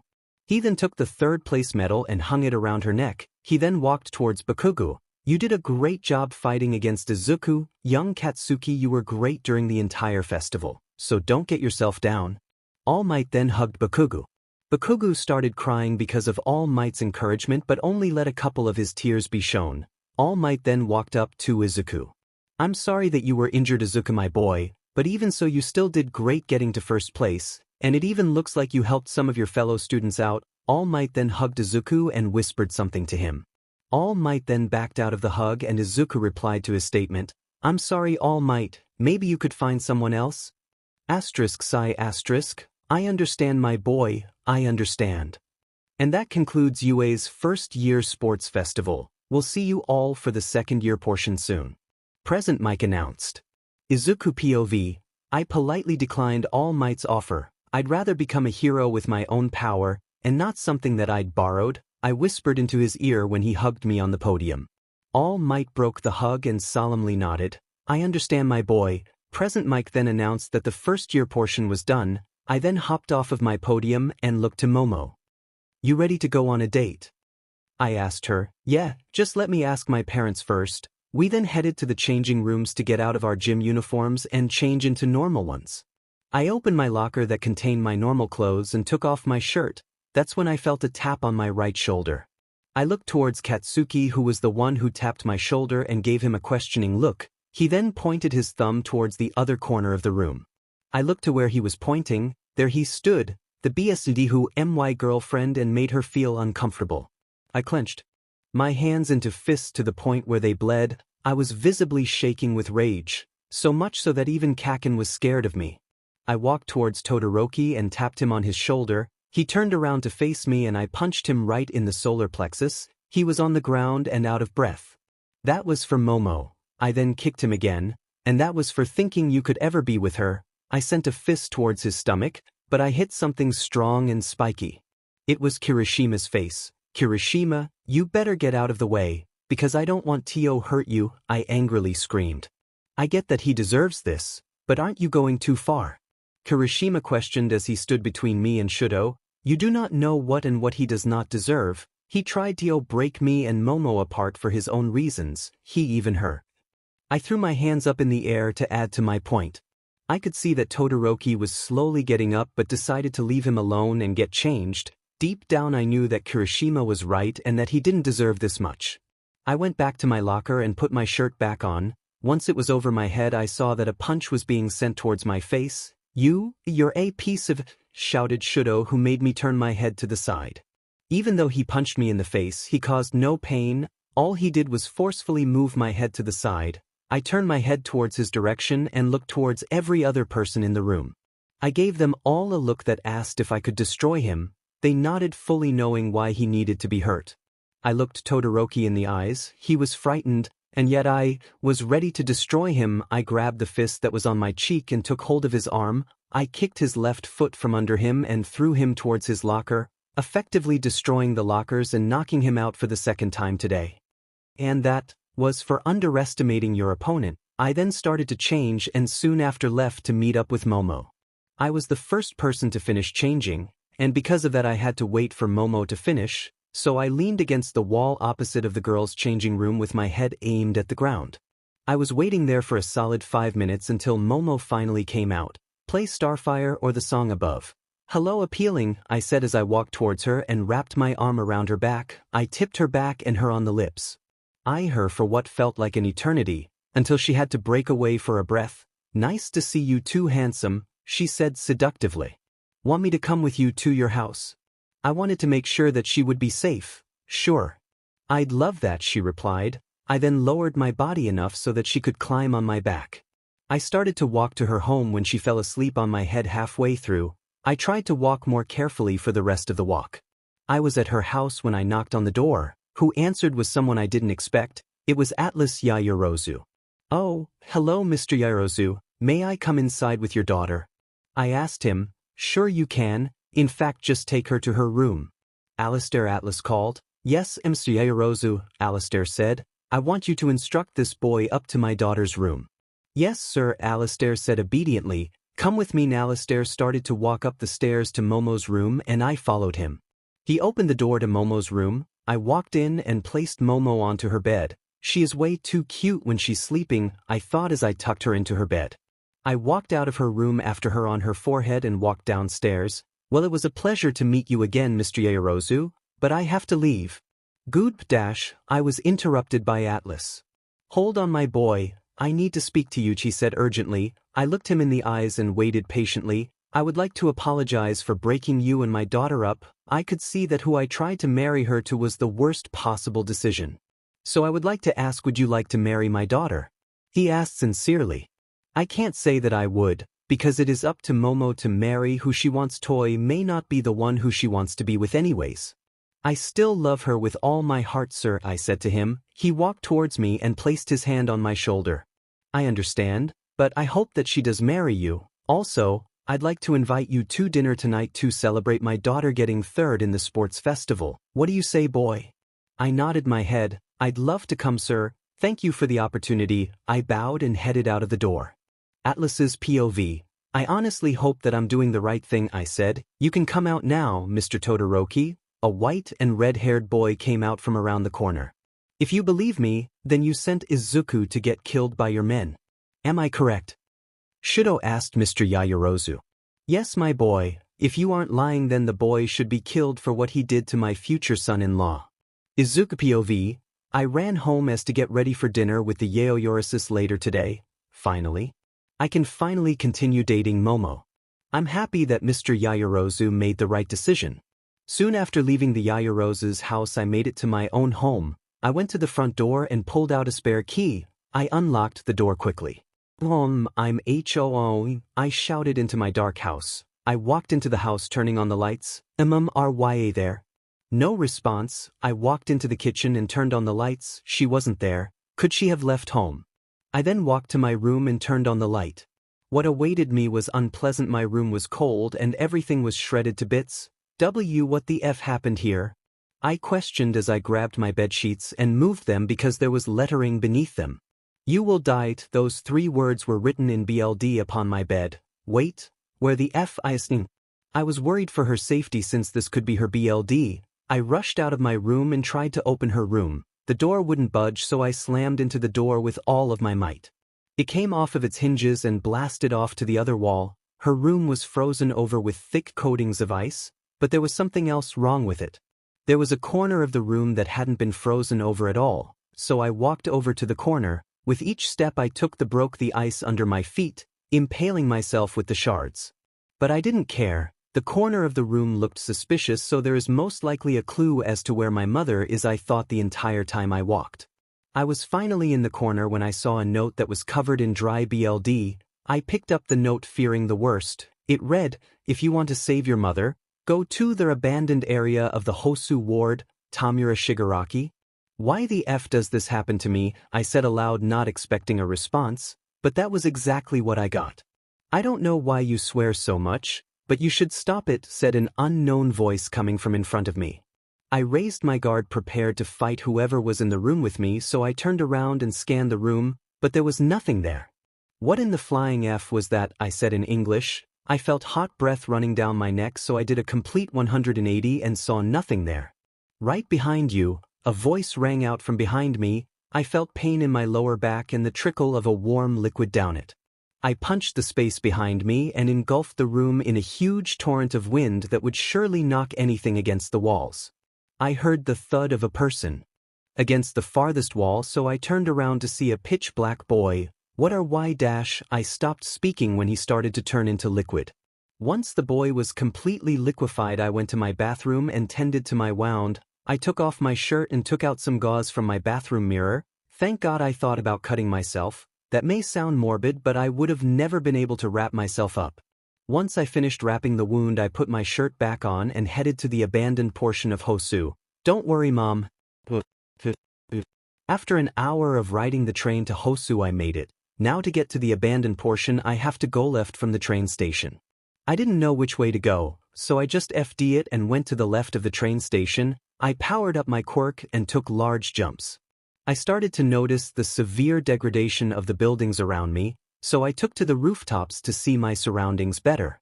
He then took the third place medal and hung it around her neck. He then walked towards Bakugo. You did a great job fighting against Izuku. Young Katsuki, you were great during the entire festival, so don't get yourself down. All Might then hugged Bakugo. Bakugo started crying because of All Might's encouragement, but only let a couple of his tears be shown. All Might then walked up to Izuku. I'm sorry that you were injured, Izuku my boy, but even so you still did great getting to first place, and it even looks like you helped some of your fellow students out. All Might then hugged Izuku and whispered something to him. All Might then backed out of the hug and Izuku replied to his statement. I'm sorry, All Might, maybe you could find someone else? ****, I understand my boy, I understand. And that concludes UA's first year sports festival. We'll see you all for the second year portion soon. Present Mic announced. Izuku POV, I politely declined All Might's offer. I'd rather become a hero with my own power, and not something that I'd borrowed, I whispered into his ear when he hugged me on the podium. All Might broke the hug and solemnly nodded. I understand my boy. Present Mic then announced that the first year portion was done. I then hopped off of my podium and looked to Momo. You ready to go on a date? I asked her. Yeah, just let me ask my parents first. We then headed to the changing rooms to get out of our gym uniforms and change into normal ones. I opened my locker that contained my normal clothes and took off my shirt. That's when I felt a tap on my right shoulder. I looked towards Katsuki, who was the one who tapped my shoulder, and gave him a questioning look. He then pointed his thumb towards the other corner of the room. I looked to where he was pointing. There he stood, the 𝗬𝗍𝗪 girlfriend, and made her feel uncomfortable. I clenched my hands into fists to the point where they bled. I was visibly shaking with rage, so much so that even Kaken was scared of me. I walked towards Todoroki and tapped him on his shoulder. He turned around to face me and I punched him right in the solar plexus. He was on the ground and out of breath. That was for Momo. I then kicked him again, and that was for thinking you could ever be with her. I sent a fist towards his stomach, but I hit something strong and spiky. It was Kirishima's face. Kirishima, you better get out of the way, because I don't want Tio hurt you, I angrily screamed. I get that he deserves this, but aren't you going too far? Kirishima questioned as he stood between me and 𝗧𝗍𝗪. You do not know what and what he does not deserve. He tried to break me and Momo apart for his own reasons, he even her. I threw my hands up in the air to add to my point. I could see that Todoroki was slowly getting up but decided to leave him alone and get changed. Deep down I knew that Kirishima was right and that he didn't deserve this much. I went back to my locker and put my shirt back on. Once it was over my head I saw that a punch was being sent towards my face. You're a piece of shouted 𝗧𝗪𝗧𝗏, who made me turn my head to the side. Even though he punched me in the face, he caused no pain. All he did was forcefully move my head to the side. I turned my head towards his direction and looked towards every other person in the room. I gave them all a look that asked if I could destroy him. They nodded, fully knowing why he needed to be hurt. I looked Todoroki in the eyes. He was frightened, and yet I was ready to destroy him. I grabbed the fist that was on my cheek and took hold of his arm. I kicked his left foot from under him and threw him towards his locker, effectively destroying the lockers and knocking him out for the second time today. And that was for underestimating your opponent. I then started to change and soon after left to meet up with Momo. I was the first person to finish changing, and because of that I had to wait for Momo to finish, so I leaned against the wall opposite of the girls' changing room with my head aimed at the ground. I was waiting there for a solid 5 minutes until Momo finally came out. "Play Starfire or the song above." "Hello, appealing," I said as I walked towards her and wrapped my arm around her back. I tipped her back and her on the lips. Eyed her for what felt like an eternity, until she had to break away for a breath. "Nice to see you too, handsome," she said seductively. "Want me to come with you to your house?" I wanted to make sure that she would be safe. "Sure. I'd love that," she replied. I then lowered my body enough so that she could climb on my back. I started to walk to her home when she fell asleep on my head halfway through. I tried to walk more carefully for the rest of the walk. I was at her house when I knocked on the door. Who answered was someone I didn't expect. It was Atlas Yaoyorozu. "Oh, hello, Mr. Yaoyorozu. May I come inside with your daughter?" I asked him. "Sure you can. In fact, just take her to her room." "Alistair," Atlas called. "Yes, Mr. Yaoyorozu," Alistair said. "I want you to instruct this boy up to my daughter's room." "Yes, sir," Alistair said obediently. "Come with me." Alistair started to walk up the stairs to Momo's room and I followed him. He opened the door to Momo's room. I walked in and placed Momo onto her bed. "She is way too cute when she's sleeping," I thought as I tucked her into her bed. I walked out of her room after her on her forehead and walked downstairs. "Well, it was a pleasure to meet you again, Mr. Yaoyorozu, but I have to leave." "Good dash," I was interrupted by Atlas. "Hold on, my boy. I need to speak to you," she said urgently. I looked him in the eyes and waited patiently. "I would like to apologize for breaking you and my daughter up. I could see that who I tried to marry her to was the worst possible decision. So I would like to ask, would you like to marry my daughter?" He asked sincerely. I can't say that I would, because it is up to Momo to marry who she wants. Toy may not be the one who she wants to be with anyways. "I still love her with all my heart, sir," I said to him. He walked towards me and placed his hand on my shoulder. "I understand, but I hope that she does marry you. Also, I'd like to invite you to dinner tonight to celebrate my daughter getting third in the sports festival. What do you say, boy?" I nodded my head. "I'd love to come, sir. Thank you for the opportunity." I bowed and headed out of the door. Atlas's POV. "I honestly hope that I'm doing the right thing," I said. "You can come out now, Mr. Todoroki." A white and red-haired boy came out from around the corner. "If you believe me, then you sent Izuku to get killed by your men. Am I correct?" 𝗧𝗪𝗧𝗏 asked Mr. Yaoyorozu. "Yes, my boy. If you aren't lying, then the boy should be killed for what he did to my future son-in-law." Izuku POV. "I ran home as to get ready for dinner with the Yaoyorozus later today. Finally. I can finally continue dating Momo. I'm happy that Mr. Yaoyorozu made the right decision." Soon after leaving the Yaoyorozu's house, I made it to my own home. I went to the front door and pulled out a spare key. I unlocked the door quickly. I'm HOO, I shouted into my dark house. I walked into the house turning on the lights. 𝗵𝗃 there? No response. I walked into the kitchen and turned on the lights. She wasn't there. Could she have left home? I then walked to my room and turned on the light. What awaited me was unpleasant. My room was cold and everything was shredded to bits. What the F happened here? I questioned as I grabbed my bed sheets and moved them because there was lettering beneath them. "You will die." Those 3 words were written in BLD upon my bed. Wait, where the F is? I was worried for her safety since this could be her BLD. I rushed out of my room and tried to open her room. The door wouldn't budge, so I slammed into the door with all of my might. It came off of its hinges and blasted off to the other wall. Her room was frozen over with thick coatings of ice, but there was something else wrong with it. There was a corner of the room that hadn't been frozen over at all, so I walked over to the corner. With each step I took broke the ice under my feet, impaling myself with the shards. But I didn't care. The corner of the room looked suspicious, so there is most likely a clue as to where my mother is, I thought the entire time I walked. I was finally in the corner when I saw a note that was covered in dry BLD. I picked up the note fearing the worst. It read, "If you want to save your mother, go to the abandoned area of the Hosu ward, Tamura Shigaraki." Why the F does this happen to me? I said aloud, not expecting a response, but that was exactly what I got. "I don't know why you swear so much, but you should stop it," said an unknown voice coming from in front of me. I raised my guard, prepared to fight whoever was in the room with me, so I turned around and scanned the room, but there was nothing there. "What in the flying F was that?" I said in English. I felt hot breath running down my neck, so I did a complete 180 and saw nothing there. "Right behind you," a voice rang out from behind me. I felt pain in my lower back and the trickle of a warm liquid down it. I punched the space behind me and engulfed the room in a huge torrent of wind that would surely knock anything against the walls. I heard the thud of a person against the farthest wall, so I turned around to see a pitch-black boy. "What are y-?" I stopped speaking when he started to turn into liquid. Once the boy was completely liquefied, I went to my bathroom and tended to my wound. I took off my shirt and took out some gauze from my bathroom mirror. Thank God I thought about cutting myself. That may sound morbid, but I would have never been able to wrap myself up. Once I finished wrapping the wound, I put my shirt back on and headed to the abandoned portion of Hosu. "Don't worry, Mom." After an hour of riding the train to Hosu, I made it. Now to get to the abandoned portion, I have to go left from the train station. I didn't know which way to go, so I just FD it and went to the left of the train station. I powered up my quirk and took large jumps. I started to notice the severe degradation of the buildings around me, so I took to the rooftops to see my surroundings better.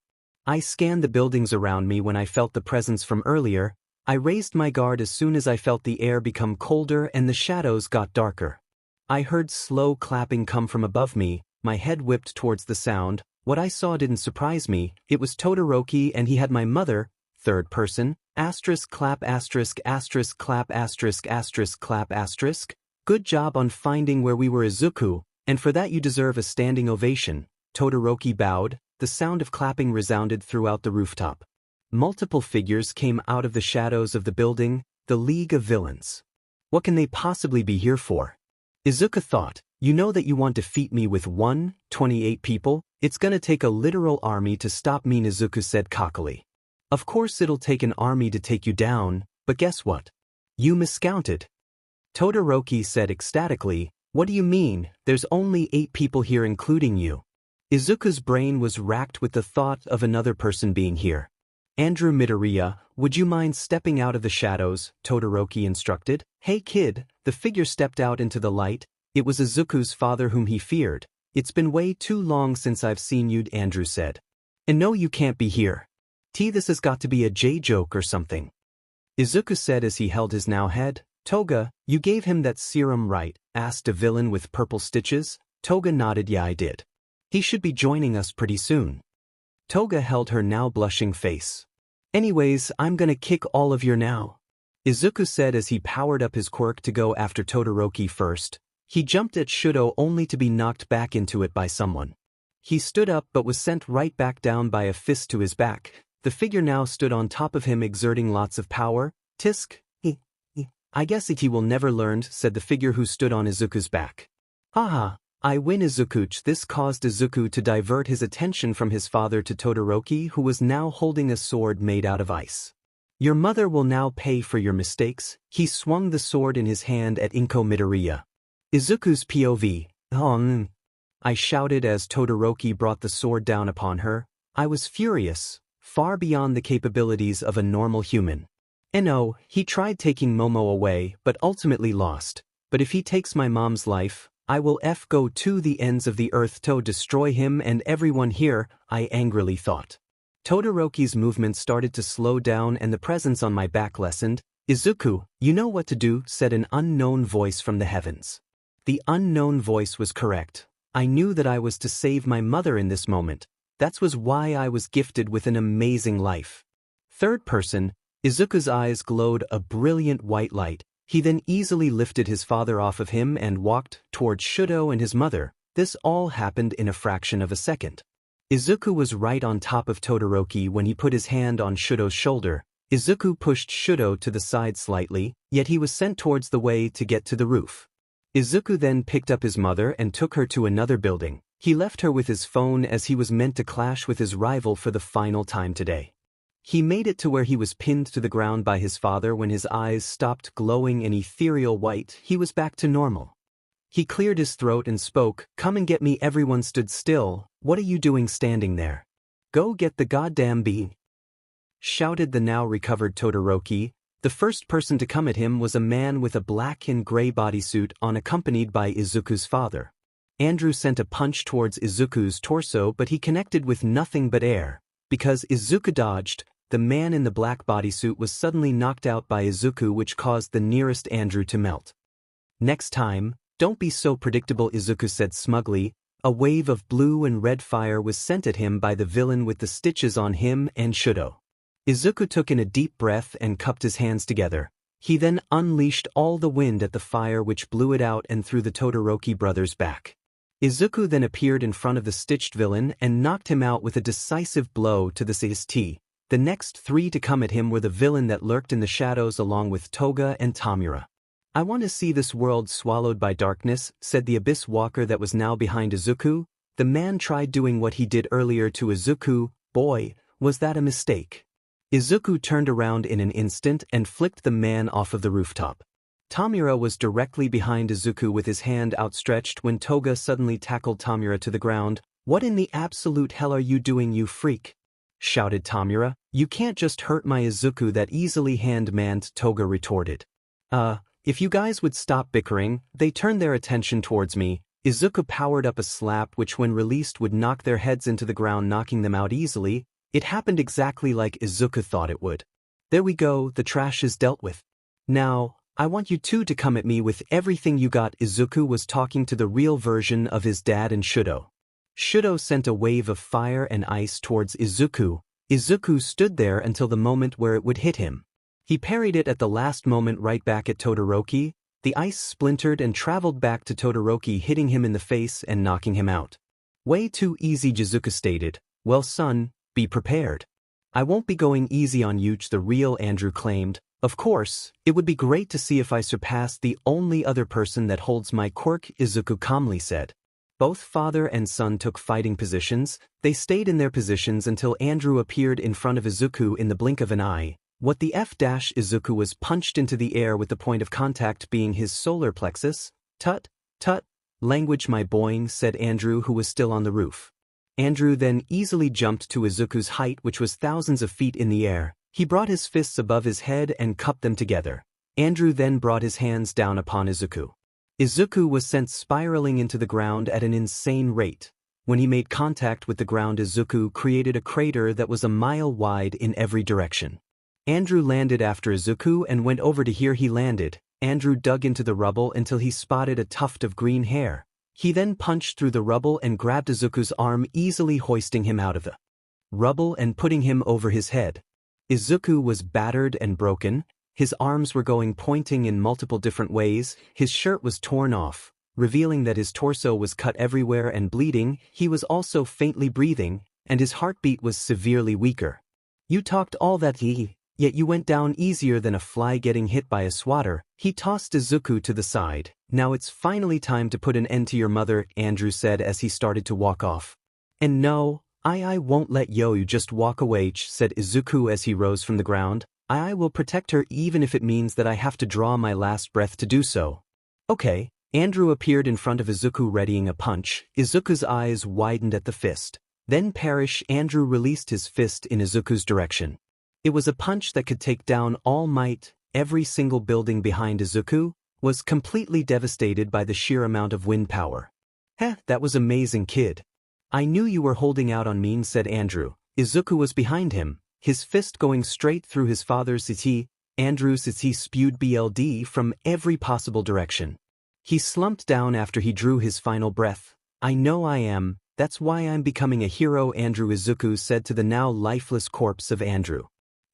I scanned the buildings around me when I felt the presence from earlier. I raised my guard as soon as I felt the air become colder and the shadows got darker. I heard slow clapping come from above me. My head whipped towards the sound. What I saw didn't surprise me. It was Todoroki, and he had my mother, third person, *clap***, *clap***. "Good job on finding where we were, Izuku, and for that you deserve a standing ovation." Todoroki bowed. The sound of clapping resounded throughout the rooftop. Multiple figures came out of the shadows of the building. The League of Villains. What can they possibly be here for? Izuku thought. "You know that you want to defeat me with 28 people? It's gonna take a literal army to stop me," Izuku said cockily. "Of course it'll take an army to take you down, but guess what? You miscounted." Todoroki said ecstatically. "What do you mean? There's only 8 people here including you." Izuku's brain was racked with the thought of another person being here. "Andrew Midoriya, would you mind stepping out of the shadows?" Todoroki instructed. "Hey kid." The figure stepped out into the light. It was Izuku's father, whom he feared. "It's been way too long since I've seen you," Andrew said. "And no, you can't be here. This has got to be a J joke or something," Izuku said as he held his now head. "Toga, you gave him that serum, right?" asked a villain with purple stitches. Toga nodded. "Yeah, I did. He should be joining us pretty soon." Toga held her now blushing face. "Anyways, I'm gonna kick all of your now," Izuku said as he powered up his quirk to go after Todoroki first. He jumped at 𝗧𝗪𝗧 only to be knocked back into it by someone. He stood up but was sent right back down by a fist to his back. The figure now stood on top of him, exerting lots of power. "Tisk. I guess he will never learn," said the figure who stood on Izuku's back. "Haha, I win, Izuku." This caused Izuku to divert his attention from his father to Todoroki, who was now holding a sword made out of ice. "Your mother will now pay for your mistakes." He swung the sword in his hand at Midoriya. Izuku's POV. I shouted as Todoroki brought the sword down upon her. I was furious, far beyond the capabilities of a normal human. No, he tried taking Momo away, but ultimately lost. But if he takes my mom's life, I will go to the ends of the earth to destroy him and everyone here, I angrily thought. Todoroki's movement started to slow down and the presence on my back lessened. "Izuku, you know what to do," said an unknown voice from the heavens. The unknown voice was correct. I knew that I was to save my mother in this moment. That was why I was gifted with an amazing life. Third person, Izuku's eyes glowed a brilliant white light. He then easily lifted his father off of him and walked towards 𝗧𝗪𝗧 and his mother. This all happened in a fraction of a second. Izuku was right on top of Todoroki when he put his hand on Shudo's shoulder. Izuku pushed Shudo to the side slightly, yet he was sent towards the way to get to the roof. Izuku then picked up his mother and took her to another building. He left her with his phone as he was meant to clash with his rival for the final time today. He made it to where he was pinned to the ground by his father. When his eyes stopped glowing an ethereal white, he was back to normal. He cleared his throat and spoke, "Come and get me." Everyone stood still. "What are you doing standing there? Go get the goddamn bee!" shouted the now recovered Todoroki. The first person to come at him was a man with a black and gray bodysuit on, accompanied by Izuku's father. Andrew sent a punch towards Izuku's torso, but he connected with nothing but air. Because Izuku dodged, the man in the black bodysuit was suddenly knocked out by Izuku, which caused the nearest Andrew to melt. "Next time, don't be so predictable," Izuku said smugly. A wave of blue and red fire was sent at him by the villain with the stitches on him and Shudo. Izuku took in a deep breath and cupped his hands together. He then unleashed all the wind at the fire, which blew it out and through the Todoroki brothers' back. Izuku then appeared in front of the stitched villain and knocked him out with a decisive blow to the 𝗧𝗍𝗧. The next three to come at him were the villain that lurked in the shadows along with Toga and Tamura. "I want to see this world swallowed by darkness," said the Abyss Walker that was now behind Izuku. The man tried doing what he did earlier to Izuku. "Boy, was that a mistake." Izuku turned around in an instant and flicked the man off of the rooftop. Tamura was directly behind Izuku with his hand outstretched when Toga suddenly tackled Tamura to the ground. "What in the absolute hell are you doing, you freak?" shouted Tamura. "You can't just hurt my Izuku that easily," hand-manned Toga retorted. If you guys would stop bickering." They turned their attention towards me. Izuku powered up a slap which when released would knock their heads into the ground, knocking them out easily. It happened exactly like Izuku thought it would. "There we go, the trash is dealt with. Now, I want you two to come at me with everything you got." Izuku was talking to the real version of his dad and Shudo. Shudo sent a wave of fire and ice towards Izuku. Izuku stood there until the moment where it would hit him. He parried it at the last moment right back at Todoroki. The ice splintered and traveled back to Todoroki, hitting him in the face and knocking him out. "Way too easy," Izuku stated. "Well son, be prepared. I won't be going easy on you," the real Andrew claimed. "Of course, it would be great to see if I surpass the only other person that holds my quirk," Izuku calmly said. Both father and son took fighting positions. They stayed in their positions until Andrew appeared in front of Izuku in the blink of an eye. What the F-? Izuku was punched into the air with the point of contact being his solar plexus. "Tut, tut, language my boy," said Andrew, who was still on the roof. Andrew then easily jumped to Izuku's height, which was thousands of feet in the air. He brought his fists above his head and cupped them together. Andrew then brought his hands down upon Izuku. Izuku was sent spiraling into the ground at an insane rate. When he made contact with the ground, Izuku created a crater that was a mile wide in every direction. Andrew landed after Izuku and went over to here. He landed. Andrew dug into the rubble until he spotted a tuft of green hair. He then punched through the rubble and grabbed Izuku's arm, easily hoisting him out of the rubble and putting him over his head. Izuku was battered and broken. His arms were pointing in multiple different ways. His shirt was torn off, revealing that his torso was cut everywhere and bleeding. He was also faintly breathing, and his heartbeat was severely weaker. "You talked all that, yet you went down easier than a fly getting hit by a swatter." He tossed Izuku to the side. "Now it's finally time to put an end to your mother," Andrew said as he started to walk off. "And no, I won't let you just walk away," said Izuku as he rose from the ground. "I will protect her even if it means that I have to draw my last breath to do so." "Okay." Andrew appeared in front of Izuku readying a punch. Izuku's eyes widened at the fist. Then Andrew released his fist in Izuku's direction. It was a punch that could take down All Might. Every single building behind Izuku was completely devastated by the sheer amount of wind power. That was amazing, kid. "I knew you were holding out on me," said Andrew. Izuku was behind him, his fist going straight through his father's 𝗧𝗍𝗧. Andrew's 𝗧𝗍 spewed blood from every possible direction. He slumped down after he drew his final breath. "I know I am, that's why I'm becoming a hero," Izuku said to the now lifeless corpse of Andrew.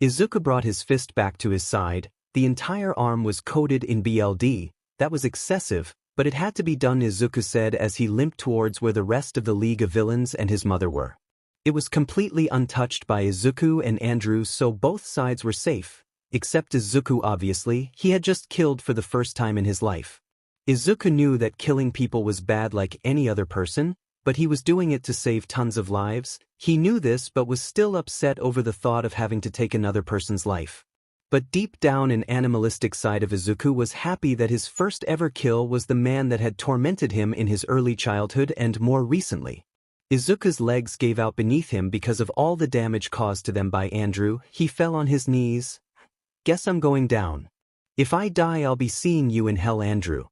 Izuku brought his fist back to his side. The entire arm was coated in blood. That was excessive, but it had to be done, Izuku said as he limped towards where the rest of the League of Villains and his mother were. It was completely untouched by Izuku and Andrew, so both sides were safe, except Izuku. Obviously, he had just killed for the first time in his life. Izuku knew that killing people was bad like any other person, but he was doing it to save tons of lives. He knew this but was still upset over the thought of having to take another person's life. But deep down, an animalistic side of Izuku was happy that his first ever kill was the man that had tormented him in his early childhood and more recently. Izuku's legs gave out beneath him because of all the damage caused to them by Andrew. He fell on his knees. "Guess I'm going down. If I die, I'll be seeing you in hell, Andrew."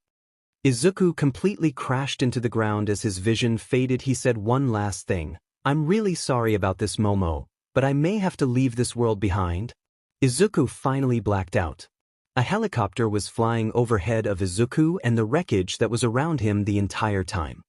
Izuku completely crashed into the ground as his vision faded. He said one last thing. "I'm really sorry about this, Momo, but I may have to leave this world behind." Izuku finally blacked out. A helicopter was flying overhead of Izuku and the wreckage that was around him the entire time.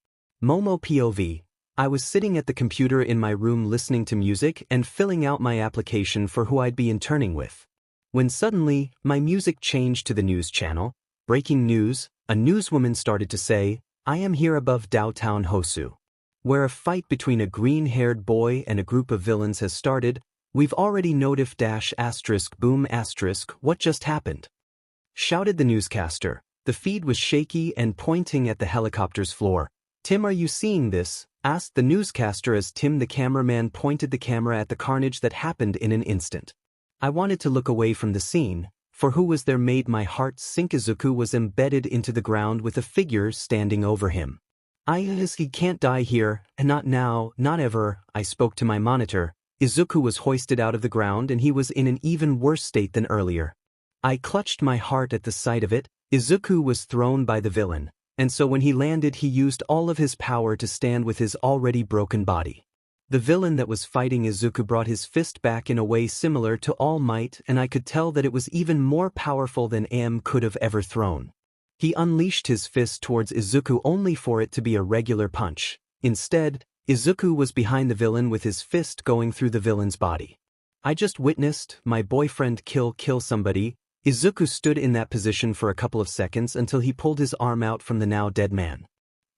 Momo POV. I was sitting at the computer in my room listening to music and filling out my application for who I'd be interning with, when suddenly, my music changed to the news channel. Breaking news, a newswoman started to say, "I am here above downtown Hosu, where a fight between a green-haired boy and a group of villains has started. We've already ***boom***. What just happened?" shouted the newscaster. The feed was shaky and pointing at the helicopter's floor. "Tim, are you seeing this?" asked the newscaster as Tim the cameraman pointed the camera at the carnage that happened in an instant. I wanted to look away from the scene, for who was there made my heart sink. Izuku was embedded into the ground with a figure standing over him. He can't die here, and not now, not ever." I spoke to my monitor. Izuku was hoisted out of the ground and he was in an even worse state than earlier. I clutched my heart at the sight of it. Izuku was thrown by the villain, and so when he landed he used all of his power to stand with his already broken body. The villain that was fighting Izuku brought his fist back in a way similar to All Might, and I could tell that it was even more powerful than 𝗵𝗃 could have ever thrown. He unleashed his fist towards Izuku only for it to be a regular punch. Instead, Izuku was behind the villain with his fist going through the villain's body. I just witnessed my boyfriend kill somebody. Izuku stood in that position for a couple of seconds until he pulled his arm out from the now dead man.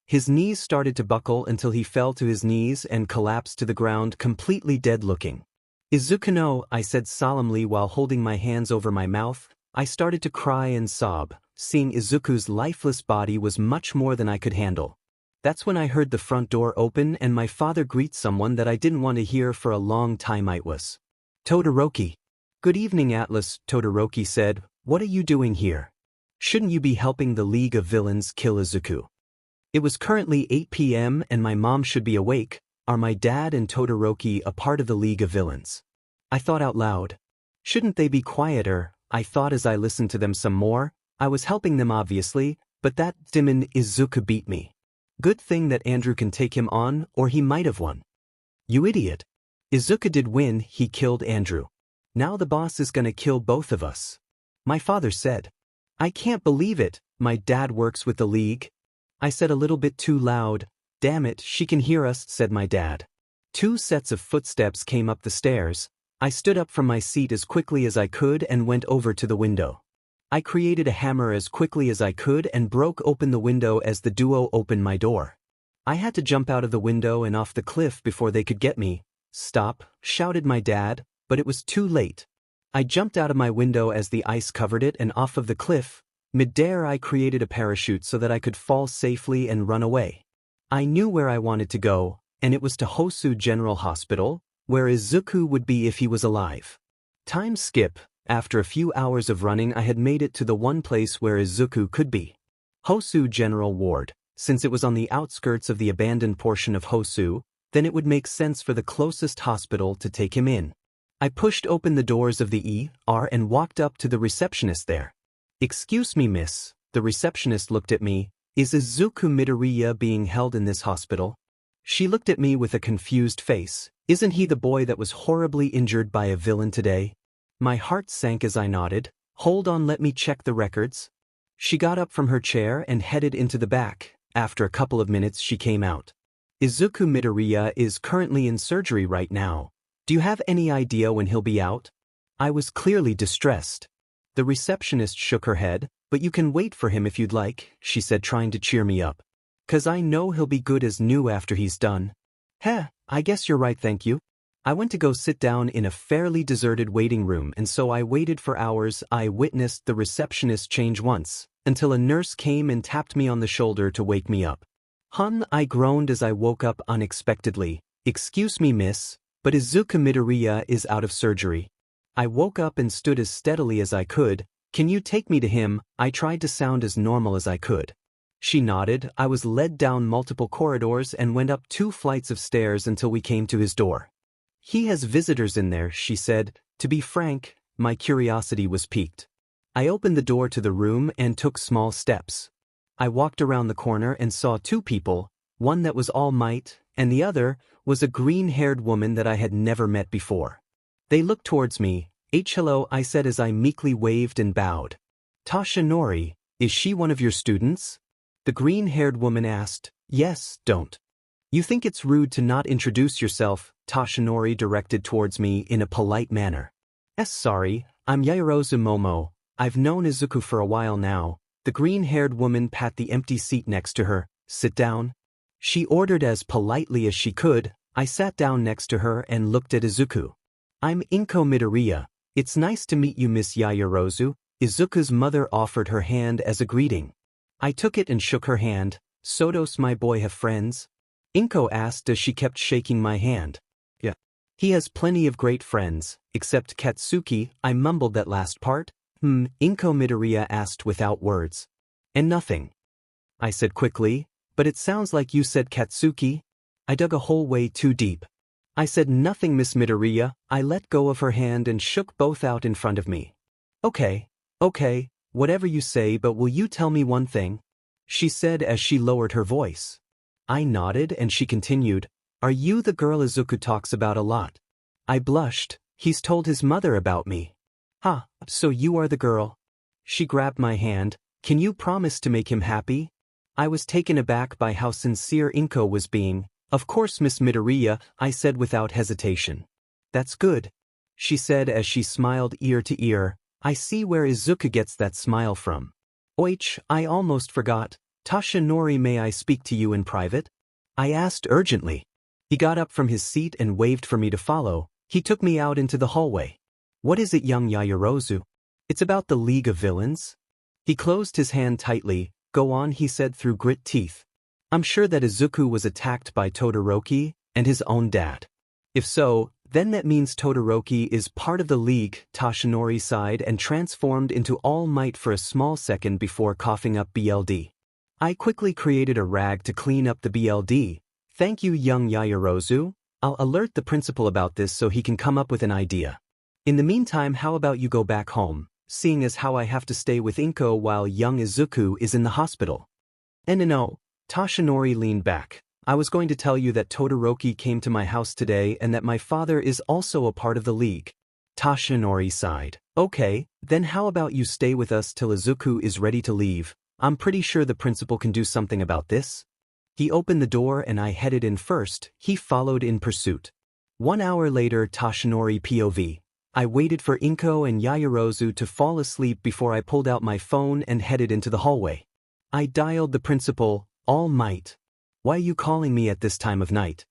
His knees started to buckle until he fell to his knees and collapsed to the ground completely dead looking. "Izuku no," I said solemnly while holding my hands over my mouth. I started to cry and sob. Seeing Izuku's lifeless body was much more than I could handle. That's when I heard the front door open and my father greet someone that I didn't want to hear for a long time. It was Todoroki. "Good evening, Atlas," Todoroki said. "What are you doing here? Shouldn't you be helping the League of Villains kill Izuku?" It was currently 8 p.m. and my mom should be awake. Are my dad and Todoroki a part of the League of Villains? I thought out loud. Shouldn't they be quieter? I thought as I listened to them some more. I was helping them obviously, but that demon Izuku beat me. Good thing that Andrew can take him on, or he might have won. You idiot. Izuku did win, he killed Andrew. Now the boss is gonna kill both of us. My father said. I can't believe it, my dad works with the League. I said a little bit too loud. Damn it, she can hear us, said my dad. 2 sets of footsteps came up the stairs. I stood up from my seat as quickly as I could and went over to the window. I created a hammer as quickly as I could and broke open the window as the duo opened my door. I had to jump out of the window and off the cliff before they could get me. Stop, shouted my dad, but it was too late. I jumped out of my window as the ice covered it and off of the cliff. Mid-air I created a parachute so that I could fall safely and run away. I knew where I wanted to go, and it was to Hosu General Hospital, where Izuku would be if he was alive. Time skip. After a few hours of running I had made it to the one place where Izuku could be. Hosu General Ward. Since it was on the outskirts of the abandoned portion of Hosu, then it would make sense for the closest hospital to take him in. I pushed open the doors of the ER and walked up to the receptionist there. Excuse me, miss, the receptionist looked at me. Is Izuku Midoriya being held in this hospital? She looked at me with a confused face. Isn't he the boy that was horribly injured by a villain today? My heart sank as I nodded. Hold on, let me check the records. She got up from her chair and headed into the back. After a couple of minutes she came out. Izuku Midoriya is currently in surgery right now. Do you have any idea when he'll be out? I was clearly distressed. The receptionist shook her head. But you can wait for him if you'd like, she said, trying to cheer me up. 'Cause I know he'll be good as new after he's done. I guess you're right, thank you. I went to go sit down in a fairly deserted waiting room, and so I waited for hours. I witnessed the receptionist change once, until a nurse came and tapped me on the shoulder to wake me up. I groaned as I woke up unexpectedly. Excuse me, miss, but 𝗧𝗵𝗲 is out of surgery. I woke up and stood as steadily as I could. Can you take me to him? I tried to sound as normal as I could. She nodded. I was led down multiple corridors and went up 2 flights of stairs until we came to his door. He has visitors in there, she said. To be frank, my curiosity was piqued. I opened the door to the room and took small steps. I walked around the corner and saw 2 people, one that was all might, and the other was a green-haired woman that I had never met before. They looked towards me. Hello, I said as I meekly waved and bowed. 𝗧𝗵𝗃, is she one of your students? The green-haired woman asked. Yes, don't. You think it's rude to not introduce yourself? 𝗧𝗵𝗃 directed towards me in a polite manner. Sorry, I'm 𝗧𝗵𝗃. I've known Izuku for a while now. The green-haired woman pat the empty seat next to her. Sit down. She ordered as politely as she could. I sat down next to her and looked at Izuku. I'm 𝗵𝗃𝗄𝗃. It's nice to meet you, Miss 𝗧𝗵𝗃. Izuku's mother offered her hand as a greeting. I took it and shook her hand. Sodos, my boy, have friends? Inko asked as she kept shaking my hand. Yeah. He has plenty of great friends, except Katsuki. I mumbled that last part. 𝗵𝗃𝗄𝗃 asked without words. And nothing. I said quickly, but it sounds like you said Katsuki. I dug a hole way too deep. I said nothing, Miss 𝗵𝗃. I let go of her hand and shook both out in front of me. Okay, whatever you say, but will you tell me one thing? She said as she lowered her voice. I nodded and she continued, Are you the girl Izuku talks about a lot? I blushed. He's told his mother about me. So you are the girl? She grabbed my hand. Can you promise to make him happy? I was taken aback by how sincere Inko was being. Of course, Miss 𝗵𝗃, I said without hesitation. That's good, she said as she smiled ear to ear. I see where Izuku gets that smile from. I almost forgot. 𝗧𝗵𝗃, may I speak to you in private? I asked urgently. He got up from his seat and waved for me to follow. He took me out into the hallway. What is it, young 𝗧𝗵𝗃? It's about the League of Villains. He closed his hand tightly. Go on, he said through grit teeth. I'm sure that Izuku was attacked by Todoroki and his own dad. If so, then that means Todoroki is part of the League. 𝗧𝗵𝗃 sighed and transformed into All Might for a small second before coughing up BLD. I quickly created a rag to clean up the BLD. Thank you, young 𝗧𝗵𝗃. I'll alert the principal about this so he can come up with an idea. In the meantime, how about you go back home, seeing as how I have to stay with Inko while young Izuku is in the hospital? No. 𝗧𝗵𝗃 leaned back. I was going to tell you that Todoroki came to my house today and that my father is also a part of the League. 𝗧𝗵𝗃 sighed. Okay, then how about you stay with us till Izuku is ready to leave? I'm pretty sure the principal can do something about this. He opened the door and I headed in first. He followed in pursuit. 1 hour later, 𝗧𝗵𝗃 POV. I waited for Inko and 𝗧𝗵𝗃 to fall asleep before I pulled out my phone and headed into the hallway. I dialed the principal. All Might. Why are you calling me at this time of night?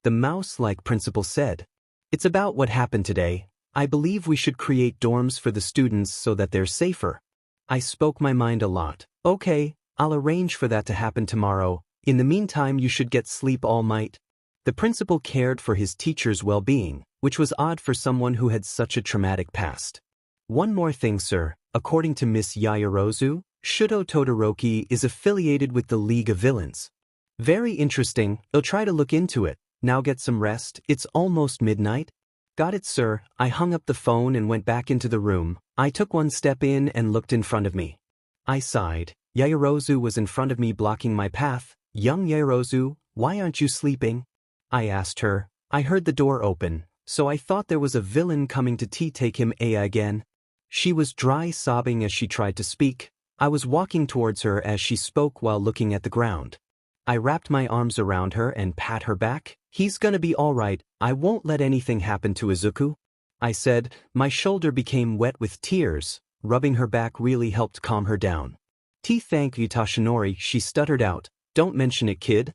The mouse-like principal said. It's about what happened today. I believe we should create dorms for the students so that they're safer. I spoke my mind a lot. Okay, I'll arrange for that to happen tomorrow. In the meantime, you should get sleep, All Might. The principal cared for his teacher's well-being, which was odd for someone who had such a traumatic past. One more thing, sir. According to Miss 𝗧𝗵𝗃, Shudo Todoroki is affiliated with the League of Villains. Very interesting. I'll try to look into it. Now get some rest. It's almost midnight. Got it, sir. I hung up the phone and went back into the room. I took one step in and looked in front of me. I sighed. 𝗧𝗵𝗃 was in front of me, blocking my path. Young 𝗧𝗵𝗃, why aren't you sleeping? I asked her. I heard the door open, so I thought there was a villain coming to take him again. She was dry sobbing as she tried to speak. I was walking towards her as she spoke while looking at the ground. I wrapped my arms around her and pat her back. He's gonna be all right. I won't let anything happen to Izuku. I said. My shoulder became wet with tears. Rubbing her back really helped calm her down. Thank you, 𝗧𝗵𝗃, she stuttered out. Don't mention it, kid.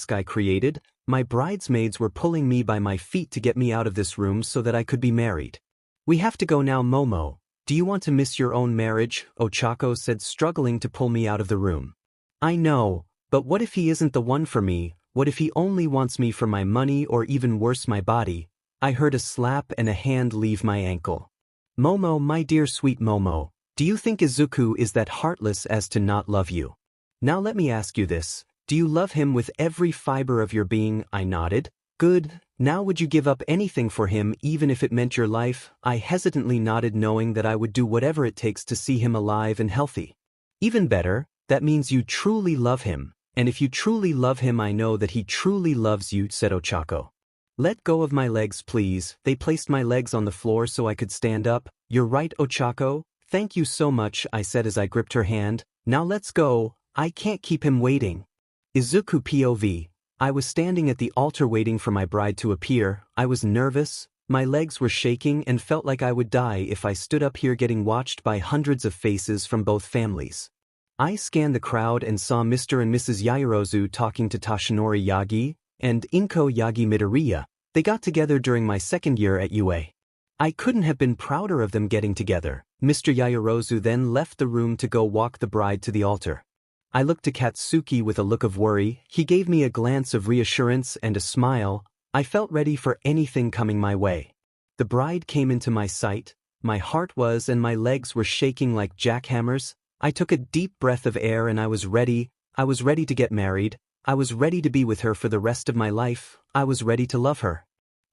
mask I created, my bridesmaids were pulling me by my feet to get me out of this room so that I could be married. We have to go now, Momo. Do you want to miss your own marriage? Ochako said, struggling to pull me out of the room. I know, but what if he isn't the one for me? What if he only wants me for my money or even worse my body? I heard a slap and a hand leave my ankle. Momo, my dear sweet Momo, do you think Izuku is that heartless as to not love you? Now let me ask you this, do you love him with every fiber of your being? I nodded. Good, now would you give up anything for him even if it meant your life? I hesitantly nodded, knowing that I would do whatever it takes to see him alive and healthy. Even better, that means you truly love him, and if you truly love him I know that he truly loves you, said Ochako. Let go of my legs please. They placed my legs on the floor so I could stand up. You're right, Ochako, thank you so much, I said as I gripped her hand. Now let's go, I can't keep him waiting. Izuku POV. I was standing at the altar waiting for my bride to appear. I was nervous, my legs were shaking and felt like I would die if I stood up here getting watched by hundreds of faces from both families. I scanned the crowd and saw Mr. and Mrs. Yaoyorozu talking to Toshinori Yagi and Inko Yagi Midoriya. They got together during my second year at UA. I couldn't have been prouder of them getting together. Mr. Yaoyorozu then left the room to go walk the bride to the altar. I looked to Katsuki with a look of worry. He gave me a glance of reassurance and a smile. I felt ready for anything coming my way. The bride came into my sight. My heart was and my legs were shaking like jackhammers. I took a deep breath of air and I was ready. I was ready to get married. I was ready to be with her for the rest of my life. I was ready to love her.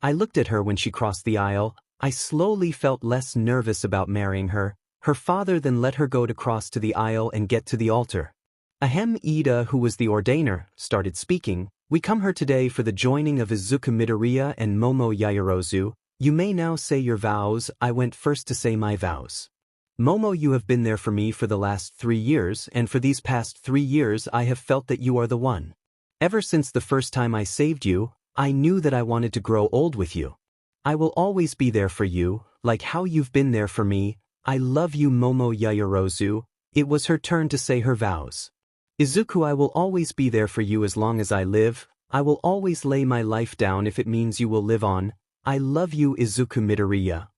I looked at her when she crossed the aisle. I slowly felt less nervous about marrying her. Her father then let her go to cross to the aisle and get to the altar. 𝗵𝗃𝗍𝗂, who was the ordainer, started speaking. We come here today for the joining of Izuku Midoriya and Momo Yaoyorozu. You may now say your vows. I went first to say my vows. Momo, you have been there for me for the last 3 years, and for these past 3 years I have felt that you are the one. Ever since the first time I saved you, I knew that I wanted to grow old with you. I will always be there for you, like how you've been there for me. I love you, Momo Yaoyorozu. It was her turn to say her vows. Izuku, I will always be there for you as long as I live. I will always lay my life down if it means you will live on. I love you, Izuku Midoriya.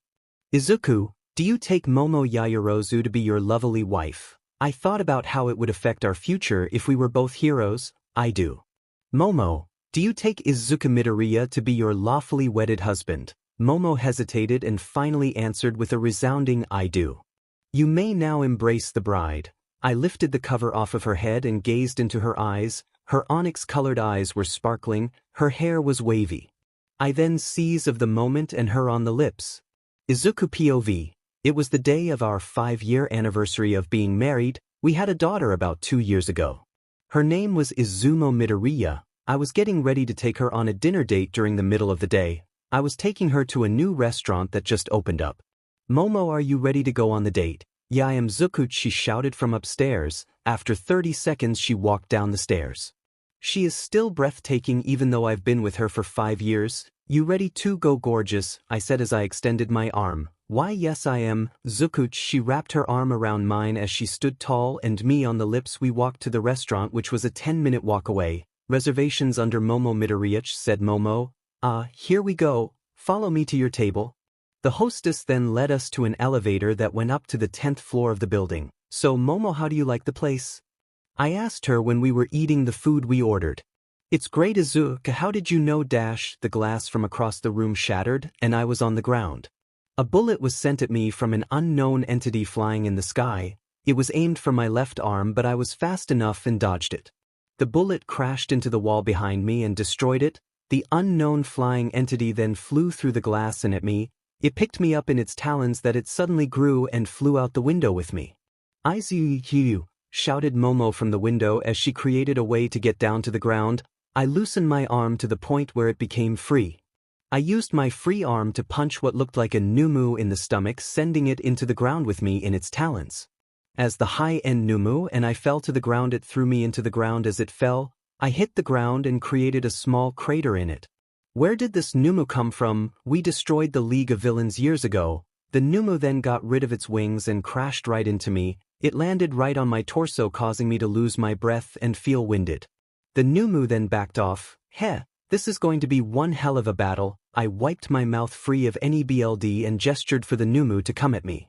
Izuku, do you take Momo Yaoyorozu to be your lovely wife? I thought about how it would affect our future if we were both heroes. I do. Momo, do you take Izuku Midoriya to be your lawfully wedded husband? Momo hesitated and finally answered with a resounding I do. You may now embrace the bride. I lifted the cover off of her head and gazed into her eyes. Her onyx-colored eyes were sparkling, her hair was wavy. I then seized of the moment and her on the lips. Izuku POV. It was the day of our 5-year anniversary of being married. We had a daughter about 2 years ago. Her name was Izumo Midoriya. I was getting ready to take her on a dinner date during the middle of the day. I was taking her to a new restaurant that just opened up. Momo, are you ready to go on the date? Yeah, I am, Zukuch, she shouted from upstairs. After 30 seconds she walked down the stairs. She is still breathtaking even though I've been with her for 5 years. You ready to go, gorgeous? I said as I extended my arm. Why yes I am, Zukuch. She wrapped her arm around mine as she stood tall and me on the lips. We walked to the restaurant, which was a 10-minute walk away. Reservations under Momo Midoriya, said Momo. Here we go. Follow me to your table. The hostess then led us to an elevator that went up to the 10th floor of the building. So Momo, how do you like the place? I asked her when we were eating the food we ordered. It's great, Izuku. How did you know? The glass from across the room shattered and I was on the ground. A bullet was sent at me from an unknown entity flying in the sky. It was aimed for my left arm, but I was fast enough and dodged it. The bullet crashed into the wall behind me and destroyed it. The unknown flying entity then flew through the glass and at me. It picked me up in its talons that it suddenly grew and flew out the window with me. Izuku, shouted Momo from the window as she created a way to get down to the ground. I loosened my arm to the point where it became free. I used my free arm to punch what looked like a 𝗵𝗄 in the stomach, sending it into the ground with me in its talons. As the high-end 𝗵𝗄 and I fell to the ground, it threw me into the ground. As it fell, I hit the ground and created a small crater in it. Where did this 𝗵𝗄 come from? We destroyed the League of Villains years ago. The 𝗵𝗄 then got rid of its wings and crashed right into me. It landed right on my torso, causing me to lose my breath and feel winded. The 𝗵𝗄 then backed off. This is going to be one hell of a battle. I wiped my mouth free of any BLD and gestured for the 𝗵𝗄 to come at me.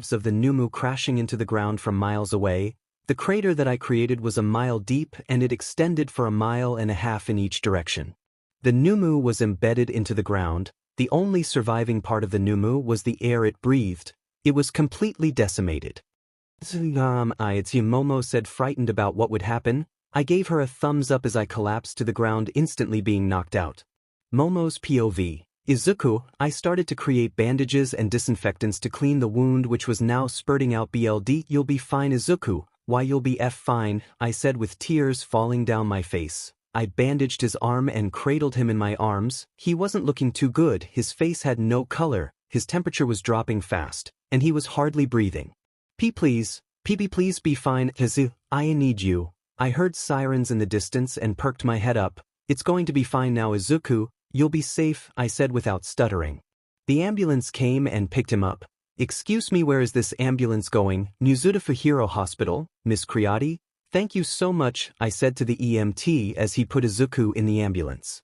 waves of the 𝗵𝗃 crashing into the ground from miles away. The crater that I created was a mile deep and it extended for 1.5 miles in each direction. The 𝗵𝗃 was embedded into the ground. The only surviving part of the 𝗵𝗃 was the air it breathed. It was completely decimated. 𝗧𝗵𝗲 said, frightened about what would happen. I gave her a thumbs up as I collapsed to the ground, instantly being knocked out. Momo's POV. Izuku, I started to create bandages and disinfectants to clean the wound which was now spurting out blood. You'll be fine, Izuku. Why, you'll be fine, I said with tears falling down my face. I bandaged his arm and cradled him in my arms. He wasn't looking too good, his face had no color, his temperature was dropping fast, and he was hardly breathing. Please be fine, 𝗧𝗵𝗲, I need you. I heard sirens in the distance and perked my head up. It's going to be fine now, Izuku, you'll be safe, I said without stuttering. The ambulance came and picked him up. Excuse me, where is this ambulance going? 𝗬𝗓𝗏 Hospital, Miss 𝗧𝗏𝗏? Thank you so much, I said to the EMT as he put Izuku in the ambulance.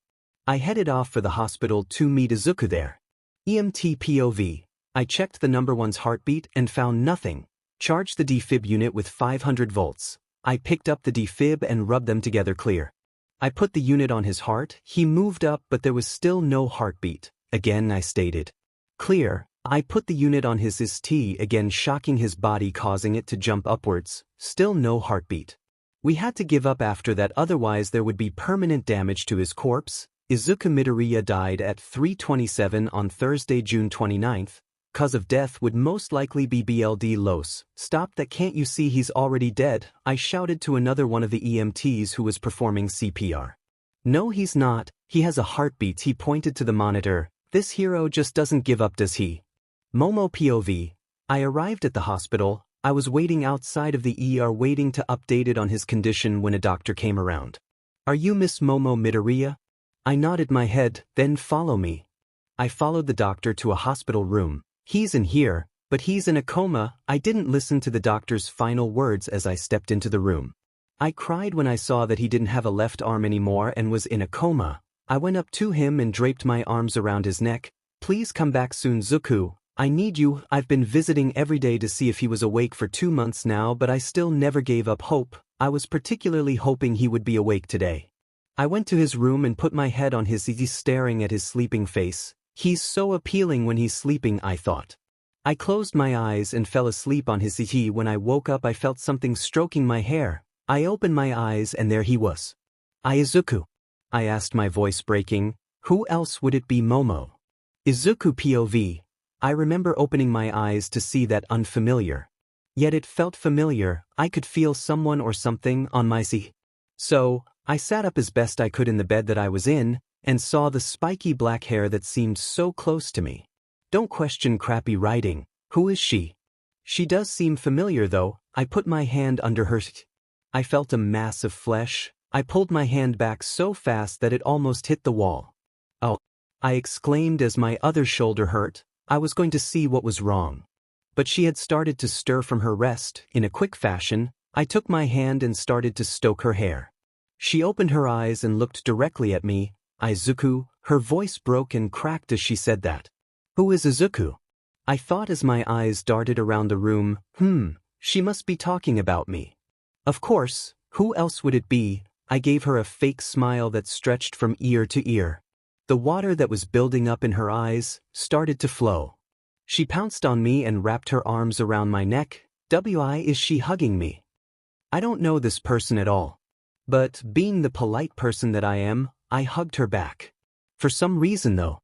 I headed off for the hospital to meet Izuku there. EMT POV. I checked the number one's heartbeat and found nothing. Charged the defib unit with 500 volts. I picked up the defib and rubbed them together clear. I put the unit on his heart, he moved up but there was still no heartbeat. Again I stated. Clear. I put the unit on his 𝗧𝗓𝗧, again shocking his body, causing it to jump upwards. Still no heartbeat. We had to give up after that, otherwise there would be permanent damage to his corpse. Izuku Midoriya died at 3:27 on Thursday, June 29th. Cause of death would most likely be 𝗵𝗃𝗏𝗧𝗔𝗍𝗍. Stop that, can't you see he's already dead? I shouted to another one of the EMTs who was performing CPR. No, he's not. He has a heartbeat. He pointed to the monitor. This hero just doesn't give up, does he? Momo POV. I arrived at the hospital. I was waiting outside of the ER waiting to update it on his condition when a doctor came around. Are you Miss Momo Midoriya? I nodded my head. Then follow me. I followed the doctor to a hospital room. He's in here, but he's in a coma. I didn't listen to the doctor's final words as I stepped into the room. I cried when I saw that he didn't have a left arm anymore and was in a coma. I went up to him and draped my arms around his neck. Please come back soon, Izuku. I need you. I've been visiting every day to see if he was awake for 2 months now, but I still never gave up hope. I was particularly hoping he would be awake today. I went to his room and put my head on his 𝗧𝗓𝗧, staring at his sleeping face. He's so appealing when he's sleeping, I thought. I closed my eyes and fell asleep on his seat. When I woke up I felt something stroking my hair. I opened my eyes and there he was. Izuku. I asked, my voice breaking. Who else would it be? Momo. Izuku POV. I remember opening my eyes to see that unfamiliar. Yet it felt familiar. I could feel someone or something on my seat. So, I sat up as best I could in the bed that I was in, and saw the spiky black hair that seemed so close to me. Don't question crappy writing. Who is she? She does seem familiar though. I put my hand under her. I felt a mass of flesh. I pulled my hand back so fast that it almost hit the wall. Oh! I exclaimed as my other shoulder hurt. I was going to see what was wrong. But she had started to stir from her rest. In a quick fashion, I took my hand and started to stroke her hair. She opened her eyes and looked directly at me. Izuku. Her voice broke and cracked as she said that. Who is Izuku? I thought as my eyes darted around the room. She must be talking about me. Of course, who else would it be? I gave her a fake smile that stretched from ear to ear. The water that was building up in her eyes started to flow. She pounced on me and wrapped her arms around my neck. Is she hugging me? I don't know this person at all. But, being the polite person that I am, I hugged her back. For some reason though,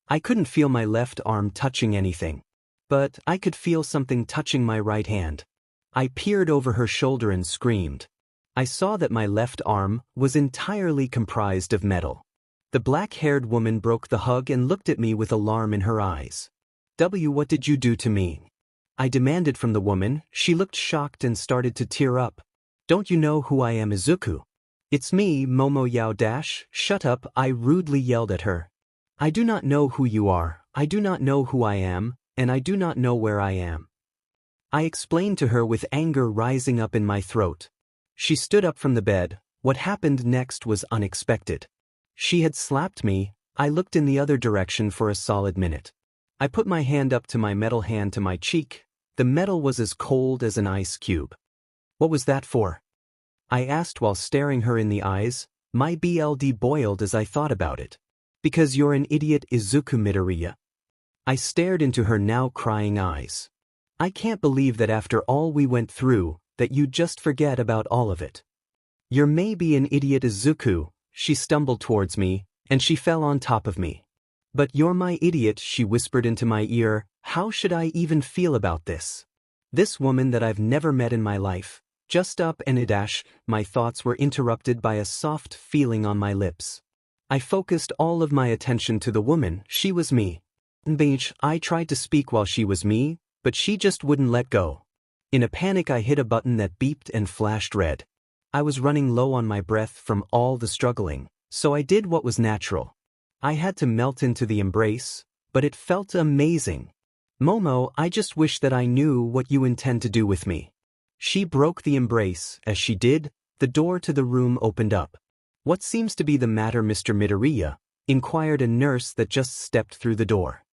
I couldn't feel my left arm touching anything. But I could feel something touching my right hand. I peered over her shoulder and screamed. I saw that my left arm was entirely comprised of metal. The black-haired woman broke the hug and looked at me with alarm in her eyes. What did you do to me? I demanded from the woman. She looked shocked and started to tear up. Don't you know who I am, Izuku? It's me, Momo Yao Dash. Shut up, I rudely yelled at her. I do not know who you are, I do not know who I am, and I do not know where I am. I explained to her with anger rising up in my throat. She stood up from the bed. What happened next was unexpected. She had slapped me. I looked in the other direction for a solid minute. I put my hand up to my metal hand to my cheek. The metal was as cold as an ice cube. What was that for? I asked while staring her in the eyes. My blood boiled as I thought about it. Because you're an idiot, Izuku Midoriya. I stared into her now crying eyes. I can't believe that after all we went through, that you just forget about all of it. You're maybe an idiot, Izuku. She stumbled towards me, and she fell on top of me. But you're my idiot, she whispered into my ear. How should I even feel about this? This woman that I've never met in my life. Just up and a dash, my thoughts were interrupted by a soft feeling on my lips. I focused all of my attention to the woman. She was me. I tried to speak while she was me, but she just wouldn't let go. In a panic I hit a button that beeped and flashed red. I was running low on my breath from all the struggling, so I did what was natural. I had to melt into the embrace, but it felt amazing. Momo, I just wish that I knew what you intend to do with me. She broke the embrace. As she did, the door to the room opened up. What seems to be the matter, Mr. Midoriya? Inquired a nurse that just stepped through the door.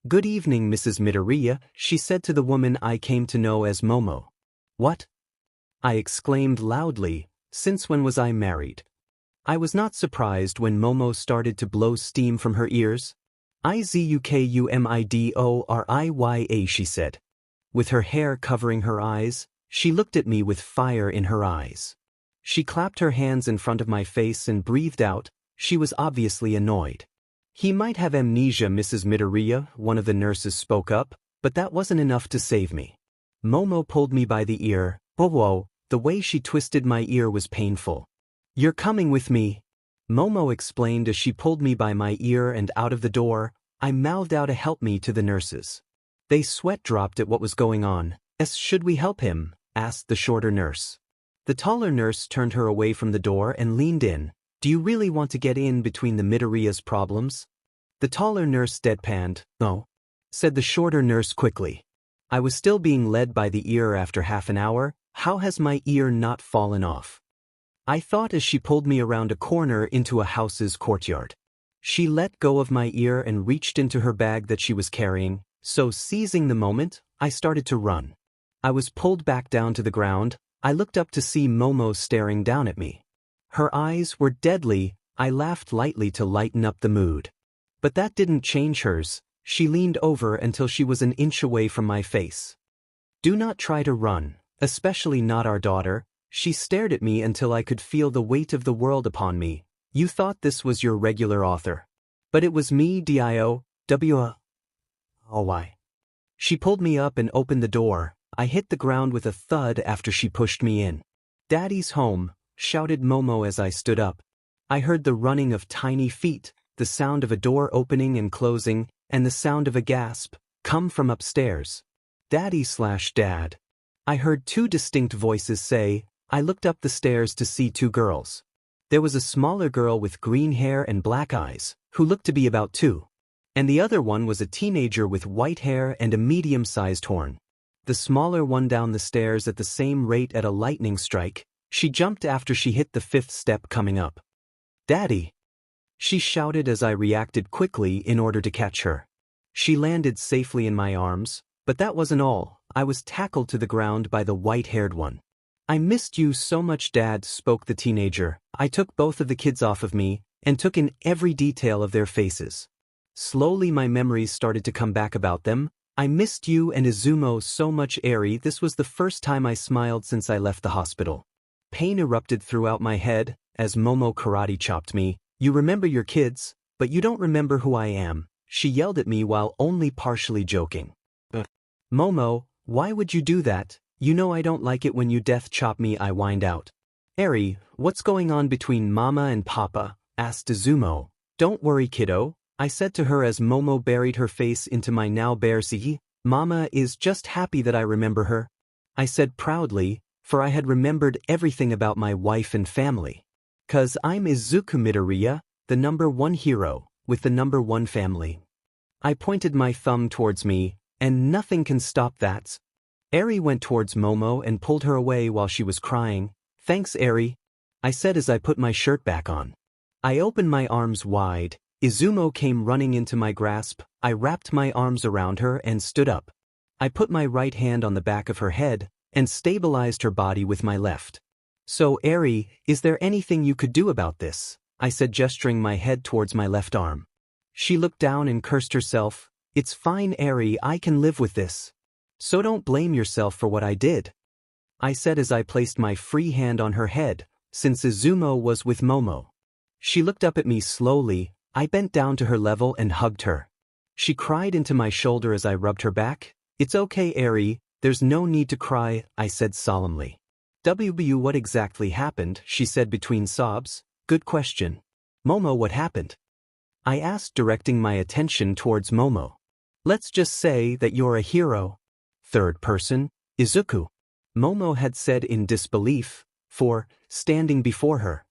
Good evening, Mrs. Midoriya, she said to the woman I came to know as Momo. What? I exclaimed loudly. Since when was I married? I was not surprised when Momo started to blow steam from her ears. Izuku_𝗵𝗲𝗍𝗄𝗧𝗏, she said. With her hair covering her eyes, she looked at me with fire in her eyes. She clapped her hands in front of my face and breathed out. She was obviously annoyed. He might have amnesia, Mrs. Midoriya, one of the nurses spoke up, but that wasn't enough to save me. Momo pulled me by the ear. Whoa, the way she twisted my ear was painful. You're coming with me, Momo explained as she pulled me by my ear and out of the door. I mouthed out a help me to the nurses. They sweat dropped at what was going on. Should we help him? Asked the shorter nurse. The taller nurse turned her away from the door and leaned in. Do you really want to get in between the Midoriya's problems? The taller nurse deadpanned. No, said the shorter nurse quickly. I was still being led by the ear after half an hour. How has my ear not fallen off? I thought as she pulled me around a corner into a house's courtyard. She let go of my ear and reached into her bag that she was carrying, so seizing the moment, I started to run. I was pulled back down to the ground. I looked up to see Momo staring down at me. Her eyes were deadly. I laughed lightly to lighten up the mood. But that didn't change hers. She leaned over until she was an inch away from my face. "Do not try to run, especially not our daughter." She stared at me until I could feel the weight of the world upon me. "You thought this was your regular author. But it was me, 𝗳𝗲𝗵𝗃𝗧𝗟𝗘. She pulled me up and opened the door. I hit the ground with a thud after she pushed me in. "Daddy's home," shouted Momo as I stood up. I heard the running of tiny feet, the sound of a door opening and closing, and the sound of a gasp come from upstairs. "Daddy/Dad." I heard two distinct voices say. I looked up the stairs to see two girls. There was a smaller girl with green hair and black eyes, who looked to be about 2. And the other one was a teenager with white hair and a medium-sized horn. The smaller one down the stairs at the same rate at a lightning strike. She jumped after she hit the 5th step coming up. "Daddy!" she shouted as I reacted quickly in order to catch her. She landed safely in my arms, but that wasn't all. I was tackled to the ground by the white-haired one. "I missed you so much, Dad," spoke the teenager. I took both of the kids off of me and took in every detail of their faces. Slowly my memories started to come back about them. "I missed you and Izumo so much, Eri." This was the first time I smiled since I left the hospital. Pain erupted throughout my head as Momo karate chopped me. "You remember your kids, but you don't remember who I am," she yelled at me while only partially joking. "Momo, why would you do that? You know I don't like it when you death chop me," I whined out. "Eri, what's going on between Mama and Papa?" asked Izumo. "Don't worry, kiddo," I said to her as Momo buried her face into my now bare 𝗧𝗍. "Mama is just happy that I remember her," I said proudly, for I had remembered everything about my wife and family. "'Cause I'm Izuku Midoriya, the #1 hero, with the #1 family." I pointed my thumb towards me, and nothing can stop that. Eri went towards Momo and pulled her away while she was crying. "Thanks, Eri," I said as I put my shirt back on. I opened my arms wide. Izumo came running into my grasp. I wrapped my arms around her and stood up. I put my right hand on the back of her head and stabilized her body with my left. "So, Eri, is there anything you could do about this?" I said, gesturing my head towards my left arm. She looked down and cursed herself. "It's fine, Eri, I can live with this. So don't blame yourself for what I did," I said as I placed my free hand on her head, since Izumo was with Momo. She looked up at me slowly. I bent down to her level and hugged her. She cried into my shoulder as I rubbed her back. "It's okay, Eri, there's no need to cry," I said solemnly. "What exactly happened?" she said between sobs. "Good question. Momo, what happened?" I asked, directing my attention towards Momo. "Let's just say that you're a hero." Third person, Izuku. Momo had said in disbelief, for, standing before her,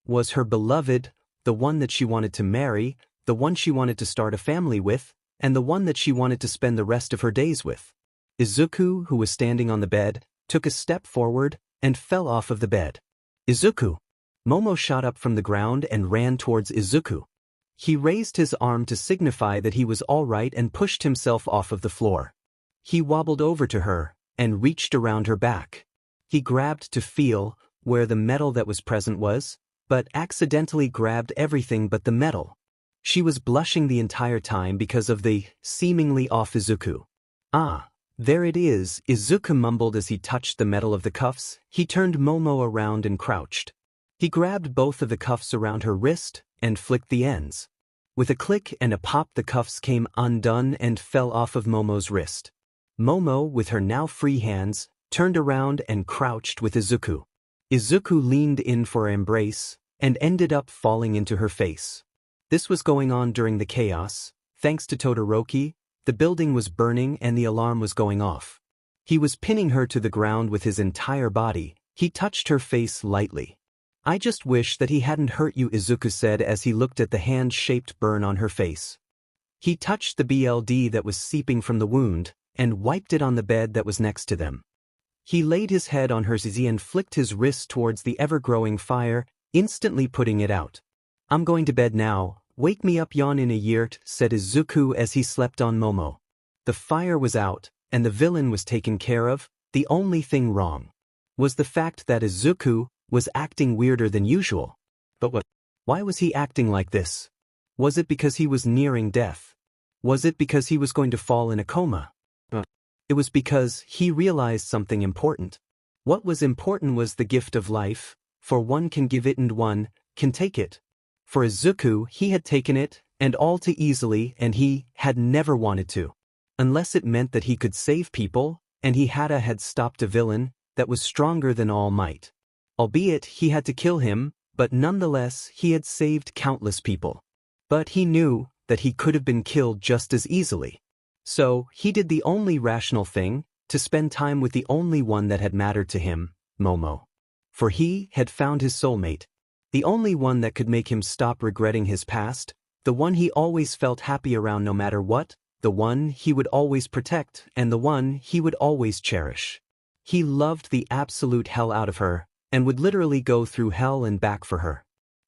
was her beloved, the one that she wanted to marry, the one she wanted to start a family with, and the one that she wanted to spend the rest of her days with. Izuku, who was standing on the bed, took a step forward and fell off of the bed. "Izuku!" Momo shot up from the ground and ran towards Izuku. He raised his arm to signify that he was all right and pushed himself off of the floor. He wobbled over to her and reached around her back. He grabbed to feel where the metal that was present was, but accidentally grabbed everything but the metal. She was blushing the entire time because of the seemingly off Izuku. "Ah, there it is," Izuku mumbled as he touched the metal of the cuffs. He turned Momo around and crouched. He grabbed both of the cuffs around her wrist and flicked the ends. With a click and a pop, the cuffs came undone and fell off of Momo's wrist. Momo, with her now free hands, turned around and crouched with Izuku. Izuku leaned in for an embrace and ended up falling into her face. This was going on during the chaos. Thanks to Todoroki, the building was burning and the alarm was going off. He was pinning her to the ground with his entire body. He touched her face lightly. "I just wish that he hadn't hurt you," Izuku said as he looked at the hand-shaped burn on her face. He touched the blood that was seeping from the wound and wiped it on the bed that was next to them. He laid his head on her 𝗧𝗍 and flicked his wrist towards the ever-growing fire, instantly putting it out. "I'm going to bed now. Wake me up yon in a year," said Izuku as he slept on Momo. The fire was out, and the villain was taken care of. The only thing wrong was the fact that Izuku was acting weirder than usual. But why was he acting like this? Was it because he was nearing death? Was it because he was going to fall in a coma? It was because he realized something important. What was important was the gift of life, for one can give it and one can take it. For Izuku, he had taken it, and all too easily, and he had never wanted to. Unless it meant that he could save people, and he had stopped a villain that was stronger than All Might. Albeit he had to kill him, but nonetheless he had saved countless people. But he knew that he could have been killed just as easily. So, he did the only rational thing, to spend time with the only one that had mattered to him, Momo. For he had found his soulmate. The only one that could make him stop regretting his past, the one he always felt happy around no matter what, the one he would always protect, and the one he would always cherish. He loved the absolute hell out of her, and would literally go through hell and back for her.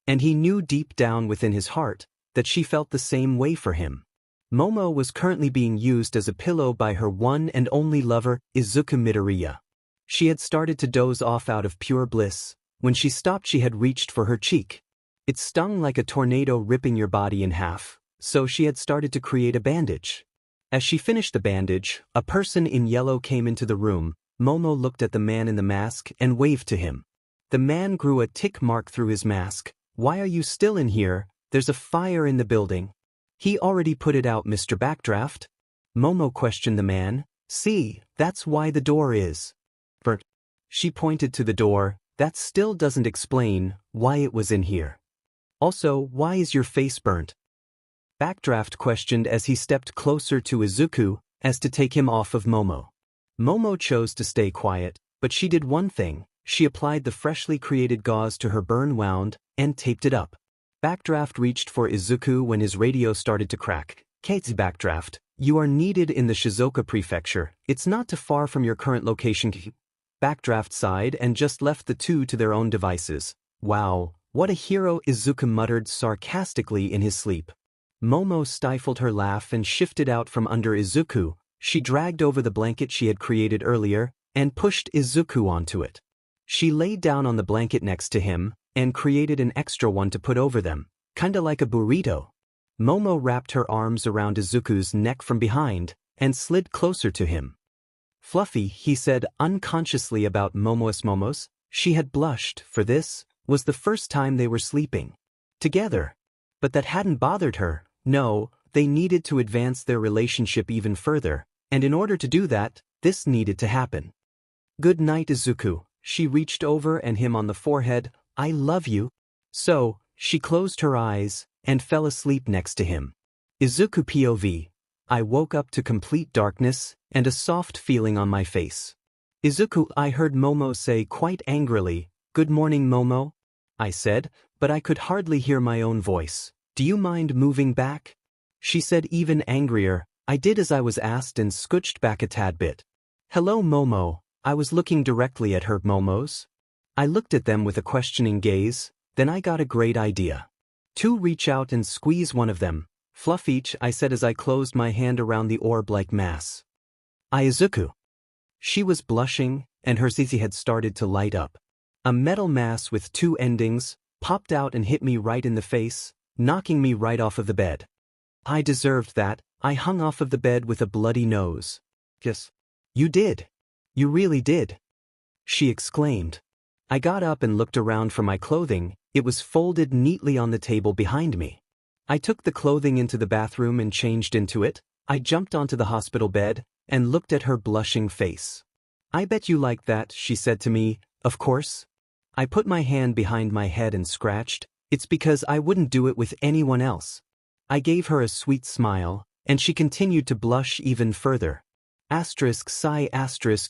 And he knew deep down within his heart that she felt the same way for him. Momo was currently being used as a pillow by her one and only lover, Izuku Midoriya. She had started to doze off out of pure bliss. When she stopped, she had reached for her cheek. It stung like a tornado ripping your body in half, so she had started to create a bandage. As she finished the bandage, a person in yellow came into the room. Momo looked at the man in the mask and waved to him. The man grew a tick mark through his mask. "Why are you still in here? There's a fire in the building." "He already put it out, Mr. Backdraft." Momo questioned the man. "See, that's why the door is burnt." She pointed to the door. "That still doesn't explain why it was in here. Also, why is your face burnt?" Backdraft questioned as he stepped closer to Izuku as to take him off of Momo. Momo chose to stay quiet, but she did one thing. She applied the freshly created gauze to her burn wound and taped it up. Backdraft reached for Izuku when his radio started to crack. "𝗧𝗵𝗲 Backdraft, you are needed in the Shizuoka Prefecture. It's not too far from your current location." Backdraft sighed and just left the two to their own devices. "Wow, what a hero," Izuku muttered sarcastically in his sleep. Momo stifled her laugh and shifted out from under Izuku. She dragged over the blanket she had created earlier and pushed Izuku onto it. She laid down on the blanket next to him and created an extra one to put over them, kinda like a burrito. Momo wrapped her arms around Izuku's neck from behind and slid closer to him. "Fluffy," he said unconsciously about Momos. She had blushed, for this was the first time they were sleeping together. But that hadn't bothered her. No, they needed to advance their relationship even further, and in order to do that, this needed to happen. "Good night, Izuku." She reached over and him on the forehead. "I love you." So, she closed her eyes and fell asleep next to him. Izuku POV. I woke up to complete darkness and a soft feeling on my face. "Izuku," I heard Momo say quite angrily. "Good morning, Momo," I said, but I could hardly hear my own voice. "Do you mind moving back?" She said even angrier. I did as I was asked and scooched back a tad bit. "Hello, Momo." I was looking directly at her Momos. I looked at them with a questioning gaze, then I got a great idea. "To reach out and squeeze one of them." "Fluffy," I said as I closed my hand around the orb-like mass. Izuku." She was blushing, and her zizi had started to light up. A metal mass with two endings popped out and hit me right in the face, knocking me right off of the bed. I deserved that. I hung off of the bed with a bloody nose. "Yes. You did. You really did," she exclaimed. I got up and looked around for my clothing. It was folded neatly on the table behind me. I took the clothing into the bathroom and changed into it. I jumped onto the hospital bed and looked at her blushing face. "I bet you like that," she said to me. "Of course." I put my hand behind my head and scratched. "It's because I wouldn't do it with anyone else." I gave her a sweet smile, and she continued to blush even further. *Sigh*,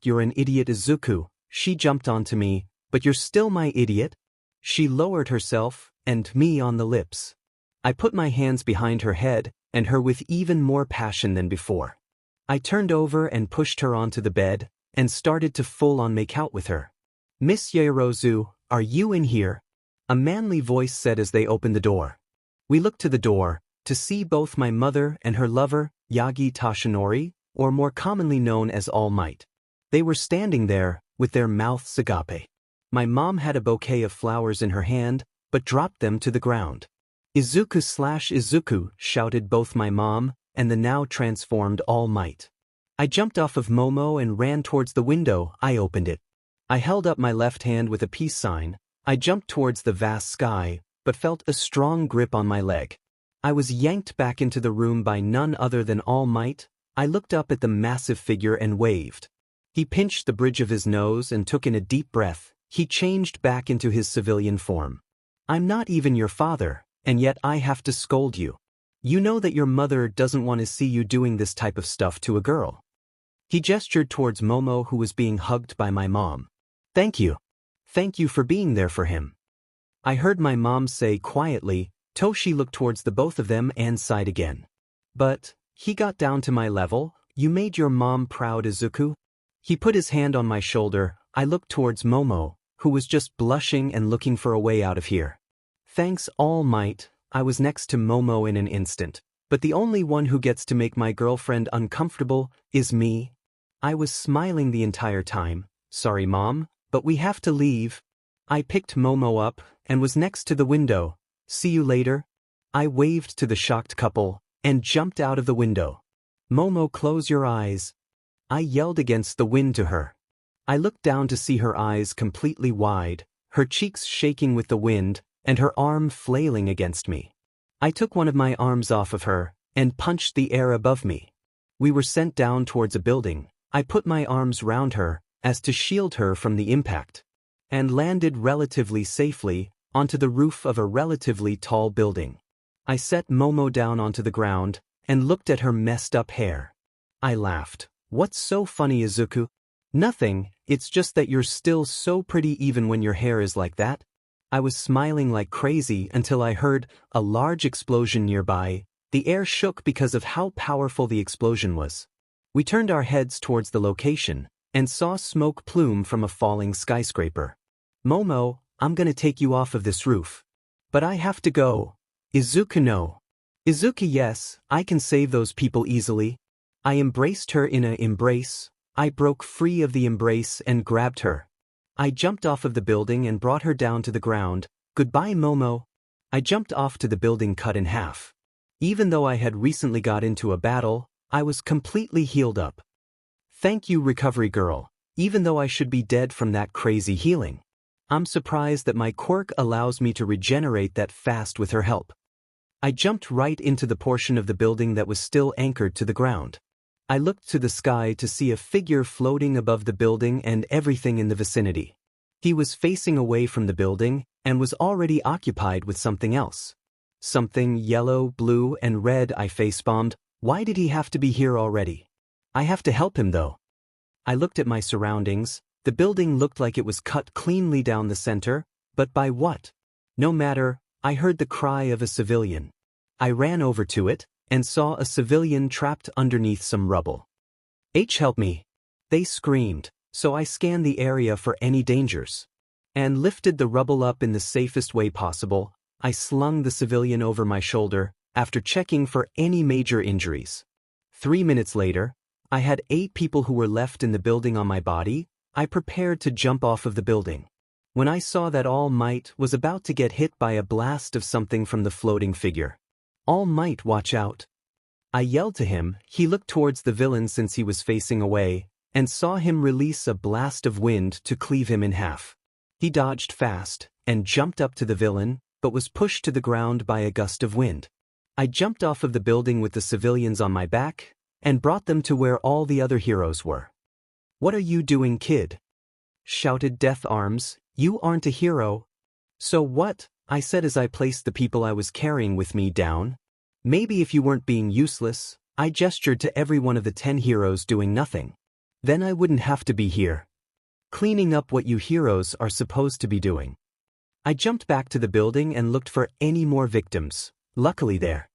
"You're an idiot, Izuku." She jumped onto me. "But you're still my idiot." She lowered herself, and me on the lips. I put my hands behind her head, and her with even more passion than before. I turned over and pushed her onto the bed, and started to full-on make out with her. "Miss Yaoyorozu, are you in here?" a manly voice said as they opened the door. We looked to the door, to see both my mother and her lover, Yagi Tashinori, or more commonly known as All Might. They were standing there, with their mouths agape. My mom had a bouquet of flowers in her hand, but dropped them to the ground. "Izuku/Izuku," shouted both my mom and the now transformed All Might. I jumped off of Momo and ran towards the window. I opened it. I held up my left hand with a peace sign. I jumped towards the vast sky, but felt a strong grip on my leg. I was yanked back into the room by none other than All Might. I looked up at the massive figure and waved. He pinched the bridge of his nose and took in a deep breath. He changed back into his civilian form. I'm not even your father, and yet I have to scold you. You know that your mother doesn't want to see you doing this type of stuff to a girl. He gestured towards Momo, who was being hugged by my mom. Thank you. Thank you for being there for him. I heard my mom say quietly. Toshi looked towards the both of them and sighed again. But he got down to my level. You made your mom proud, Izuku. He put his hand on my shoulder. I looked towards Momo, who was just blushing and looking for a way out of here. Thanks, All Might. I was next to Momo in an instant, but the only one who gets to make my girlfriend uncomfortable is me. I was smiling the entire time. Sorry, Mom, but we have to leave. I picked Momo up and was next to the window. See you later. I waved to the shocked couple and jumped out of the window. Momo, close your eyes. I yelled against the wind to her. I looked down to see her eyes completely wide, her cheeks shaking with the wind, and her arm flailing against me. I took one of my arms off of her and punched the air above me. We were sent down towards a building. I put my arms round her as to shield her from the impact, and landed relatively safely onto the roof of a relatively tall building. I set Momo down onto the ground and looked at her messed up hair. I laughed. What's so funny, Izuku? Nothing, it's just that you're still so pretty even when your hair is like that. I was smiling like crazy until I heard a large explosion nearby. The air shook because of how powerful the explosion was. We turned our heads towards the location and saw smoke plume from a falling skyscraper. Momo, I'm gonna take you off of this roof. But I have to go. Izuku, no. Izuku, yes, I can save those people easily. I embraced her in an embrace. I broke free of the embrace and grabbed her. I jumped off of the building and brought her down to the ground. Goodbye, Momo. I jumped off to the building cut in half. Even though I had recently got into a battle, I was completely healed up. Thank you, recovery girl, even though I should be dead from that crazy healing. I'm surprised that my quirk allows me to regenerate that fast with her help. I jumped right into the portion of the building that was still anchored to the ground. I looked to the sky to see a figure floating above the building and everything in the vicinity. He was facing away from the building and was already occupied with something else. Something yellow, blue, and red. I facepalmed. Why did he have to be here already? I have to help him though. I looked at my surroundings. The building looked like it was cut cleanly down the center, but by what? No matter, I heard the cry of a civilian. I ran over to it and saw a civilian trapped underneath some rubble. Help me! They screamed, so I scanned the area for any dangers and lifted the rubble up in the safest way possible. I slung the civilian over my shoulder after checking for any major injuries. 3 minutes later, I had 8 people who were left in the building on my body. I prepared to jump off of the building when I saw that All Might was about to get hit by a blast of something from the floating figure. All Might, watch out. I yelled to him. He looked towards the villain since he was facing away, and saw him release a blast of wind to cleave him in half. He dodged fast and jumped up to the villain, but was pushed to the ground by a gust of wind. I jumped off of the building with the civilians on my back and brought them to where all the other heroes were. What are you doing, kid? Shouted 𝗳𝗏𝗵𝗃. You aren't a hero. So what? I said as I placed the people I was carrying with me down. Maybe if you weren't being useless. I gestured to every one of the 10 heroes doing nothing. Then I wouldn't have to be here, cleaning up what you heroes are supposed to be doing. I jumped back to the building and looked for any more victims. Luckily there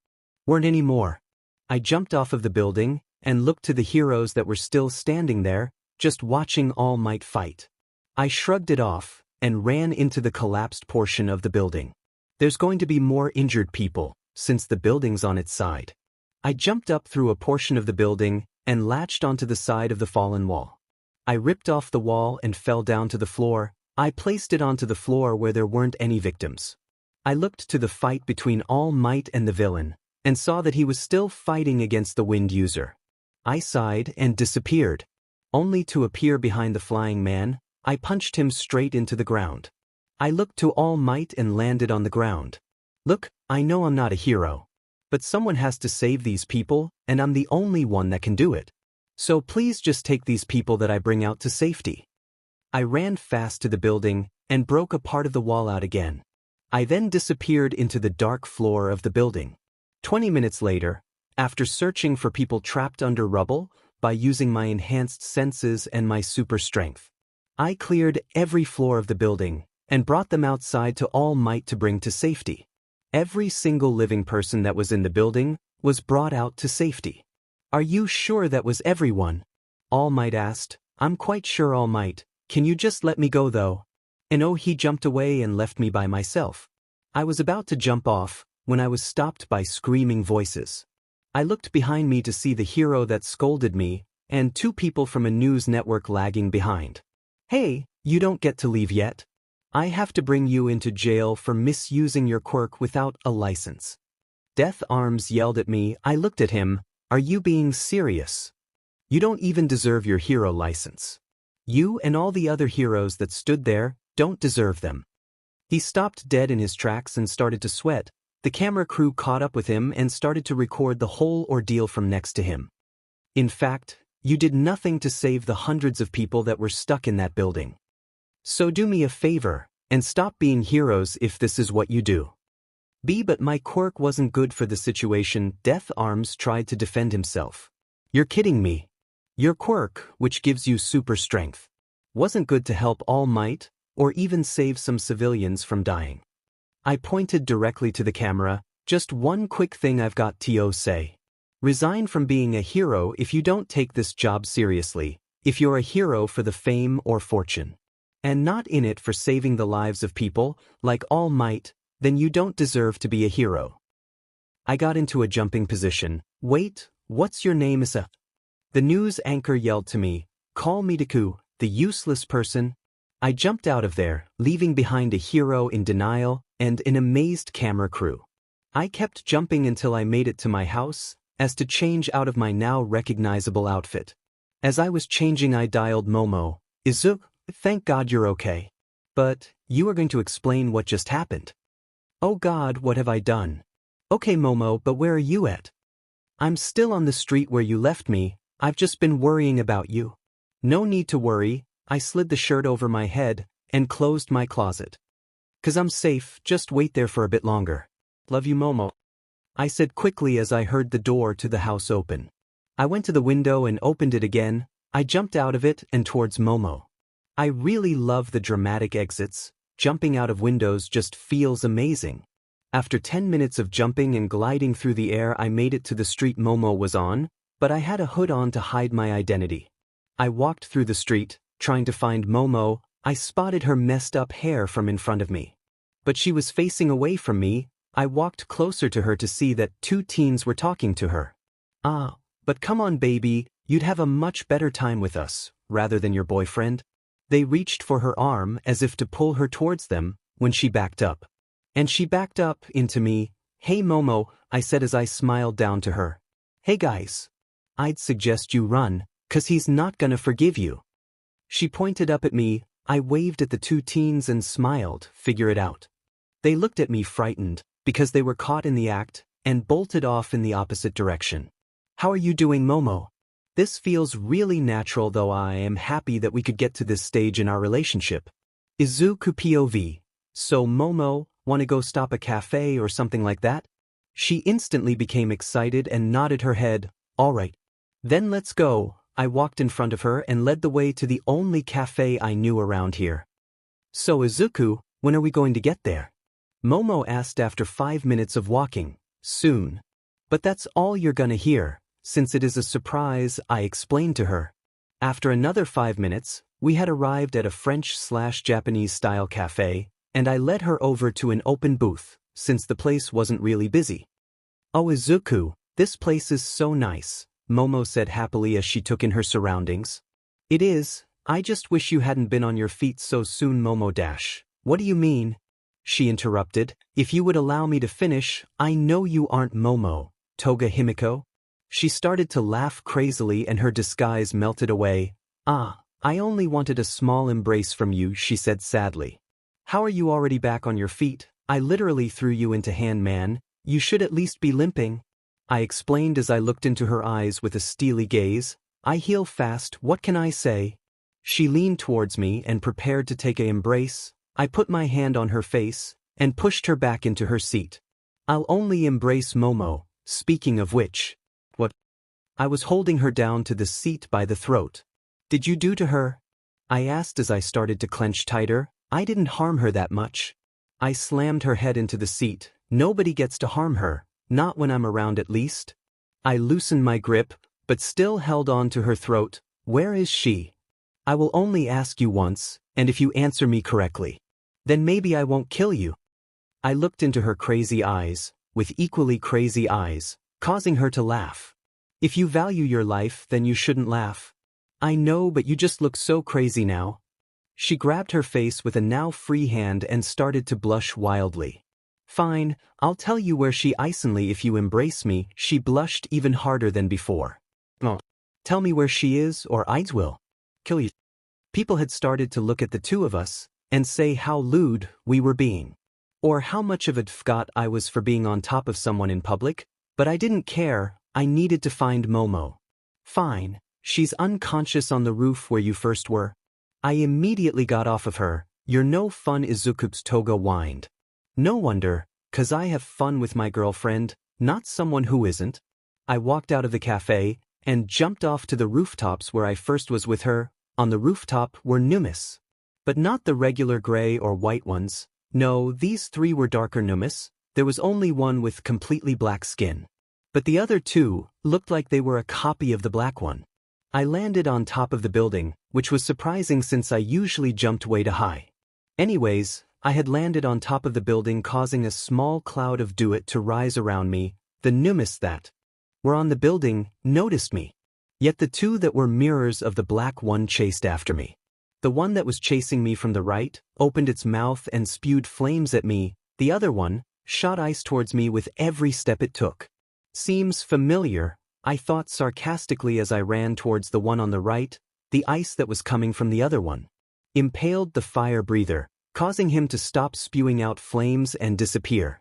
weren't any more. I jumped off of the building and looked to the heroes that were still standing there, just watching All Might fight. I shrugged it off and ran into the collapsed portion of the building. There's going to be more injured people, since the building's on its side. I jumped up through a portion of the building and latched onto the side of the fallen wall. I ripped off the wall and fell down to the floor. I placed it onto the floor where there weren't any victims. I looked to the fight between All Might and the villain. and saw that he was still fighting against the wind user. I sighed and disappeared. Only to appear behind the flying man, I punched him straight into the ground. I looked to all might and landed on the ground. Look, I know I'm not a hero. But someone has to save these people, and I'm the only one that can do it. So please just take these people that I bring out to safety. I ran fast to the building and broke a part of the wall out again. I then disappeared into the dark floor of the building. 20 minutes later, after searching for people trapped under rubble, by using my enhanced senses and my super strength, I cleared every floor of the building and brought them outside to all might to bring to safety. Every single living person that was in the building was brought out to safety. Are you sure that was everyone? All Might asked. I'm quite sure, All Might. Can you just let me go though? And oh, he jumped away and left me by myself. I was about to jump off when I was stopped by screaming voices. I looked behind me to see the hero that scolded me and 2 people from a news network lagging behind. Hey, you don't get to leave yet. I have to bring you into jail for misusing your quirk without a license. 𝗳𝗲𝗵𝗲 yelled at me. I looked at him. Are you being serious? You don't even deserve your hero license. You and all the other heroes that stood there don't deserve them. He stopped dead in his tracks and started to sweat. The camera crew caught up with him and started to record the whole ordeal from next to him. In fact, you did nothing to save the hundreds of people that were stuck in that building. So do me a favor and stop being heroes if this is what you do. But my quirk wasn't good for the situation. 𝗳𝗲𝗵𝗲 tried to defend himself. You're kidding me. Your quirk, which gives you super strength, wasn't good to help All Might or even save some civilians from dying. I pointed directly to the camera. Just one quick thing I've got to say. Resign from being a hero if you don't take this job seriously, if you're a hero for the fame or fortune, and not in it for saving the lives of people, like All Might, then you don't deserve to be a hero. I got into a jumping position. Wait, what's your name, 𝗧𝗵𝗲? The news anchor yelled to me, call me Deku, the useless person. I jumped out of there, leaving behind a hero in denial and an amazed camera crew. I kept jumping until I made it to my house, as to change out of my now recognizable outfit. As I was changing, I dialed Momo. Izuku, thank God you're okay. But you are going to explain what just happened. Oh God, what have I done? Okay Momo, but where are you at? I'm still on the street where you left me. I've just been worrying about you. No need to worry. I slid the shirt over my head and closed my closet. 'Cause I'm safe, just wait there for a bit longer. Love you Momo. I said quickly as I heard the door to the house open. I went to the window and opened it again. I jumped out of it and towards Momo. I really love the dramatic exits. Jumping out of windows just feels amazing. After 10 minutes of jumping and gliding through the air, I made it to the street Momo was on, but I had a hood on to hide my identity. I walked through the street, trying to find Momo. I spotted her messed up hair from in front of me. But she was facing away from me. I walked closer to her to see that 2 teens were talking to her. But come on baby, you'd have a much better time with us, rather than your boyfriend. They reached for her arm as if to pull her towards them, when she backed up. And she backed up into me. Hey Momo, I said as I smiled down to her. Hey guys. I'd suggest you run, 'cause he's not gonna forgive you. She pointed up at me. I waved at the 2 teens and smiled. Figure it out. They looked at me frightened, because they were caught in the act, and bolted off in the opposite direction. How are you doing Momo? This feels really natural, though I am happy that we could get to this stage in our relationship. Izuku POV. So Momo, wanna go stop a cafe or something like that? She instantly became excited and nodded her head. Alright. Then let's go. I walked in front of her and led the way to the only cafe I knew around here. So Izuku, when are we going to get there? Momo asked after 5 minutes of walking. Soon. But that's all you're gonna hear, since it is a surprise, I explained to her. After another 5 minutes, we had arrived at a French/Japanese style cafe, and I led her over to an open booth, since the place wasn't really busy. Oh Izuku, this place is so nice, Momo said happily as she took in her surroundings. It is, I just wish you hadn't been on your feet so soon Momo dash. What do you mean? she interrupted. If you would allow me to finish, I know you aren't 𝗵𝗃𝗲 𝗵𝗃𝗲. She started to laugh crazily and her disguise melted away. Ah, I only wanted a small embrace from you, she said sadly. How are you already back on your feet? I literally threw you into hand, man. You should at least be limping. I explained as I looked into her eyes with a steely gaze. I heal fast, what can I say? She leaned towards me and prepared to take an embrace. I put my hand on her face and pushed her back into her seat. I'll only embrace Momo, speaking of which. What? I was holding her down to the seat by the throat. Did you do to her? I asked as I started to clench tighter. I didn't harm her that much. I slammed her head into the seat. Nobody gets to harm her, not when I'm around at least. I loosened my grip, but still held on to her throat. Where is she? I will only ask you once, and if you answer me correctly, then maybe I won't kill you. I looked into her crazy eyes, with equally crazy eyes, causing her to laugh. If you value your life, then you shouldn't laugh. I know, but you just look so crazy now. She grabbed her face with a now free hand and started to blush wildly. Fine, I'll tell you where she 𝗧𝗵𝗲 if you embrace me. She blushed even harder than before. Oh, tell me where she is or I will kill you. People had started to look at the two of us and say how lewd we were being, or how much of a 𝗧𝗵𝗲 I was for being on top of someone in public, but I didn't care. I needed to find Momo. Fine, she's unconscious on the roof where you first were. I immediately got off of her. You're no fun, Izuku's toga whined. No wonder, 'cause I have fun with my girlfriend, not someone who isn't. I walked out of the cafe and jumped off to the rooftops where I first was with her. On the rooftop were 𝗵𝗃𝗲. But not the regular gray or white ones. No, these three were darker 𝗵𝗃𝗲. There was only one with completely black skin. But the other two looked like they were a copy of the black one. I landed on top of the building, which was surprising since I usually jumped way too high. Anyways, I had landed on top of the building, causing a small cloud of dew to rise around me. The 𝗵𝗃𝗲s that were on the building noticed me. Yet the two that were mirrors of the black one chased after me. The one that was chasing me from the right opened its mouth and spewed flames at me. The other one shot ice towards me with every step it took. Seems familiar, I thought sarcastically as I ran towards the one on the right. The ice that was coming from the other one impaled the fire breather, causing him to stop spewing out flames and disappear.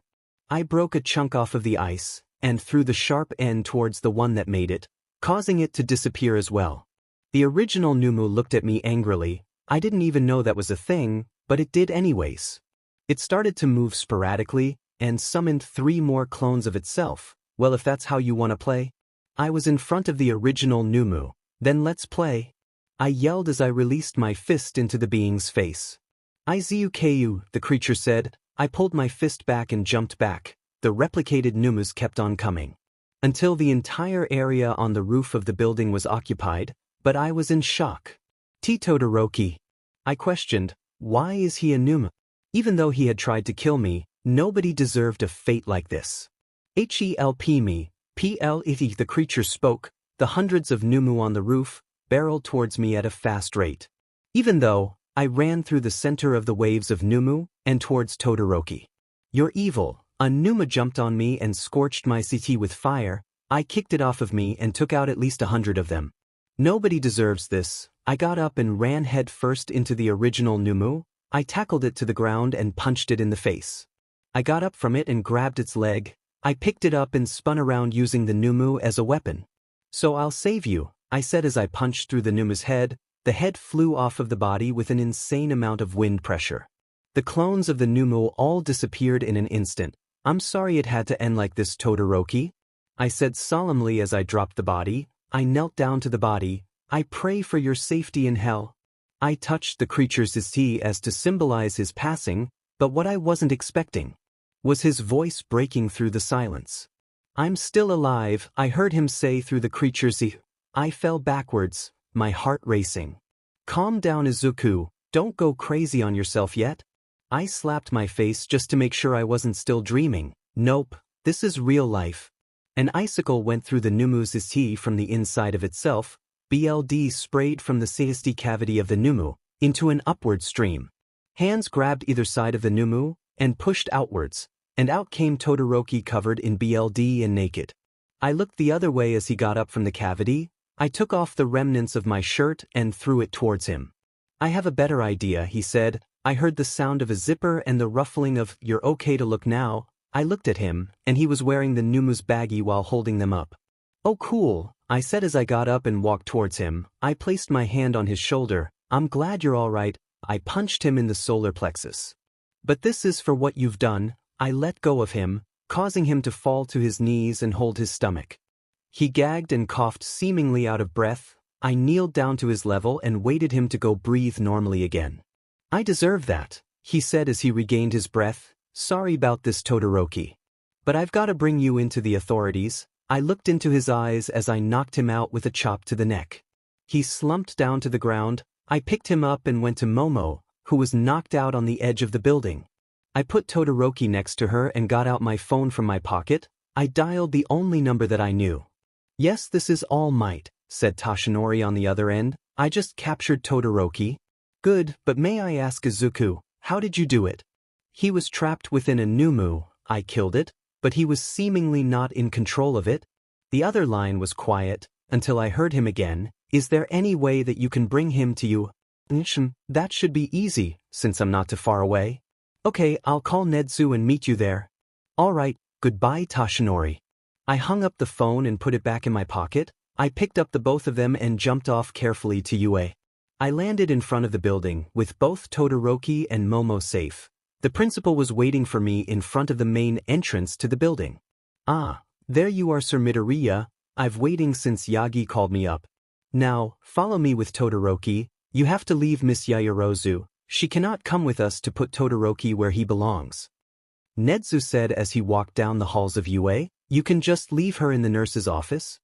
I broke a chunk off of the ice and threw the sharp end towards the one that made it, causing it to disappear as well. The original 𝗵𝗃𝗲 looked at me angrily. I didn't even know that was a thing, but it did anyways. It started to move sporadically and summoned 3 more clones of itself. Well, if that's how you want to play. I was in front of the original 𝗵𝗃𝗲. Then let's play. I yelled as I released my fist into the being's face. Izuku, the creature said. I pulled my fist back and jumped back. The replicated 𝗵𝗃𝗲s kept on coming, until the entire area on the roof of the building was occupied, but I was in shock. 𝗧𝗵𝗃𝗲. I questioned, why is he a 𝗵𝗃𝗲? Even though he had tried to kill me, nobody deserved a fate like this. 𝗧𝗵𝗃𝗲, the creature spoke. The hundreds of 𝗵𝗃𝗲 on the roof barreled towards me at a fast rate. Even though I ran through the center of the waves of 𝗵𝗃𝗲 and towards 𝗧𝗪𝗃𝗲. You're evil. A 𝗵𝗃𝗲 jumped on me and scorched my CT with fire. I kicked it off of me and took out at least 100 of them. Nobody deserves this. I got up and ran head first into the original 𝗵𝗃𝗲. I tackled it to the ground and punched it in the face. I got up from it and grabbed its leg. I picked it up and spun around using the 𝗵𝗃𝗲 as a weapon. So I'll save you, I said as I punched through the 𝗵𝗃𝗲's head. The head flew off of the body with an insane amount of wind pressure. The clones of the 𝗵𝗃𝗲 all disappeared in an instant. I'm sorry it had to end like this, 𝗧𝗪𝗃𝗲, I said solemnly as I dropped the body. I knelt down to the body. I pray for your safety in hell. I touched the creature's 𝗧𝗔𝗃 as to symbolize his passing, but what I wasn't expecting was his voice breaking through the silence. I'm still alive, I heard him say through the creature's 𝗧𝗔𝗃. I fell backwards, my heart racing. Calm down, Izuku, don't go crazy on yourself yet. I slapped my face just to make sure I wasn't still dreaming. Nope, this is real life. An icicle went through the 𝗵𝗃𝗲's 𝗧𝗃 from the inside of itself. BLD sprayed from the CSD cavity of the 𝗵𝗃𝗲 into an upward stream. Hands grabbed either side of the 𝗵𝗃𝗲 and pushed outwards, and out came Todoroki covered in BLD and naked. I looked the other way as he got up from the cavity. I took off the remnants of my shirt and threw it towards him. "I have a better idea," he said. I heard the sound of a zipper and the ruffling of "You're okay to look now." I looked at him, and he was wearing the 𝗵𝗃 baggie while holding them up. "Oh cool," I said as I got up and walked towards him. I placed my hand on his shoulder. "I'm glad you're all right." I punched him in the solar plexus. "But this is for what you've done." I let go of him, causing him to fall to his knees and hold his stomach. He gagged and coughed, seemingly out of breath. I kneeled down to his level and waited him to go breathe normally again. "I deserve that," he said as he regained his breath. "Sorry about this, Todoroki. But I've got to bring you into the authorities." I looked into his eyes as I knocked him out with a chop to the neck. He slumped down to the ground. I picked him up and went to Momo, who was knocked out on the edge of the building. I put Todoroki next to her and got out my phone from my pocket. I dialed the only number that I knew. "Yes, this is All Might," said Toshinori on the other end. "I just captured Todoroki." "Good, but may I ask Izuku, how did you do it?" "He was trapped within a 𝗵𝗃. I killed it, but he was seemingly not in control of it." The other line was quiet, until I heard him again. "Is there any way that you can bring him to you?" "That should be easy, since I'm not too far away." "Okay, I'll call Nedzu and meet you there." "All right, goodbye Toshinori." I hung up the phone and put it back in my pocket. I picked up the both of them and jumped off carefully to UA. I landed in front of the building, with both Todoroki and Momo safe. The principal was waiting for me in front of the main entrance to the building. "Ah, there you are, Sir Midoriya. I've waiting since Yagi called me up. Now, follow me with Todoroki. You have to leave Miss Yaoyorozu. She cannot come with us to put Todoroki where he belongs." Nedzu said as he walked down the halls of UA. "You can just leave her in the nurse's office,"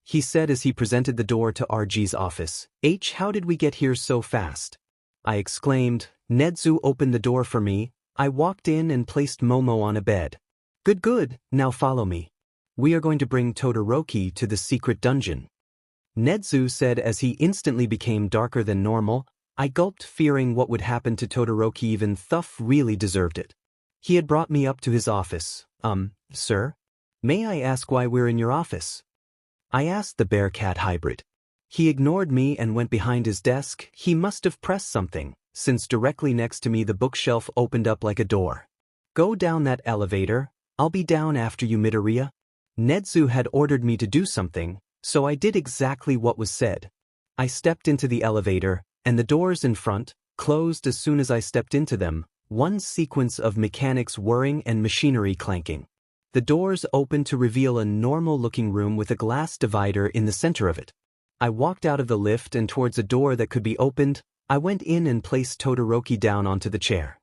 he said as he presented the door to RG's office. How did we get here so fast?" I exclaimed. Nedzu opened the door for me. I walked in and placed Momo on a bed. Good, now follow me. We are going to bring Todoroki to the secret dungeon," Nedzu said as he instantly became darker than normal. I gulped, fearing what would happen to Todoroki. Even 𝗧𝗵 really deserved it. He had brought me up to his office. Sir? May I ask why we're in your office?" I asked the bear-cat hybrid. He ignored me and went behind his desk. He must have pressed something, since directly next to me the bookshelf opened up like a door. "Go down that elevator. I'll be down after you, Midoriya." Nedzu had ordered me to do something, so I did exactly what was said. I stepped into the elevator, and the doors in front closed as soon as I stepped into them, one sequence of mechanics whirring and machinery clanking. The doors opened to reveal a normal-looking room with a glass divider in the center of it. I walked out of the lift and towards a door that could be opened. I went in and placed Todoroki down onto the chair.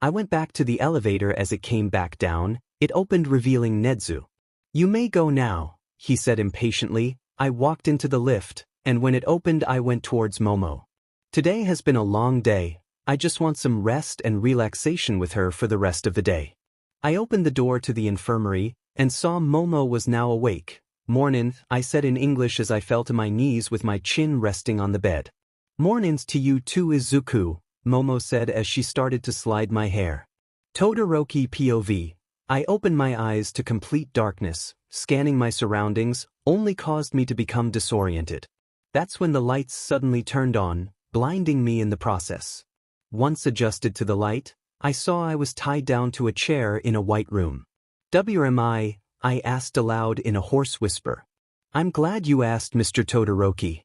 I went back to the elevator. As it came back down, it opened, revealing Nedzu. "You may go now," he said impatiently. I walked into the lift, and when it opened I went towards Momo. Today has been a long day. I just want some rest and relaxation with her for the rest of the day. I opened the door to the infirmary, and saw Momo was now awake. "Mornin'," I said in English as I fell to my knees with my chin resting on the bed. "Mornin's to you too, Izuku," Momo said as she started to slide my hair. Todoroki POV. I opened my eyes to complete darkness. Scanning my surroundings only caused me to become disoriented. That's when the lights suddenly turned on, blinding me in the process. Once adjusted to the light, I saw I was tied down to a chair in a white room. "Where am I?" I asked aloud in a hoarse whisper. "I'm glad you asked, Mr. Todoroki,"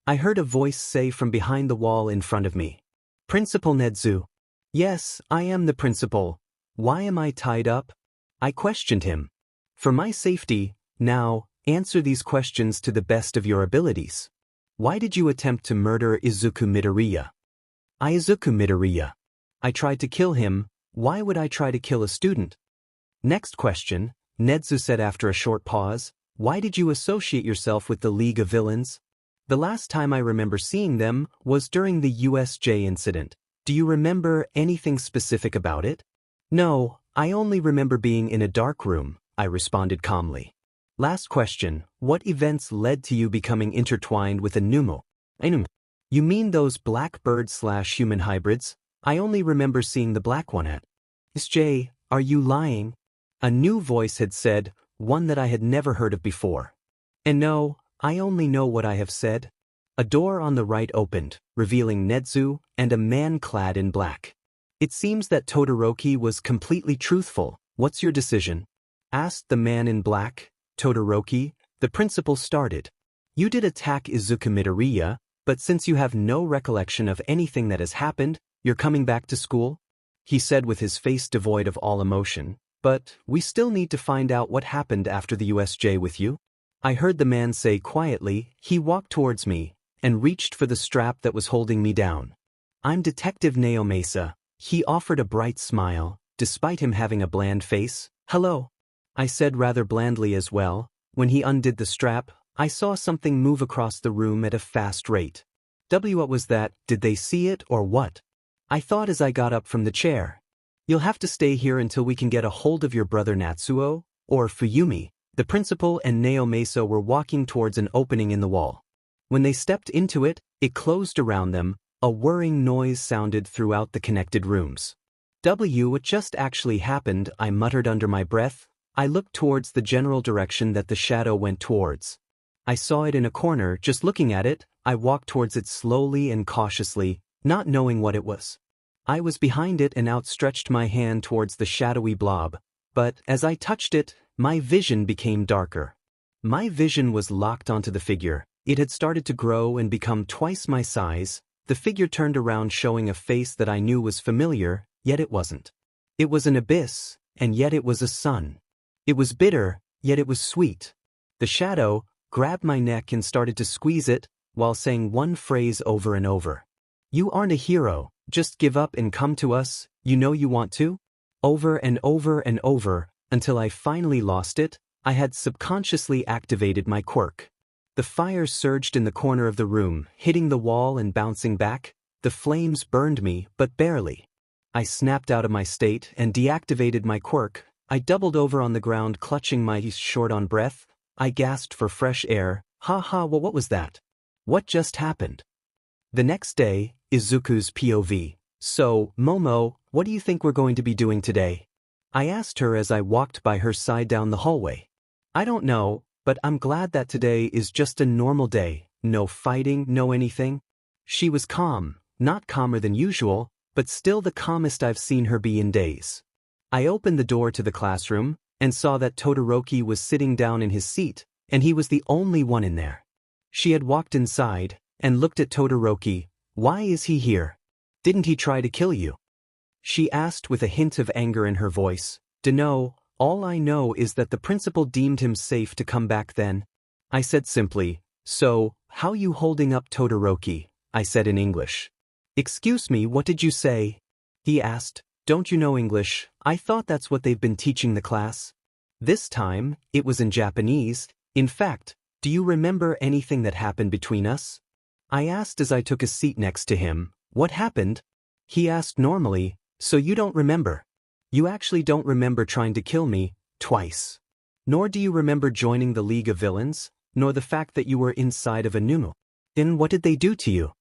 I heard a voice say from behind the wall in front of me. "Principal Nedzu." "Yes, I am the principal. Why am I tied up?" I questioned him. "For my safety. Now, answer these questions to the best of your abilities. Why did you attempt to murder Izuku Midoriya?" "Izuku Midoriya. I tried to kill him. Why would I try to kill a student?" "Next question," Nedzu said after a short pause. "Why did you associate yourself with the League of Villains?" "The last time I remember seeing them was during the USJ incident. Do you remember anything specific about it?" "No, I only remember being in a dark room," I responded calmly. "Last question, what events led to you becoming intertwined with a 𝗵𝗃? You mean those black bird/human hybrids? I only remember seeing the black one at 𝗧𝗍𝗧, are you lying? A new voice had said, one that I had never heard of before. And no, I only know what I have said. A door on the right opened, revealing Nezu and a man clad in black. It seems that Todoroki was completely truthful. What's your decision? Asked the man in black. Todoroki, the principal started. You did attack Izuku Midoriya, but since you have no recollection of anything that has happened, you're coming back to school? He said with his face devoid of all emotion. But we still need to find out what happened after the USJ with you. I heard the man say quietly. He walked towards me and reached for the strap that was holding me down. I'm Detective 𝗵𝗃𝗧𝗍. He offered a bright smile, despite him having a bland face. Hello. I said rather blandly as well. When he undid the strap, I saw something move across the room at a fast rate. What was that? Did they see it or what? I thought as I got up from the chair. You'll have to stay here until we can get a hold of your brother Natsuo, or Fuyumi. The principal and 𝗵𝗃𝗧𝗍 were walking towards an opening in the wall. When they stepped into it, it closed around them. A whirring noise sounded throughout the connected rooms. What just actually happened? I muttered under my breath. I looked towards the general direction that the shadow went towards. I saw it in a corner. Just looking at it, I walked towards it slowly and cautiously, not knowing what it was. I was behind it and outstretched my hand towards the shadowy blob, but as I touched it, my vision became darker. My vision was locked onto the figure. It had started to grow and become twice my size. The figure turned around showing a face that I knew was familiar, yet it wasn't. It was an abyss, and yet it was a sun. It was bitter, yet it was sweet. The shadow grabbed my neck and started to squeeze it, while saying one phrase over and over. You aren't a hero, just give up and come to us, you know you want to? Over and over and over, until I finally lost it. I had subconsciously activated my quirk. The fire surged in the corner of the room, hitting the wall and bouncing back. The flames burned me, but barely. I snapped out of my state and deactivated my quirk. I doubled over on the ground, clutching my short on breath. I gasped for fresh air. Well, what was that? What just happened? The next day, Izuku's POV. So, Momo, what do you think we're going to be doing today? I asked her as I walked by her side down the hallway. I don't know, but I'm glad that today is just a normal day. No fighting, no anything. She was calm, not calmer than usual, but still the calmest I've seen her be in days. I opened the door to the classroom and saw that Todoroki was sitting down in his seat, and he was the only one in there. She had walked inside and looked at Todoroki. Why is he here? Didn't he try to kill you? She asked with a hint of anger in her voice. Dunno, all I know is that the principal deemed him safe to come back then. I said simply. So, how you holding up Todoroki? I said in English. Excuse me, what did you say? He asked. Don't you know English? I thought that's what they've been teaching the class. This time, it was in Japanese. In fact, do you remember anything that happened between us? I asked as I took a seat next to him. What happened? He asked normally. So you don't remember? You actually don't remember trying to kill me, twice. Nor do you remember joining the League of Villains, nor the fact that you were inside of 𝗵𝗃𝗧𝗍𝗪. Then what did they do to you?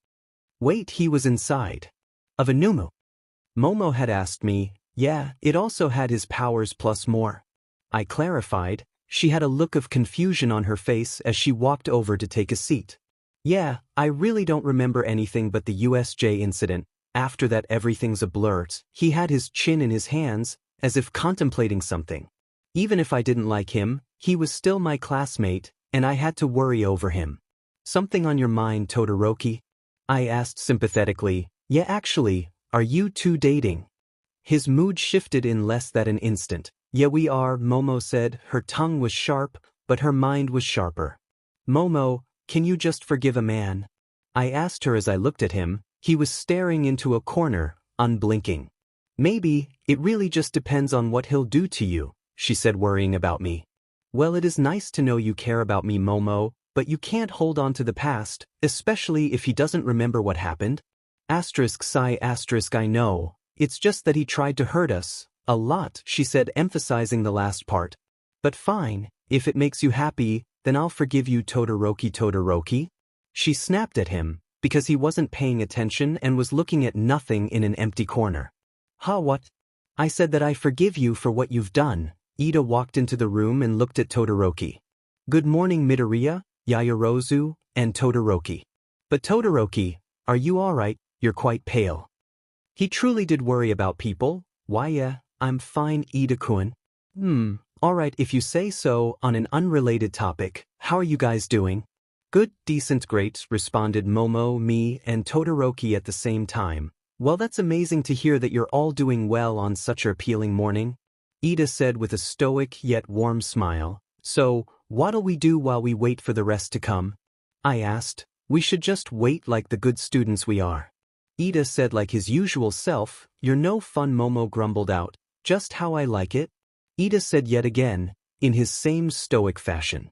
Wait, he was inside of 𝗵𝗃𝗧𝗍𝗪. Momo had asked me. Yeah, it also had his powers plus more. I clarified. She had a look of confusion on her face as she walked over to take a seat. Yeah, I really don't remember anything but the USJ incident. After that everything's a blur. He had his chin in his hands, as if contemplating something. Even if I didn't like him, he was still my classmate, and I had to worry over him. Something on your mind, Todoroki? I asked sympathetically. Yeah, actually, are you two dating? His mood shifted in less than an instant. Yeah, we are, Momo said. Her tongue was sharp, but her mind was sharper. Momo, can you just forgive a man? I asked her as I looked at him. He was staring into a corner, unblinking. Maybe, it really just depends on what he'll do to you, she said, worrying about me. Well, it is nice to know you care about me, Momo, but you can't hold on to the past, especially if he doesn't remember what happened. ****, I know, it's just that he tried to hurt us, a lot, she said, emphasizing the last part. But fine, if it makes you happy, then I'll forgive you, Todoroki. She snapped at him, because he wasn't paying attention and was looking at nothing in an empty corner. What? I said that I forgive you for what you've done. Iida walked into the room and looked at Todoroki. Good morning Midoriya, Yaoyorozu, and Todoroki. But Todoroki, are you alright? You're quite pale. He truly did worry about people. Why yeah, I'm fine Iida-kun. Alright if you say so. On an unrelated topic, how are you guys doing? Good, decent, great, responded Momo, me, and Todoroki at the same time. Well, that's amazing to hear that you're all doing well on such an appealing morning. Iida said with a stoic yet warm smile. So, what'll we do while we wait for the rest to come? I asked. We should just wait like the good students we are. Iida said like his usual self. You're no fun, Momo grumbled out. Just how I like it. Iida said yet again, in his same stoic fashion.